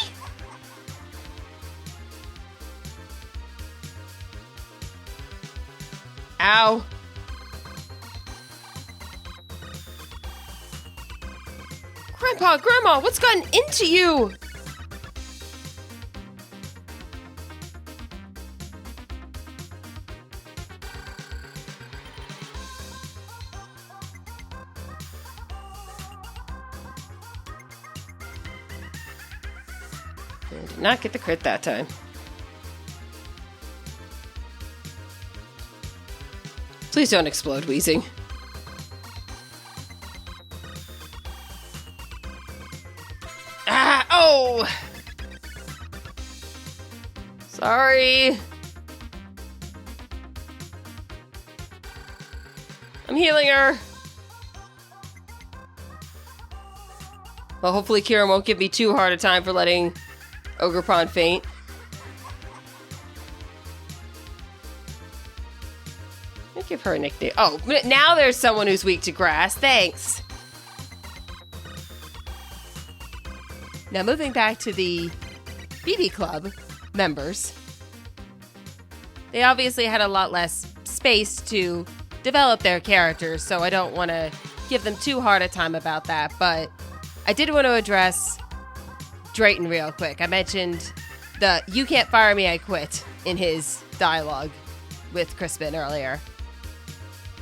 Ow. Grandpa, Grandma, what's gotten into you? I did not get the crit that time. Please don't explode, wheezing. Ah, oh! Sorry. I'm healing her. Well, hopefully Kira won't give me too hard a time for letting Ogerpon faint. I'll give her a nickname. Oh, now there's someone who's weak to grass. Thanks. Now moving back to the BB Club members. They obviously had a lot less space to develop their characters, so I don't want to give them too hard a time about that, but I did want to address Drayton real quick. I mentioned the "you can't fire me, I quit" in his dialogue with Crispin earlier.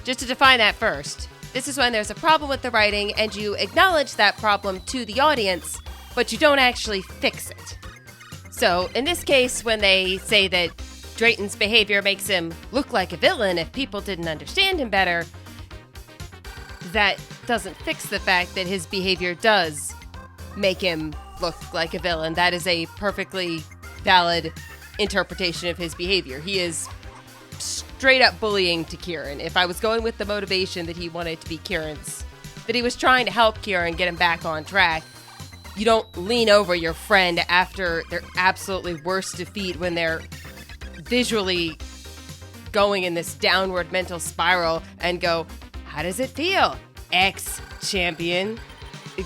Just to define that first, this is when there's a problem with the writing and you acknowledge that problem to the audience, but you don't actually fix it. So, in this case, when they say that Drayton's behavior makes him look like a villain if people didn't understand him better, that doesn't fix the fact that his behavior does make him look like a villain. That is a perfectly valid interpretation of his behavior. He is straight up bullying to Kieran. If I was going with the motivation that he wanted to be Kieran's, that he was trying to help Kieran get him back on track, you don't lean over your friend after their absolutely worst defeat when they're visually going in this downward mental spiral and go, "How does it feel, ex-champion?"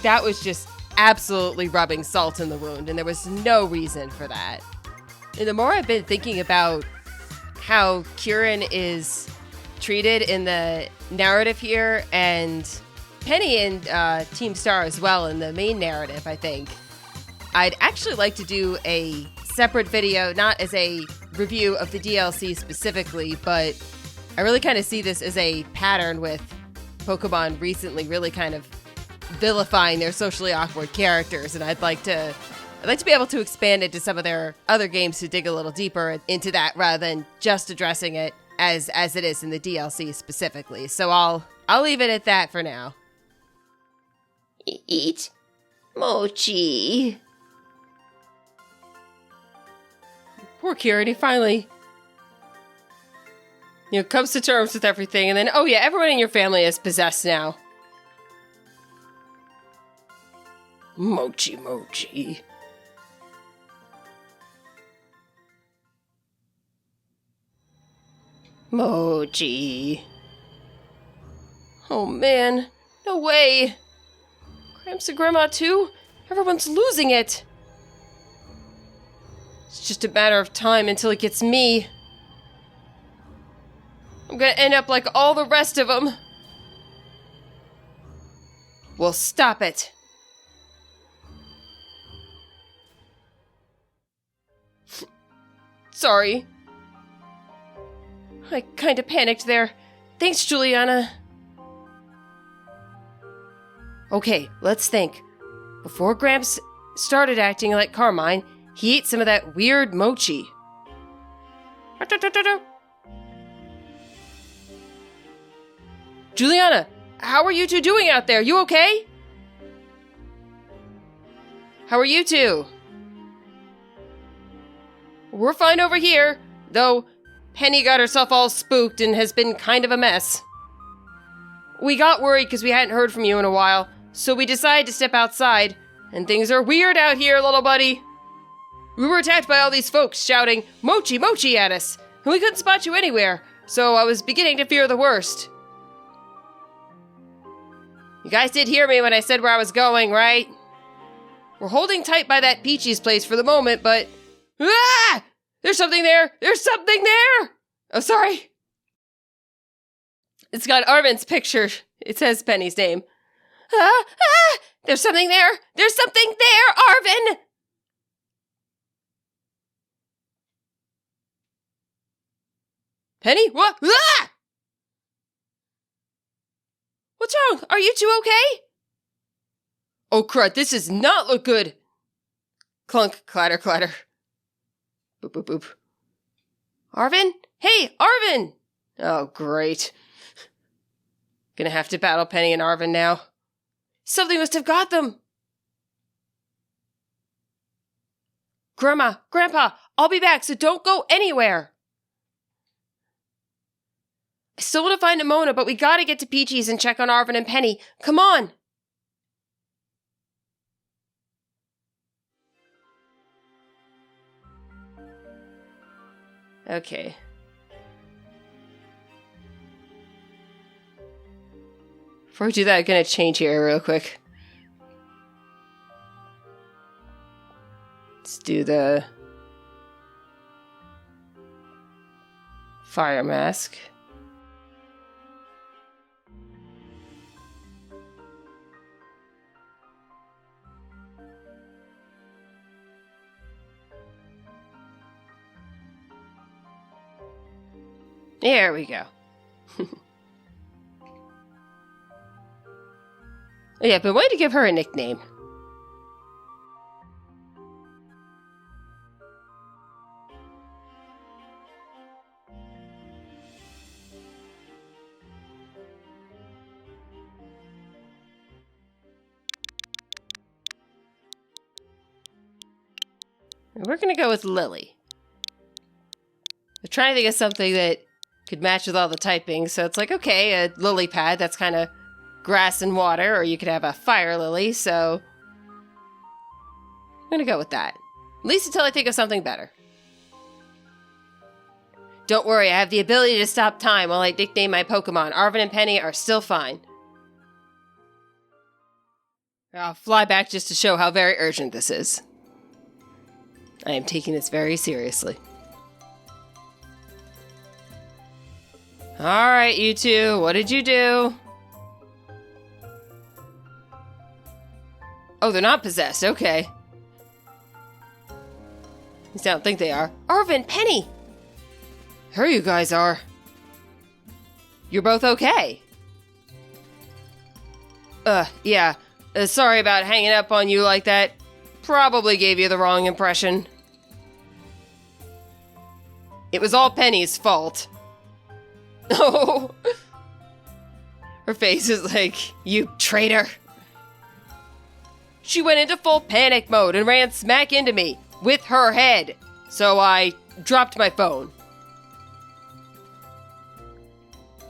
That was just absolutely rubbing salt in the wound, and there was no reason for that. And the more I've been thinking about how Kieran is treated in the narrative here, and Penny and Team Star as well in the main narrative, I think, I'd actually like to do a separate video, not as a review of the DLC specifically, but I really kind of see this as a pattern with Pokemon recently really kind of vilifying their socially awkward characters, and I'd like to be able to expand it to some of their other games to dig a little deeper into that rather than just addressing it as it is in the DLC specifically. So I'll leave it at that for now. Eat Mochi. Poor Kieran, he finally, comes to terms with everything, and then, oh yeah, everyone in your family is possessed now. Mochi. Mochi. Oh man, no way. Gramps and Grandma too? Everyone's losing it. It's just a matter of time until it gets me. I'm gonna end up like all the rest of them. Well, stop it. Sorry. I kinda panicked there. Thanks, Juliana. Okay, let's think. Before Gramps started acting like Carmine, he ate some of that weird mochi. Juliana, how are you two doing out there? You okay? How are you two? We're fine over here, though Penny got herself all spooked and has been kind of a mess. We got worried because we hadn't heard from you in a while, so we decided to step outside, and things are weird out here, little buddy. We were attacked by all these folks shouting, "Mochi, Mochi" at us, and we couldn't spot you anywhere, so I was beginning to fear the worst. You guys did hear me when I said where I was going, right? We're holding tight by that Peachy's place for the moment, but... Ah! There's something there! There's something there! Oh, sorry. It's got Arven's picture. It says Penny's name. There's something there! There's something there, Arven! Penny? What? Ah! What's wrong? Are you two okay? Oh, crud, this does not look good. Clunk, clatter, clatter. Boop, boop, boop. Arven? Hey, Arven! Oh, great. Gonna have to battle Penny and Arven now. Something must have got them. Grandma, Grandpa, I'll be back, so don't go anywhere. I still want to find Nimona, but we gotta get to Peachy's and check on Arven and Penny. Come on! Okay. Before we do that, I'm gonna change here real quick. Let's do the fire mask. There we go. Yeah, but why to give her a nickname? We're gonna go with Lily. I'm trying to think of something that could match with all the typing, so it's like, okay, a lily pad, that's kind of grass and water, or you could have a fire lily, so I'm gonna go with that. At least until I think of something better. Don't worry, I have the ability to stop time while I nickname my Pokemon. Arven and Penny are still fine. I'll fly back just to show how very urgent this is. I am taking this very seriously. Alright, you two, what did you do? Oh, they're not possessed, okay. At least I don't think they are. Arven, Penny! Here you guys are. You're both okay. Yeah. Sorry about hanging up on you like that. Probably gave you the wrong impression. It was all Penny's fault. Oh. Her face is like, you traitor. She went into full panic mode and ran smack into me with her head. So I dropped my phone.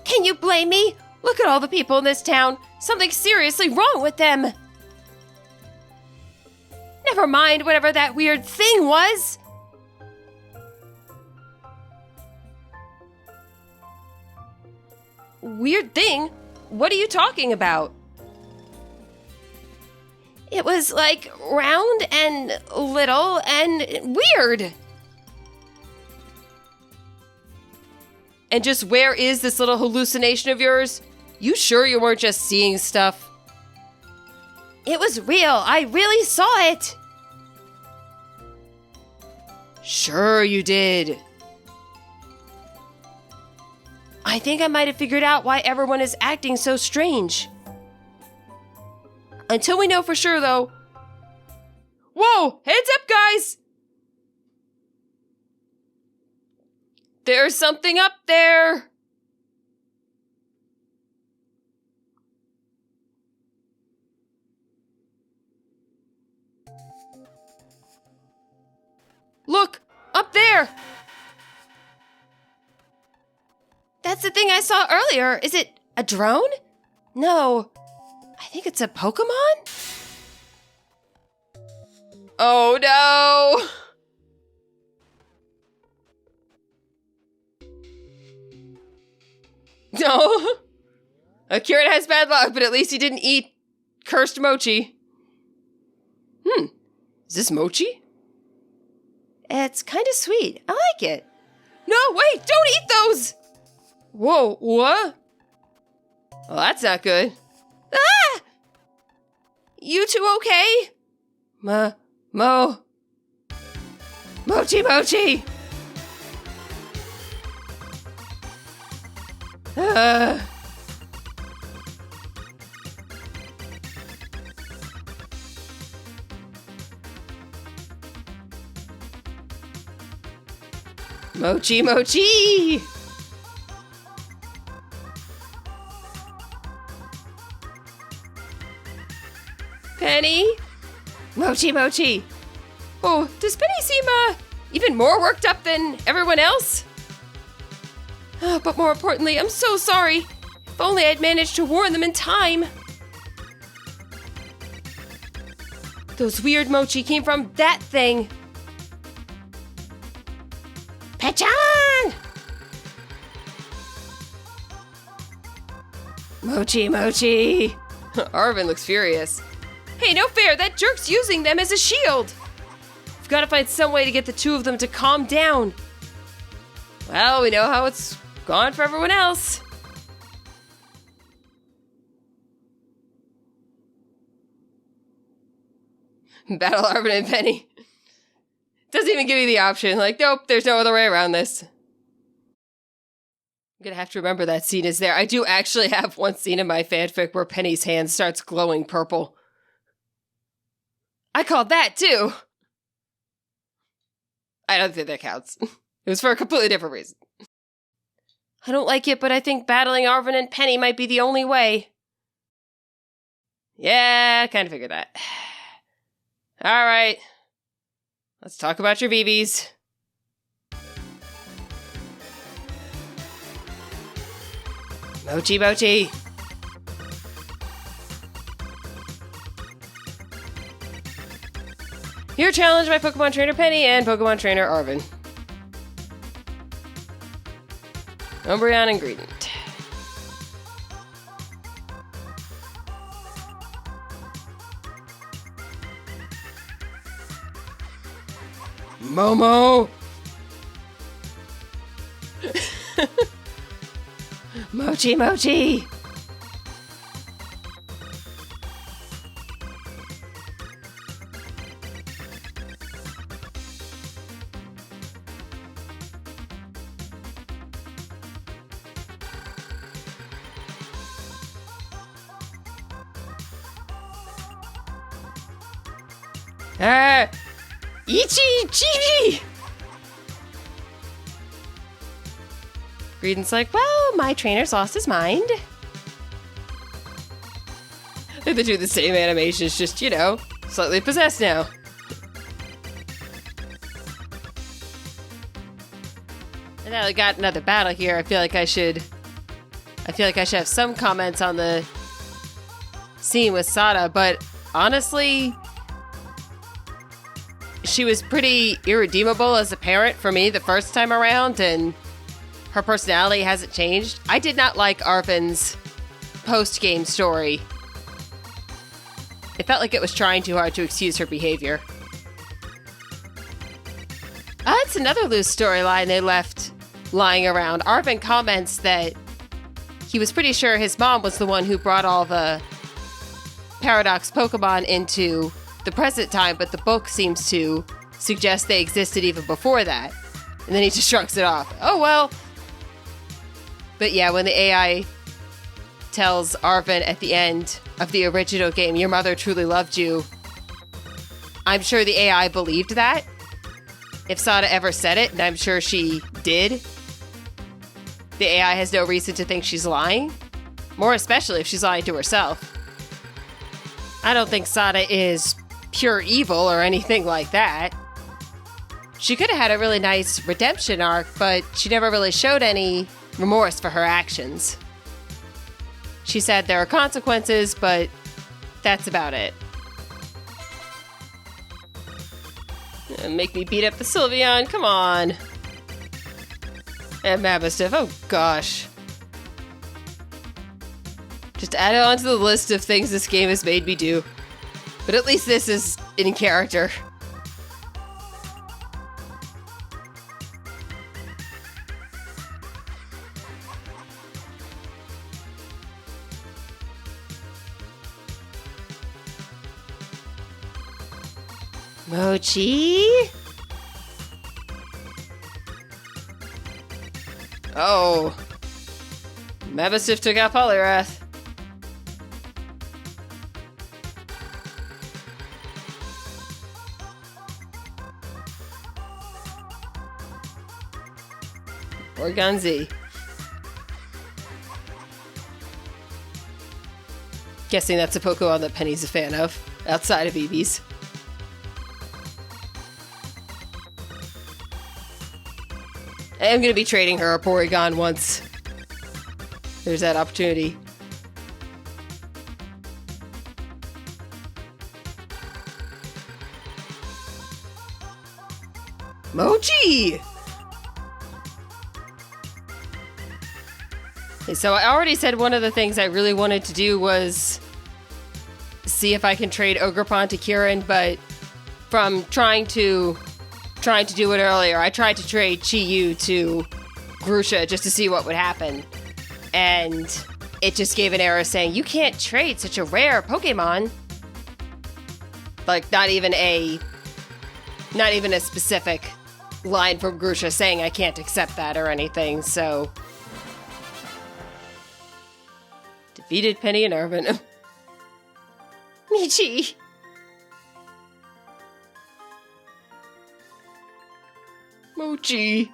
Can you blame me? Look at all the people in this town. Something's seriously wrong with them. Never mind whatever that weird thing was. Weird thing? What are you talking about? It was like round and little and weird. And just where is this little hallucination of yours? You sure you weren't just seeing stuff? It was real. I really saw it. Sure you did. I think I might have figured out why everyone is acting so strange. Until we know for sure, though. Whoa! Heads up, guys! There's something up there! Look! Up there! That's the thing I saw earlier. Is it a drone? No. I think it's a Pokemon? Oh no! No. Akira has bad luck, but at least he didn't eat cursed mochi. Is this mochi? It's kind of sweet. I like it. No, wait, don't eat those! Whoa, what? Well, that's not good. Ah! You two okay? Mochi! Mochi! Penny? Mochi! Oh, does Penny seem, even more worked up than everyone else? But more importantly, I'm so sorry. If only I'd managed to warn them in time. Those weird mochi came from that thing. Pechan! Mochi! Arven looks furious. Hey, no fair! That jerk's using them as a shield! We've got to find some way to get the two of them to calm down. Well, we know how it's gone for everyone else. Battle Arven and Penny. Doesn't even give you the option. Like, nope, there's no other way around this. I'm gonna have to remember that scene is there. I do actually have one scene in my fanfic where Penny's hand starts glowing purple. I called that too. I don't think that counts. It was for a completely different reason. I don't like it, but I think battling Arven and Penny might be the only way. Yeah, I kind of figured that. All right. Let's talk about your BBs. Mochi! You're challenged by Pokemon Trainer Penny and Pokemon Trainer Arven. Umbreon ingredient. Momo! Mochi! Ichi! Greedent's like, well, my trainer's lost his mind. They do the same animations, just, slightly possessed now. And now we got another battle here. I feel like I should have some comments on the scene with Sada, but honestly, she was pretty irredeemable as a parent for me the first time around, and her personality hasn't changed. I did not like Arven's post-game story. It felt like it was trying too hard to excuse her behavior. That's another loose storyline they left lying around. Arven comments that he was pretty sure his mom was the one who brought all the Paradox Pokemon into the present time, but the book seems to suggest they existed even before that. And then he just shrugs it off. Oh, well. But yeah, when the AI tells Arven at the end of the original game, your mother truly loved you, I'm sure the AI believed that. If Sada ever said it, and I'm sure she did, the AI has no reason to think she's lying. More especially if she's lying to herself. I don't think Sada is pure evil or anything like that. She could have had a really nice redemption arc, but she never really showed any remorse for her actions. She said there are consequences, but that's about it. Make me beat up the Sylveon, come on. And Mastiff, oh gosh. Just add it onto the list of things this game has made me do. But at least this is in character. Mochi? Oh. Mabasif took out Polyrath. Oregon Z. Guessing that's a Pokemon that Penny's a fan of, outside of Eevee's. I am going to be trading her a Porygon once there's that opportunity. Mochi! Okay, so I already said one of the things I really wanted to do was see if I can trade Ogerpon to Kieran, but from trying to do it earlier, I tried to trade Chi-Yu to Grusha just to see what would happen. And it just gave an error saying, you can't trade such a rare Pokemon. Like, not even a specific line from Grusha saying I can't accept that or anything, so... Defeated Penny and Arven. Michi! Mochi.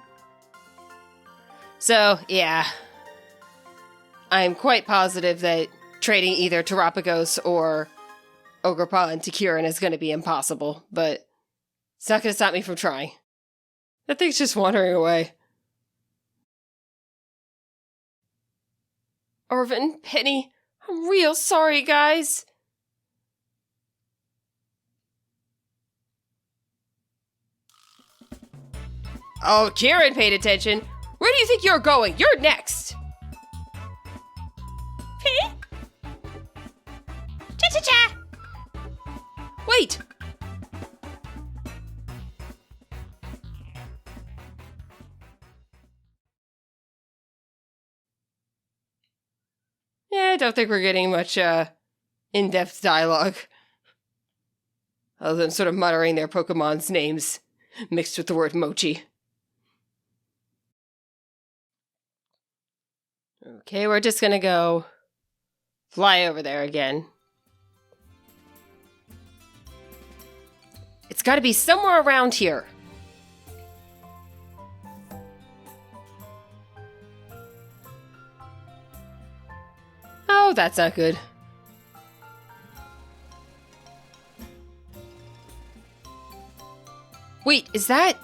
So, yeah. I'm quite positive that trading either Terapagos or Ogerpon to Kieran is going to be impossible, but it's not going to stop me from trying. That thing's just wandering away. Arven, Penny, I'm real sorry, guys. Oh, Kieran paid attention. Where do you think you're going? You're next. Cha-cha-cha! Wait! Yeah, I don't think we're getting much, in-depth dialogue. Other than sort of muttering their Pokemon's names mixed with the word mochi. Okay, we're just gonna go fly over there again. It's gotta be somewhere around here. Oh, that's not good. Wait, is that...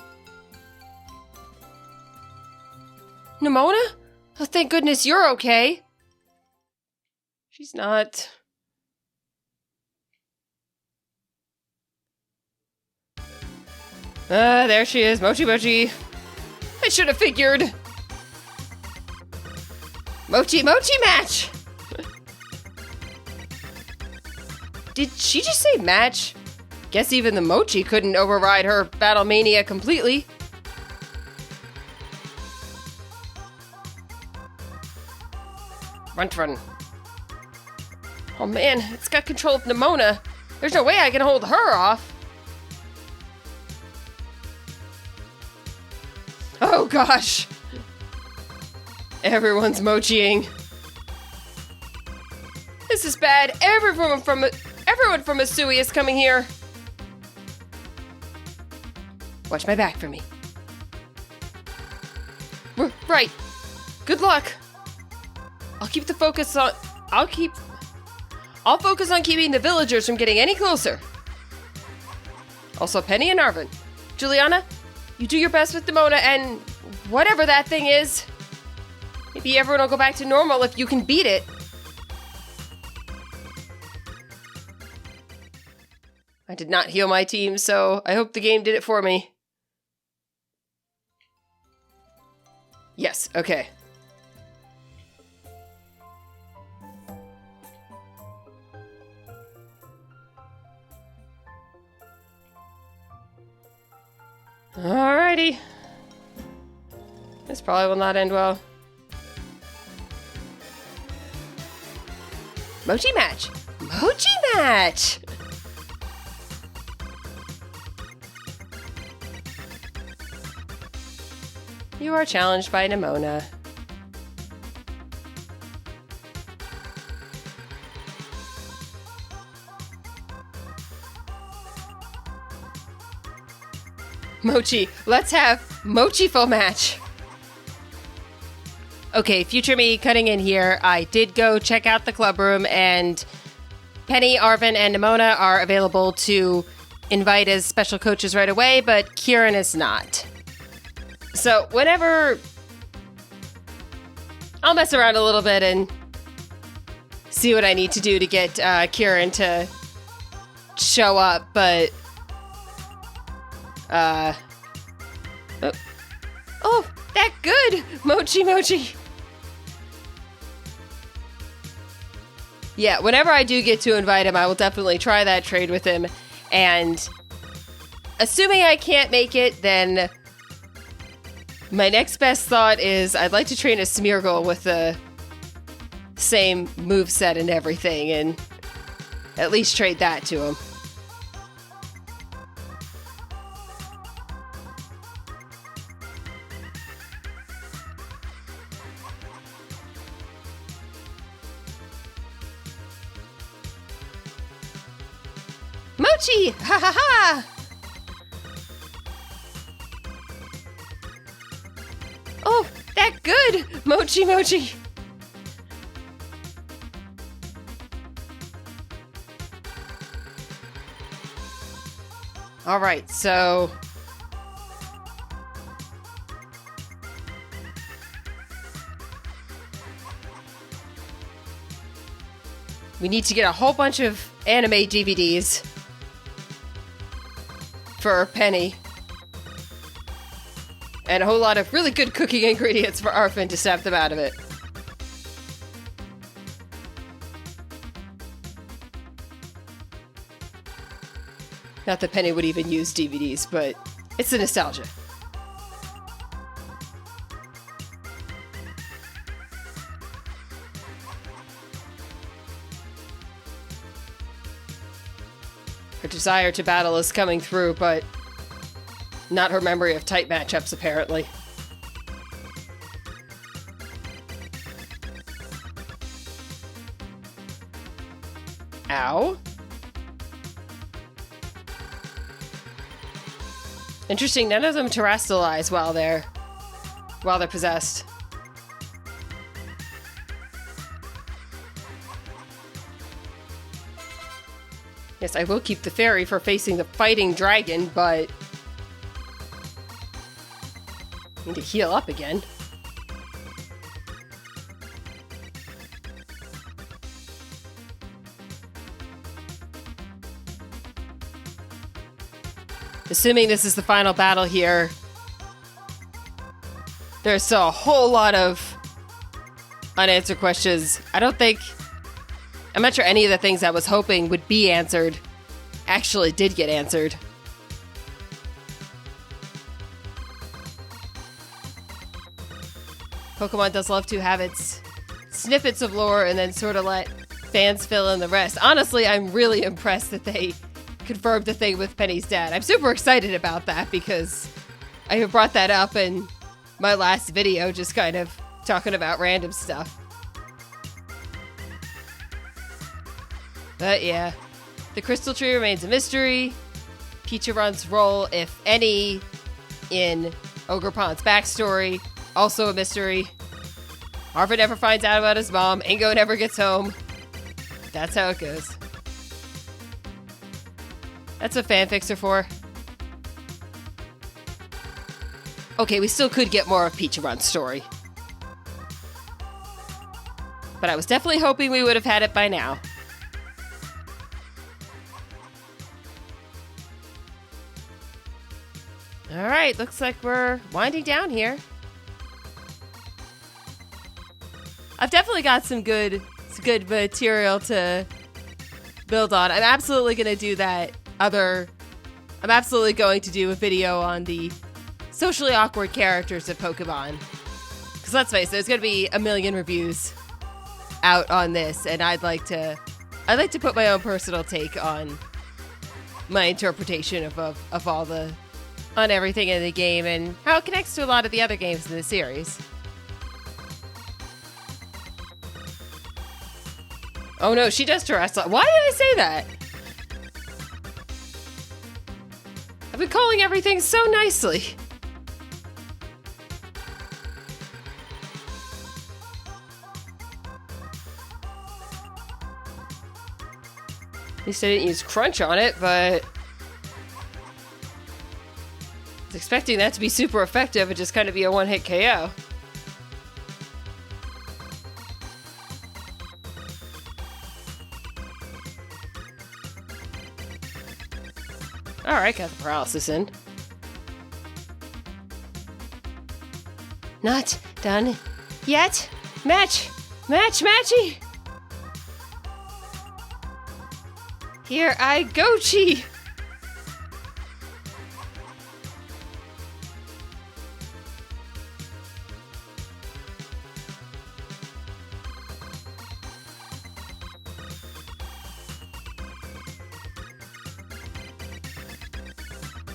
Nimona? Oh, thank goodness you're okay. She's not... there she is, Mochi Mochi. I should have figured. Mochi Mochi match! Did she just say match? Guess even the Mochi couldn't override her battle mania completely. Run. Oh man, it's got control of Nimona. There's no way I can hold her off. Oh gosh. Everyone's mochiing. This is bad. Everyone from Asui is coming here. Watch my back for me. Right. Good luck. I'll focus on keeping the villagers from getting any closer. Also, Penny and Arven. Juliana, you do your best with Nimona and whatever that thing is. Maybe everyone will go back to normal if you can beat it. I did not heal my team, so I hope the game did it for me. Yes, okay. Alrighty. This probably will not end well. Mochi match! Mochi match! You are challenged by Nimona. Mochi, let's have Mochi-ful match. Okay, future me cutting in here. I did go check out the club room, and Penny, Arven, and Nimona are available to invite as special coaches right away, but Kieran is not. So whenever... I'll mess around a little bit and see what I need to do to get Kieran to show up, but... Oh, that good! Mochi. Yeah, whenever I do get to invite him, I will definitely try that trade with him. And assuming I can't make it, then my next best thought is I'd like to train a Smeargle with the same moveset and everything, and at least trade that to him. Mochi! Ha ha ha! Oh, that good! Mochi. Alright, so... we need to get a whole bunch of anime DVDs for Penny. And a whole lot of really good cooking ingredients for Arven to snap them out of it. Not that Penny would even use DVDs, but it's the nostalgia. Her desire to battle is coming through, but not her memory of tight matchups, apparently. Ow. Interesting, none of them terrestrialize while they're possessed. Yes, I will keep the fairy for facing the fighting dragon, but I need to heal up again. Assuming this is the final battle here, there's still a whole lot of unanswered questions. I'm not sure any of the things I was hoping would be answered actually did get answered. Pokemon does love to have its snippets of lore and then sort of let fans fill in the rest. Honestly, I'm really impressed that they confirmed the thing with Penny's dad. I'm super excited about that because I have brought that up in my last video, just kind of talking about random stuff. But yeah, the Crystal Tree remains a mystery. Picharon's role, if any, in Ogerpon's backstory, also a mystery. Arven never finds out about his mom. Ingo never gets home. That's how it goes. That's what fanfics are for. Okay, we still could get more of Picharon's story. But I was definitely hoping we would have had it by now. Alright, looks like we're winding down here. I've definitely got some good material to build on. I'm absolutely going to do that I'm absolutely going to do a video on the socially awkward characters of Pokemon. Because let's face it, there's going to be a million reviews out on this, and I'd like to put my own personal take on my interpretation of all the on everything in the game and how it connects to a lot of the other games in the series. Oh no, she does Terrestrial. Why did I say that? I've been calling everything so nicely. At least I didn't use Crunch on it, but I was expecting that to be super effective and just kind of be a one-hit KO. Alright, got the paralysis in. Not done yet. Match! Matchy! Here I go, Chi!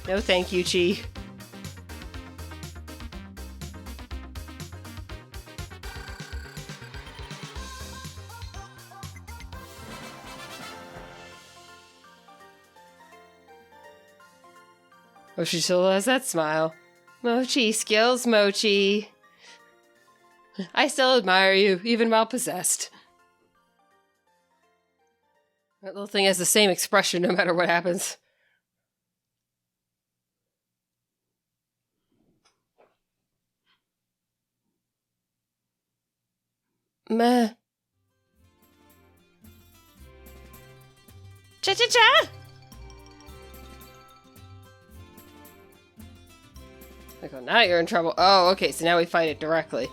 No thank you, Chi. Oh, she still has that smile. Mochi skills, Mochi. I still admire you, even while possessed. That little thing has the same expression no matter what happens. Meh. Cha-cha-cha! Like, oh, now you're in trouble. Oh, okay, so now we fight it directly.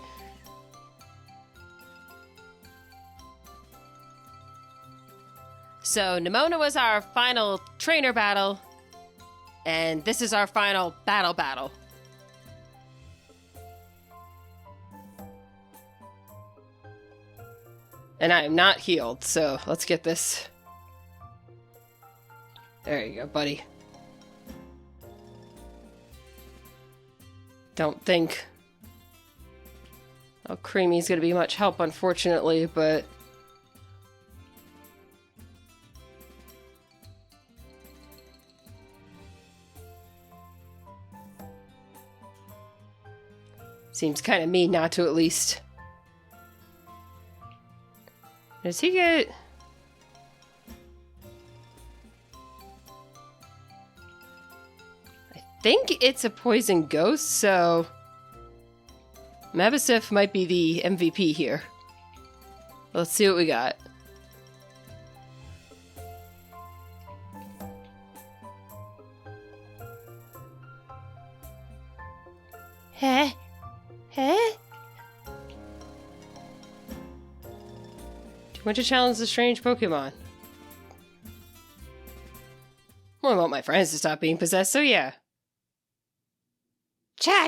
So, Nimona was our final trainer battle, and this is our final battle. And I am not healed, so let's get this. There you go, buddy. Don't think Creamy's gonna be much help, unfortunately, but seems kind of mean not to, at least. Does he get... I think it's a poison ghost, so Mabasif might be the MVP here. Let's see what we got. Huh? Want to challenge the strange Pokemon? Well, I want my friends to stop being possessed, so yeah. Cha!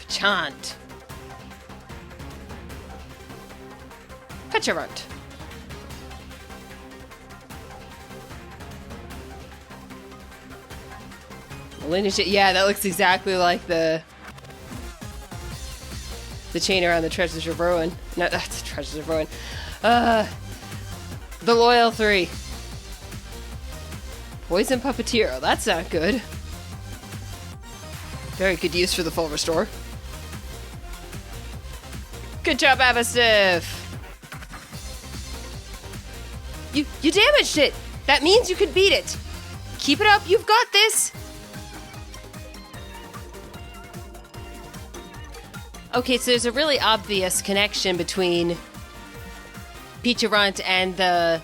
Chant. Pecharunt. Yeah, that looks exactly like the chain around the Treasures of Ruin. No, that's the Treasures of Ruin. The Loyal 3. Poison Puppeteer. That's not good. Very good use for the full restore. Good job, Abbastiff! You damaged it! That means you can beat it! Keep it up, you've got this! Okay, so there's a really obvious connection between Pecharunt and the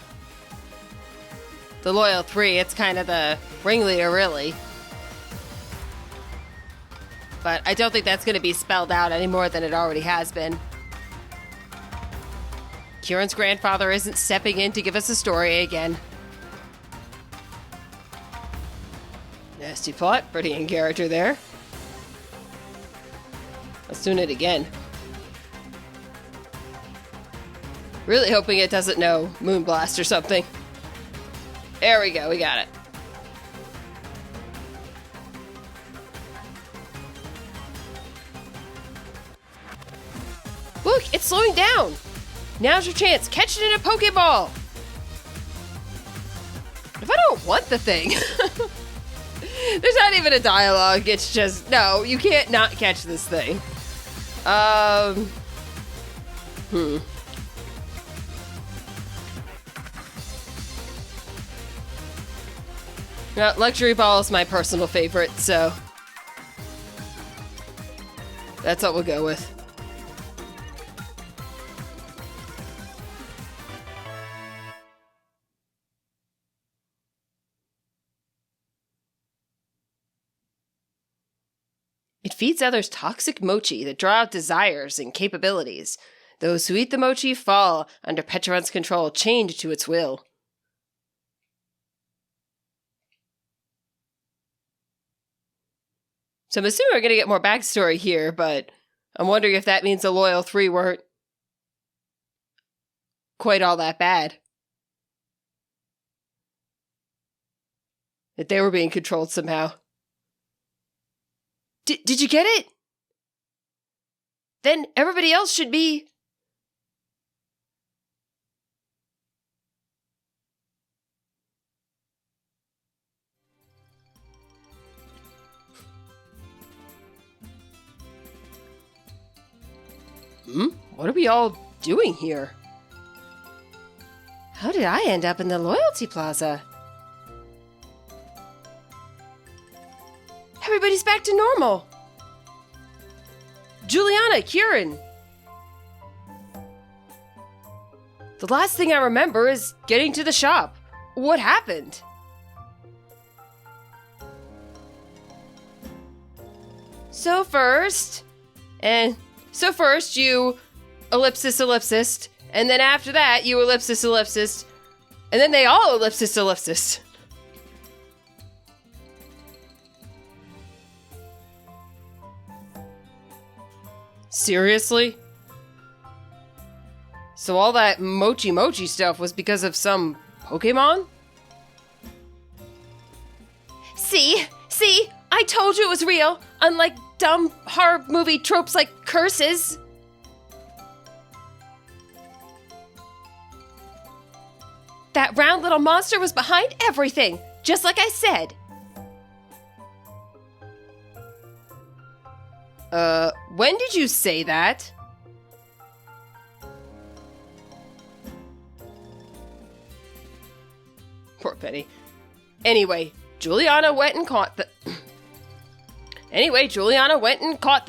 Loyal 3. It's kind of the ringleader, really. But I don't think that's going to be spelled out any more than it already has been. Kieran's grandfather isn't stepping in to give us a story again. Nasty plot, pretty in character there. Let's tune it again. Really hoping it doesn't know Moonblast or something. There we go, we got it. Look, it's slowing down. Now's your chance. Catch it in a Pokeball. If I don't want the thing. There's not even a dialogue. It's just, no, you can't not catch this thing. Luxury Ball is my personal favorite, so that's what we'll go with. It feeds others toxic mochi that draw out desires and capabilities. Those who eat the mochi fall under Petron's control, chained to its will. So I'm assuming we're going to get more backstory here, but I'm wondering if that means the Loyal 3 weren't quite all that bad. That they were being controlled somehow. Did you get it? Then everybody else should be... What are we all doing here? How did I end up in the Loyalty Plaza? Everybody's back to normal. Juliana, Kieran. The last thing I remember is getting to the shop. What happened? So first you ellipsis, and then after that you ellipsis, and then they all ellipsis. Seriously? So all that mochi stuff was because of some Pokemon? See? I told you it was real, unlike dumb horror movie tropes like curses. That round little monster was behind everything, just like I said. When did you say that? Poor Penny. Anyway, Juliana went and caught the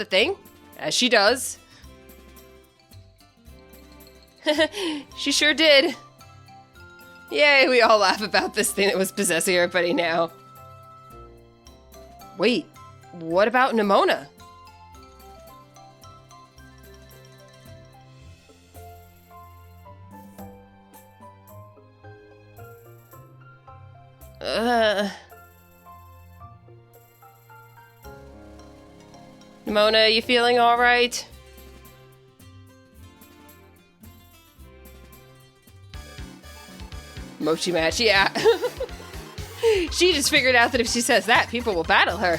thing, as she does. She sure did. Yay, we all laugh about this thing that was possessing everybody now. Wait, what about Nimona? Nimona, you feeling alright? Mochi match, yeah. She just figured out that if she says that, people will battle her.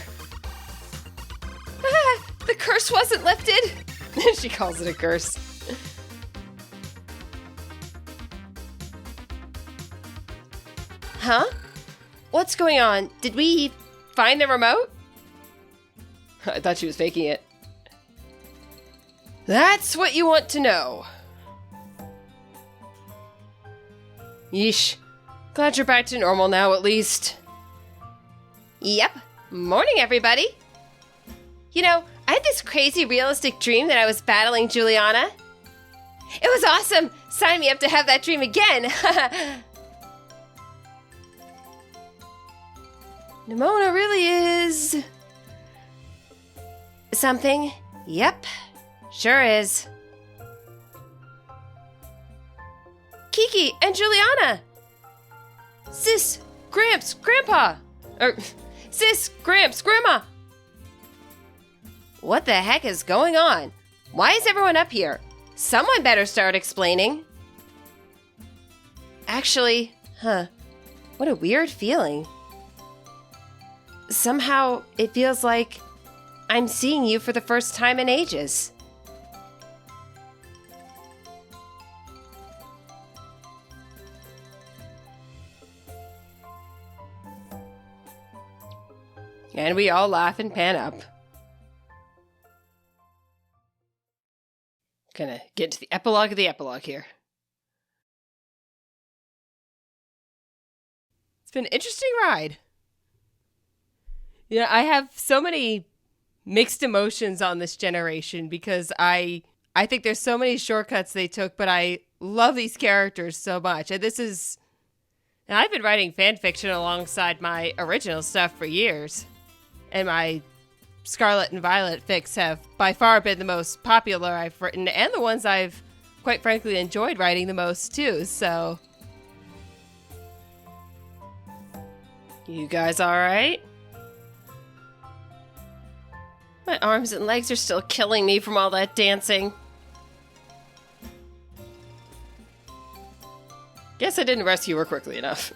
The curse wasn't lifted. She calls it a curse. Huh? What's going on? Did we find the remote? I thought she was faking it. That's what you want to know. Yeesh. Glad you're back to normal now, at least. Yep. Morning, everybody. You know, I had this crazy realistic dream that I was battling Juliana. It was awesome. Sign me up to have that dream again. Nimona really is... something. Yep. Sure is. Kiki and Juliana! Sis, Gramps, Grandpa! Sis, Gramps, Grandma! What the heck is going on? Why is everyone up here? Someone better start explaining. Actually, what a weird feeling. Somehow, it feels like I'm seeing you for the first time in ages. And we all laugh and pan up. Gonna get to the epilogue of the epilogue here. It's been an interesting ride. Yeah, I have so many mixed emotions on this generation because I think there's so many shortcuts they took, but I love these characters so much. And I've been writing fan fiction alongside my original stuff for years. And my Scarlet and Violet fics have by far been the most popular I've written, and the ones I've, quite frankly, enjoyed writing the most, too, so... You guys alright? My arms and legs are still killing me from all that dancing. Guess I didn't rescue her quickly enough.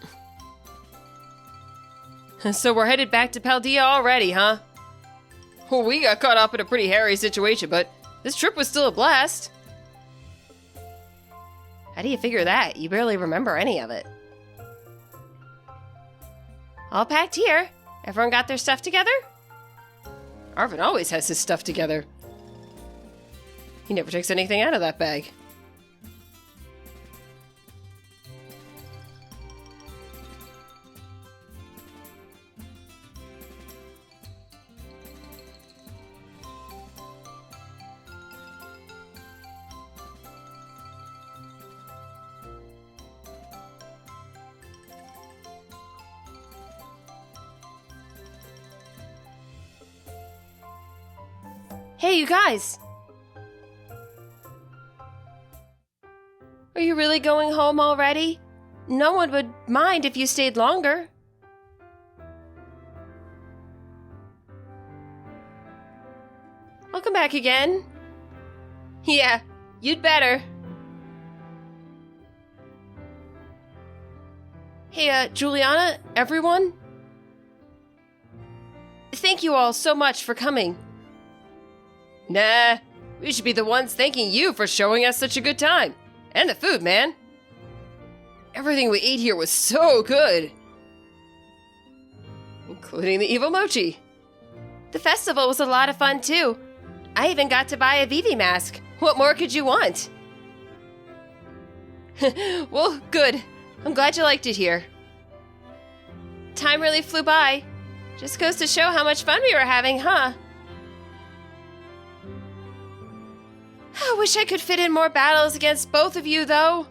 So we're headed back to Paldea already, huh? Well, we got caught up in a pretty hairy situation, but this trip was still a blast. How do you figure that? You barely remember any of it. All packed here. Everyone got their stuff together? Arven always has his stuff together. He never takes anything out of that bag. Hey, you guys! Are you really going home already? No one would mind if you stayed longer. I'll come back again. Yeah, you'd better. Hey, Juliana, everyone? Thank you all so much for coming. Nah, we should be the ones thanking you for showing us such a good time. And the food, man. Everything we ate here was so good. Including the evil mochi. The festival was a lot of fun, too. I even got to buy a Vivi mask. What more could you want? Well, good. I'm glad you liked it here. Time really flew by. Just goes to show how much fun we were having, huh? I wish I could fit in more battles against both of you, though.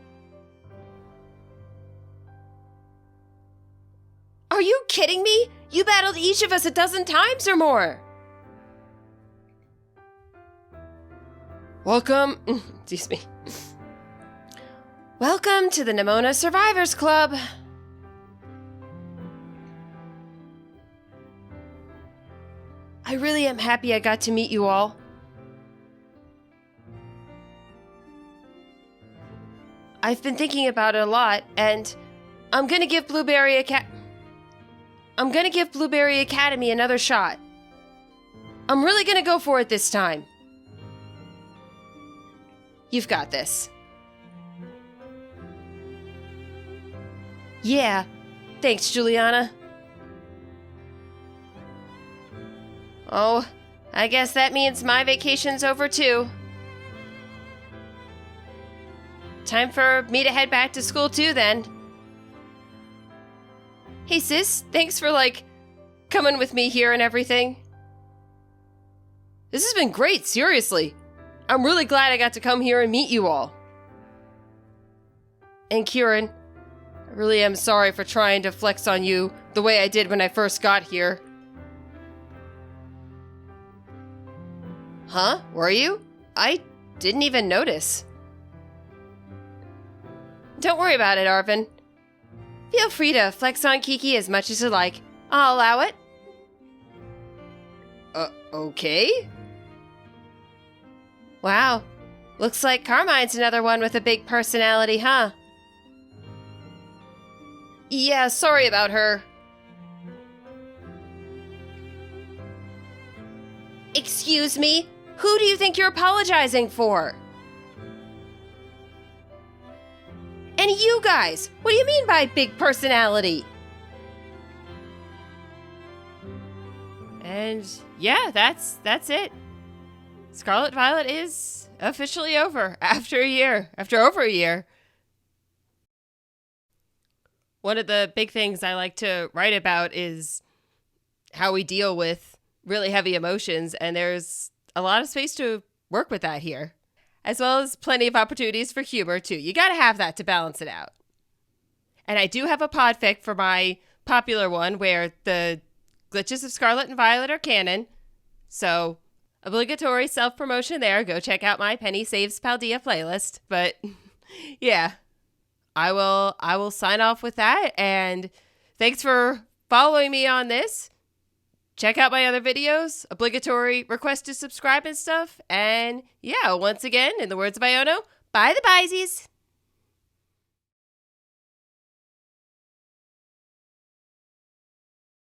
Are you kidding me? You battled each of us 12 times or more. Welcome. Excuse me. Welcome to the Nimona Survivors Club. I really am happy I got to meet you all. I've been thinking about it a lot, and I'm gonna give Blueberry Academy another shot. I'm really gonna go for it this time. You've got this. Yeah, thanks, Juliana. Oh, I guess that means my vacation's over too. Time for me to head back to school too, then. Hey, sis, thanks for, coming with me here and everything. This has been great, seriously. I'm really glad I got to come here and meet you all. And Kieran, I really am sorry for trying to flex on you the way I did when I first got here. Huh? Were you? I didn't even notice. Don't worry about it, Arven. Feel free to flex on Kiki as much as you like. I'll allow it. Okay? Wow. Looks like Carmine's another one with a big personality, huh? Yeah, sorry about her. Excuse me? Who do you think you're apologizing for? And you guys, what do you mean by big personality? And yeah, that's it. Scarlet Violet is officially over after over a year. One of the big things I like to write about is how we deal with really heavy emotions, and there's a lot of space to work with that here, as well as plenty of opportunities for humor too. You gotta have that to balance it out. And I do have a podfic for my popular one where the glitches of Scarlet and Violet are canon, so obligatory self-promotion there. Go check out my Penny Saves Paldea playlist. But yeah, I will sign off with that, and thanks for following me on this. Check out my other videos, obligatory request to subscribe and stuff. And yeah, once again, in the words of Iono, bye the byesies.